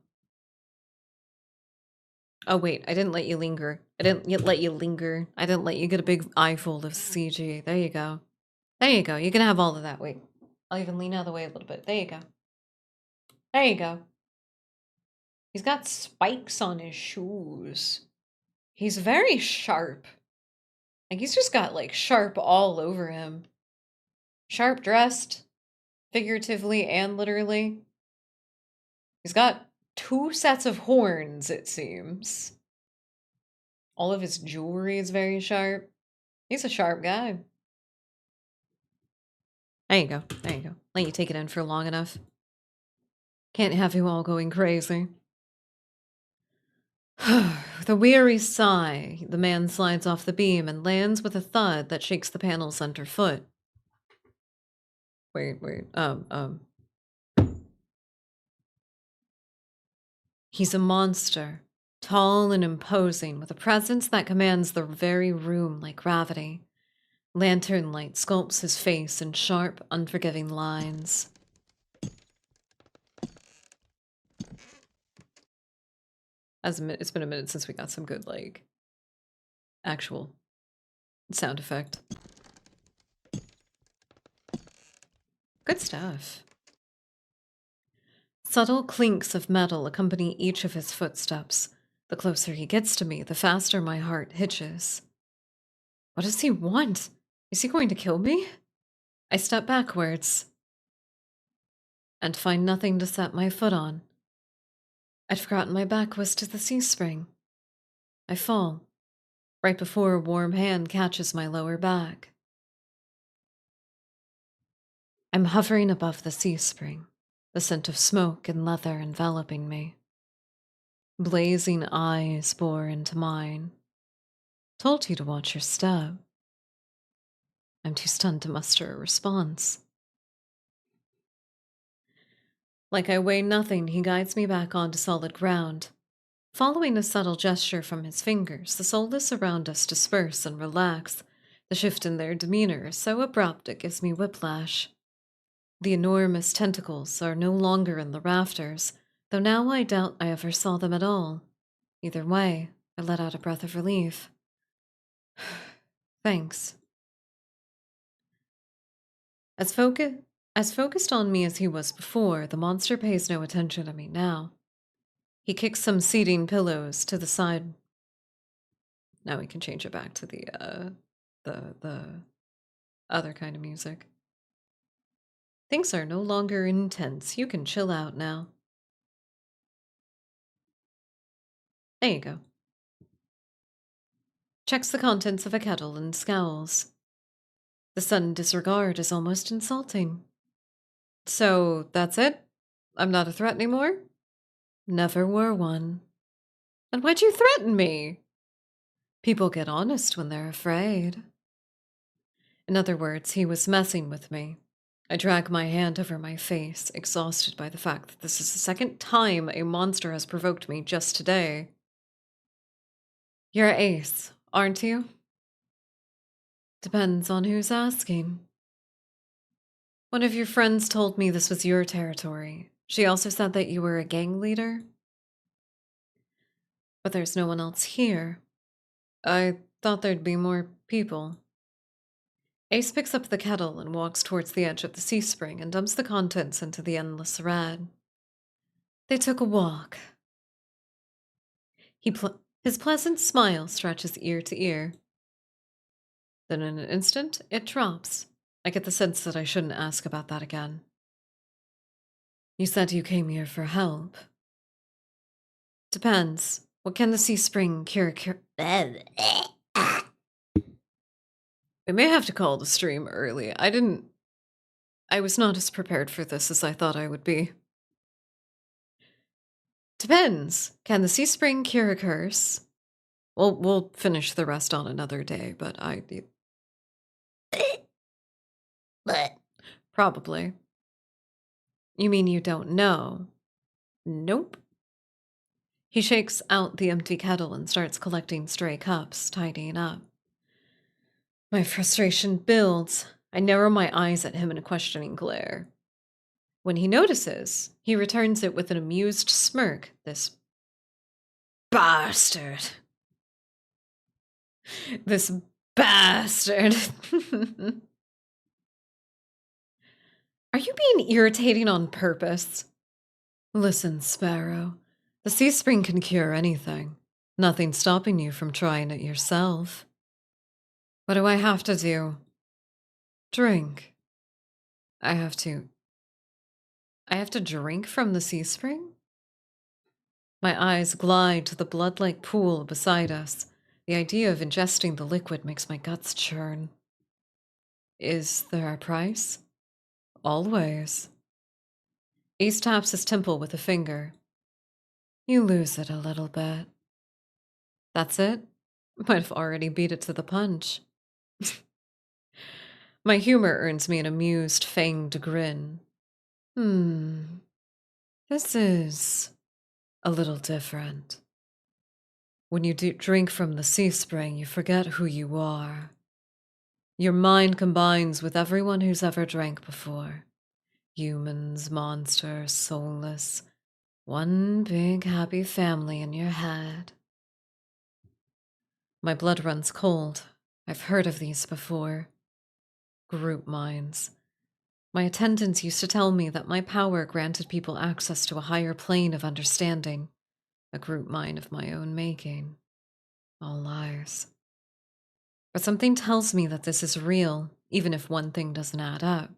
Oh wait, I didn't let you linger. I didn't let you linger. I didn't let you get a big eyeful of CG. There you go. There you go. You can have all of that. Wait. I'll even lean out of the way a little bit. There you go. There you go. He's got spikes on his shoes. He's very sharp. Like, he's just got, like, sharp all over him. Sharp dressed, figuratively and literally. He's got 2 sets of horns, it seems. All of his jewelry is very sharp. He's a sharp guy. There you go. There you go. Let you take it in for long enough. Can't have you all going crazy. With a weary sigh, the man slides off the beam and lands with a thud that shakes the panel's underfoot. Wait. He's a monster, tall and imposing, with a presence that commands the very room like gravity. Lantern light sculpts his face in sharp, unforgiving lines. It's been a minute since we got some good, like, actual sound effect. Good stuff. Subtle clinks of metal accompany each of his footsteps. The closer he gets to me, the faster my heart hitches. What does he want? Is he going to kill me? I step backwards and find nothing to set my foot on. I'd forgotten my back was to the sea spring. I fall, right before a warm hand catches my lower back. I'm hovering above the sea spring, the scent of smoke and leather enveloping me. Blazing eyes bore into mine. Told you to watch your step. I'm too stunned to muster a response. Like I weigh nothing, he guides me back onto solid ground. Following a subtle gesture from his fingers, the soulless around us disperse and relax. The shift in their demeanor is so abrupt it gives me whiplash. The enormous tentacles are no longer in the rafters, though now I doubt I ever saw them at all. Either way, I let out a breath of relief. Thanks. As focused on me as he was before, the monster pays no attention to me now. He kicks some seating pillows to the side. Now we can change it back to the other kind of music. Things are no longer intense. You can chill out now. There you go. Checks the contents of a kettle and scowls. The sudden disregard is almost insulting. So, that's it? I'm not a threat anymore? Never were one. And why'd you threaten me? People get honest when they're afraid. In other words, he was messing with me. I drag my hand over my face, exhausted by the fact that this is the second time a monster has provoked me just today. You're Ace, aren't you? Depends on who's asking. One of your friends told me this was your territory. She also said that you were a gang leader. But there's no one else here. I thought there'd be more people. Ace picks up the kettle and walks towards the edge of the sea spring and dumps the contents into the endless red. They took a walk. His pleasant smile stretches ear to ear. Then in an instant, it drops. I get the sense that I shouldn't ask about that again. You said you came here for help. Depends. What can the sea spring cure? We may have to call the stream early. I was not as prepared for this as I thought I would be. Depends. Can the sea spring cure a curse? Well, we'll finish the rest on another day, but But probably. You mean you don't know? Nope. He shakes out the empty kettle and starts collecting stray cups, tidying up. My frustration builds. I narrow my eyes at him in a questioning glare. When he notices, he returns it with an amused smirk. This bastard. This bastard. Are you being irritating on purpose? Listen, Sparrow. The sea spring can cure anything. Nothing stopping you from trying it yourself. What do I have to do? Drink. I have to drink from the sea spring? My eyes glide to the blood-like pool beside us. The idea of ingesting the liquid makes my guts churn. Is there a price? Always. Ace taps his temple with a finger. You lose it a little bit. That's it? Might have already beat it to the punch. My humor earns me an amused, fanged grin. This is a little different. When you drink from the sea spring, you forget who you are. Your mind combines with everyone who's ever drank before. Humans, monsters, soulless. One big happy family in your head. My blood runs cold. I've heard of these before. Group minds. My attendants used to tell me that my power granted people access to a higher plane of understanding. A group mind of my own making. All lies. But something tells me that this is real, even if one thing doesn't add up.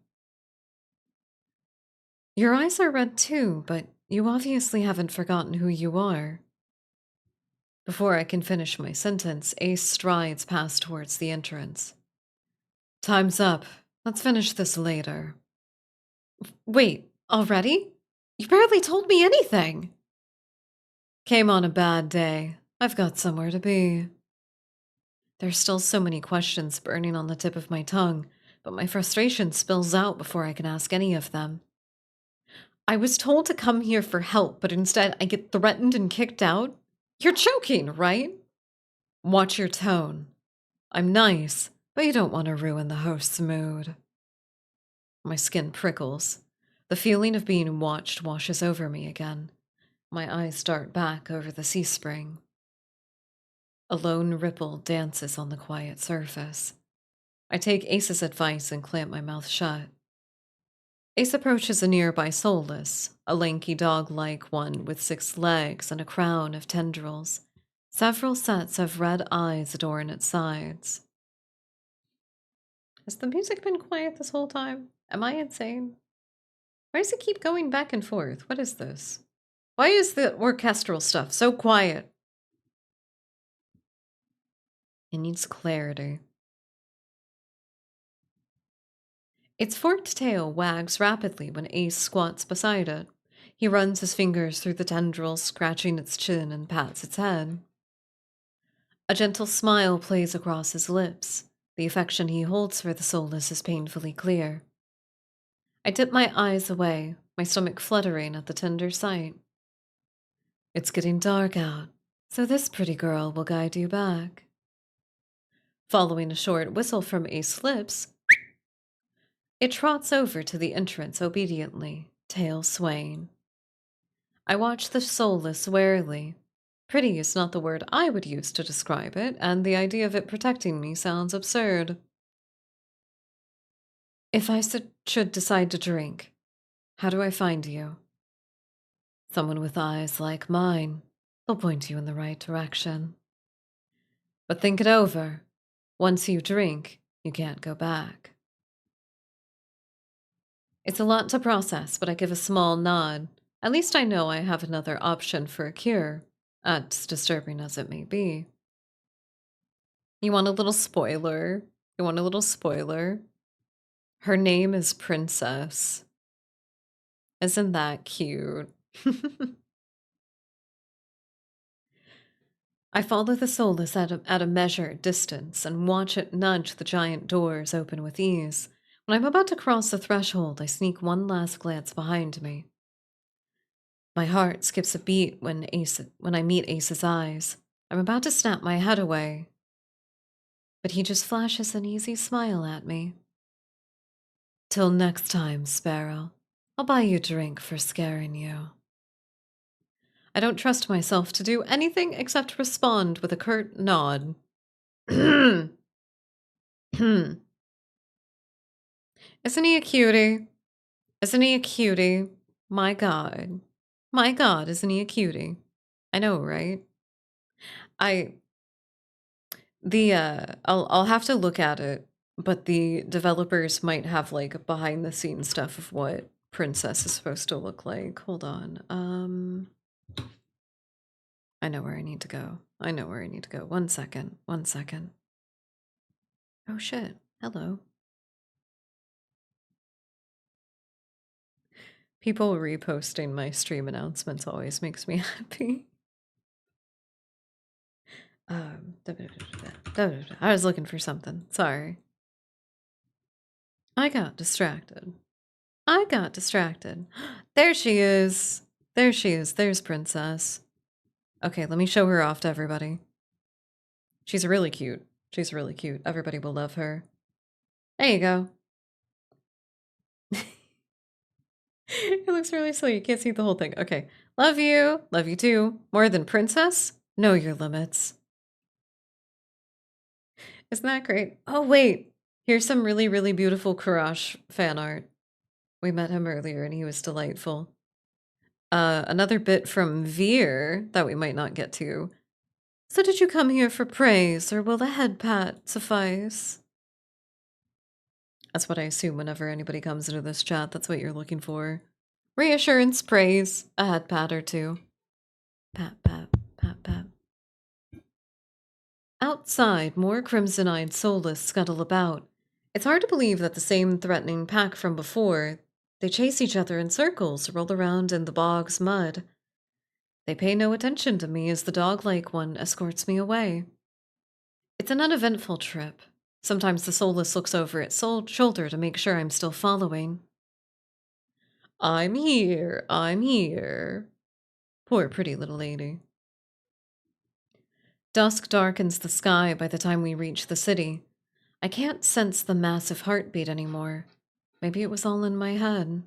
Your eyes are red too, but you obviously haven't forgotten who you are. Before I can finish my sentence, Ace strides past towards the entrance. Time's up. Let's finish this later. Wait, already? You barely told me anything. Came on a bad day. I've got somewhere to be. There's still so many questions burning on the tip of my tongue, but my frustration spills out before I can ask any of them. I was told to come here for help, but instead I get threatened and kicked out? You're joking, right? Watch your tone. I'm nice, but you don't want to ruin the host's mood. My skin prickles. The feeling of being watched washes over me again. My eyes dart back over the sea spring. A lone ripple dances on the quiet surface. I take Ace's advice and clamp my mouth shut. Ace approaches a nearby soulless, a lanky dog-like one with 6 legs and a crown of tendrils. Several sets of red eyes adorn its sides. Has the music been quiet this whole time? Am I insane? Why does it keep going back and forth? What is this? Why is the orchestral stuff so quiet? It needs clarity. Its forked tail wags rapidly when Ace squats beside it. He runs his fingers through the tendrils, scratching its chin and pats its head. A gentle smile plays across his lips. The affection he holds for the soulless is painfully clear. I dip my eyes away, my stomach fluttering at the tender sight. It's getting dark out, so this pretty girl will guide you back. Following a short whistle from Ace's lips, it trots over to the entrance obediently, tail swaying. I watch the soulless warily. Pretty is not the word I would use to describe it, and the idea of it protecting me sounds absurd. If I should decide to drink, how do I find you? Someone with eyes like mine. They'll point you in the right direction. But think it over. Once you drink, you can't go back. It's a lot to process, but I give a small nod. At least I know I have another option for a cure, as disturbing as it may be. You want a little spoiler? You want a little spoiler? Her name is Princess. Isn't that cute? I follow the soulless at a measured distance and watch it nudge the giant doors open with ease. When I'm about to cross the threshold, I sneak one last glance behind me. My heart skips a beat when I meet Ace's eyes. I'm about to snap my head away, but he just flashes an easy smile at me. Till next time, Sparrow. I'll buy you a drink for scaring you. I don't trust myself to do anything except respond with a curt nod. Isn't he a cutie? Isn't he a cutie? My God. My God, isn't he a cutie? I know, right? I'll have to look at it, but the developers might have like behind the scenes stuff of what Princess is supposed to look like. Hold on. I know where I need to go. I know where I need to go. 1 second. 1 second. Oh shit. Hello. People reposting my stream announcements always makes me happy. I was looking for something. Sorry. I got distracted. I got distracted. There she is. There she is. There's Princess. Okay, let me show her off to everybody. She's really cute. She's really cute. Everybody will love her. There you go. It looks really silly. You can't see the whole thing. Okay. Love you. Love you too. More than Princess? Know your limits. Isn't that great? Oh, wait. Here's some really, really beautiful Karash fan art. We met him earlier and he was delightful. Another bit from Veer that we might not get to. So did you come here for praise, or will a head pat suffice? That's what I assume whenever anybody comes into this chat. That's what you're looking for. Reassurance, praise, a head pat or two. Pat, pat, pat, pat. Outside, more crimson-eyed soulless scuttle about. It's hard to believe that the same threatening pack from before. They chase each other in circles, roll around in the bog's mud. They pay no attention to me as the dog-like one escorts me away. It's an uneventful trip. Sometimes the soulless looks over its shoulder to make sure I'm still following. I'm here, I'm here. Poor pretty little lady. Dusk darkens the sky by the time we reach the city. I can't sense the massive heartbeat anymore. Maybe it was all in my head.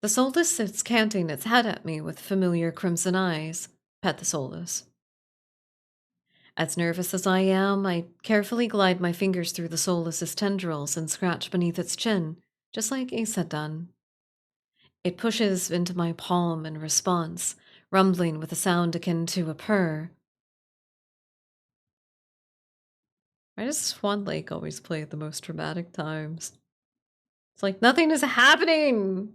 The soulless sits canting its head at me with familiar crimson eyes. Pet the soulless. As nervous as I am, I carefully glide my fingers through the soulless's tendrils and scratch beneath its chin, just like Ace had done. It pushes into my palm in response, rumbling with a sound akin to a purr. Why does Swan Lake always play at the most dramatic times? It's like, nothing is happening!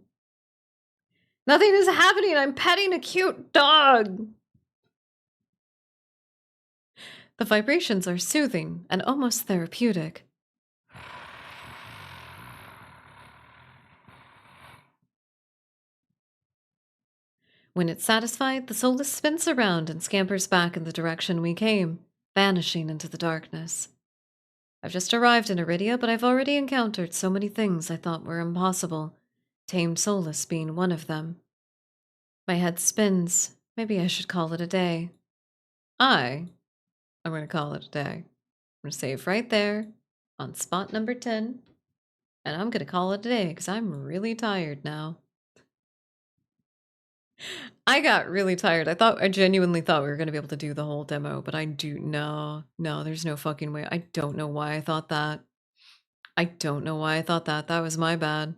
Nothing is happening! I'm petting a cute dog! The vibrations are soothing and almost therapeutic. When it's satisfied, the soulless spins around and scampers back in the direction we came, vanishing into the darkness. I've just arrived in Iridia, but I've already encountered so many things I thought were impossible, tamed soulless being one of them. My head spins. Maybe I should call it a day. I'm going to call it a day. I'm going to save right there on spot number 10, and I'm going to call it a day because I'm really tired now. I got really tired. I genuinely thought we were going to be able to do the whole demo, but no, there's no fucking way. I don't know why I thought that. I don't know why I thought that. That was my bad.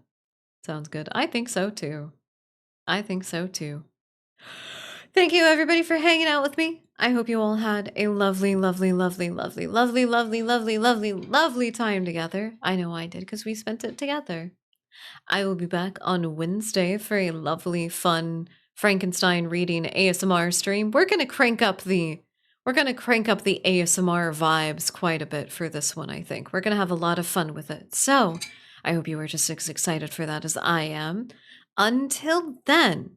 Sounds good. I think so too. I think so too. Thank you everybody for hanging out with me. I hope you all had a lovely, lovely, lovely, lovely, lovely, lovely, lovely, lovely, lovely time together. I know I did because we spent it together. I will be back on Wednesday for a lovely, fun Frankenstein reading ASMR stream. We're gonna crank up the ASMR vibes quite a bit for this one, I think. We're gonna have a lot of fun with it. So I hope you are just as excited for that as I am. Until then,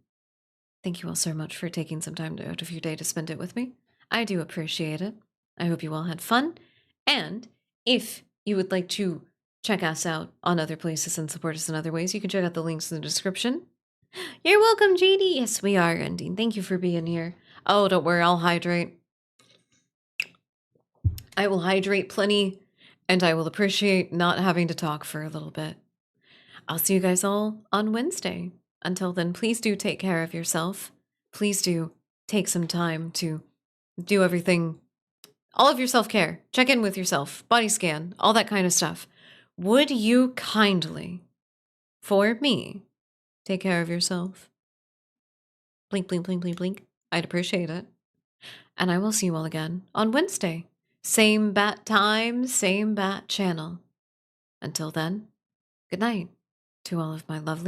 thank you all so much for taking some time out of your day to spend it with me. I do appreciate it. I hope you all had fun. And if you would like to check us out on other places and support us in other ways, you can check out the links in the description. You're welcome, JD. Yes, we are ending. Thank you for being here. Oh, don't worry, I'll hydrate. I will hydrate plenty, and I will appreciate not having to talk for a little bit. I'll see you guys all on Wednesday. Until then, please do take care of yourself. Please do take some time to do everything, all of your self-care. Check in with yourself, body scan, all that kind of stuff. Would you kindly, for me, take care of yourself? Blink, blink, blink, blink, blink. I'd appreciate it. And I will see you all again on Wednesday. Same bat time, same bat channel. Until then, good night to all of my lovely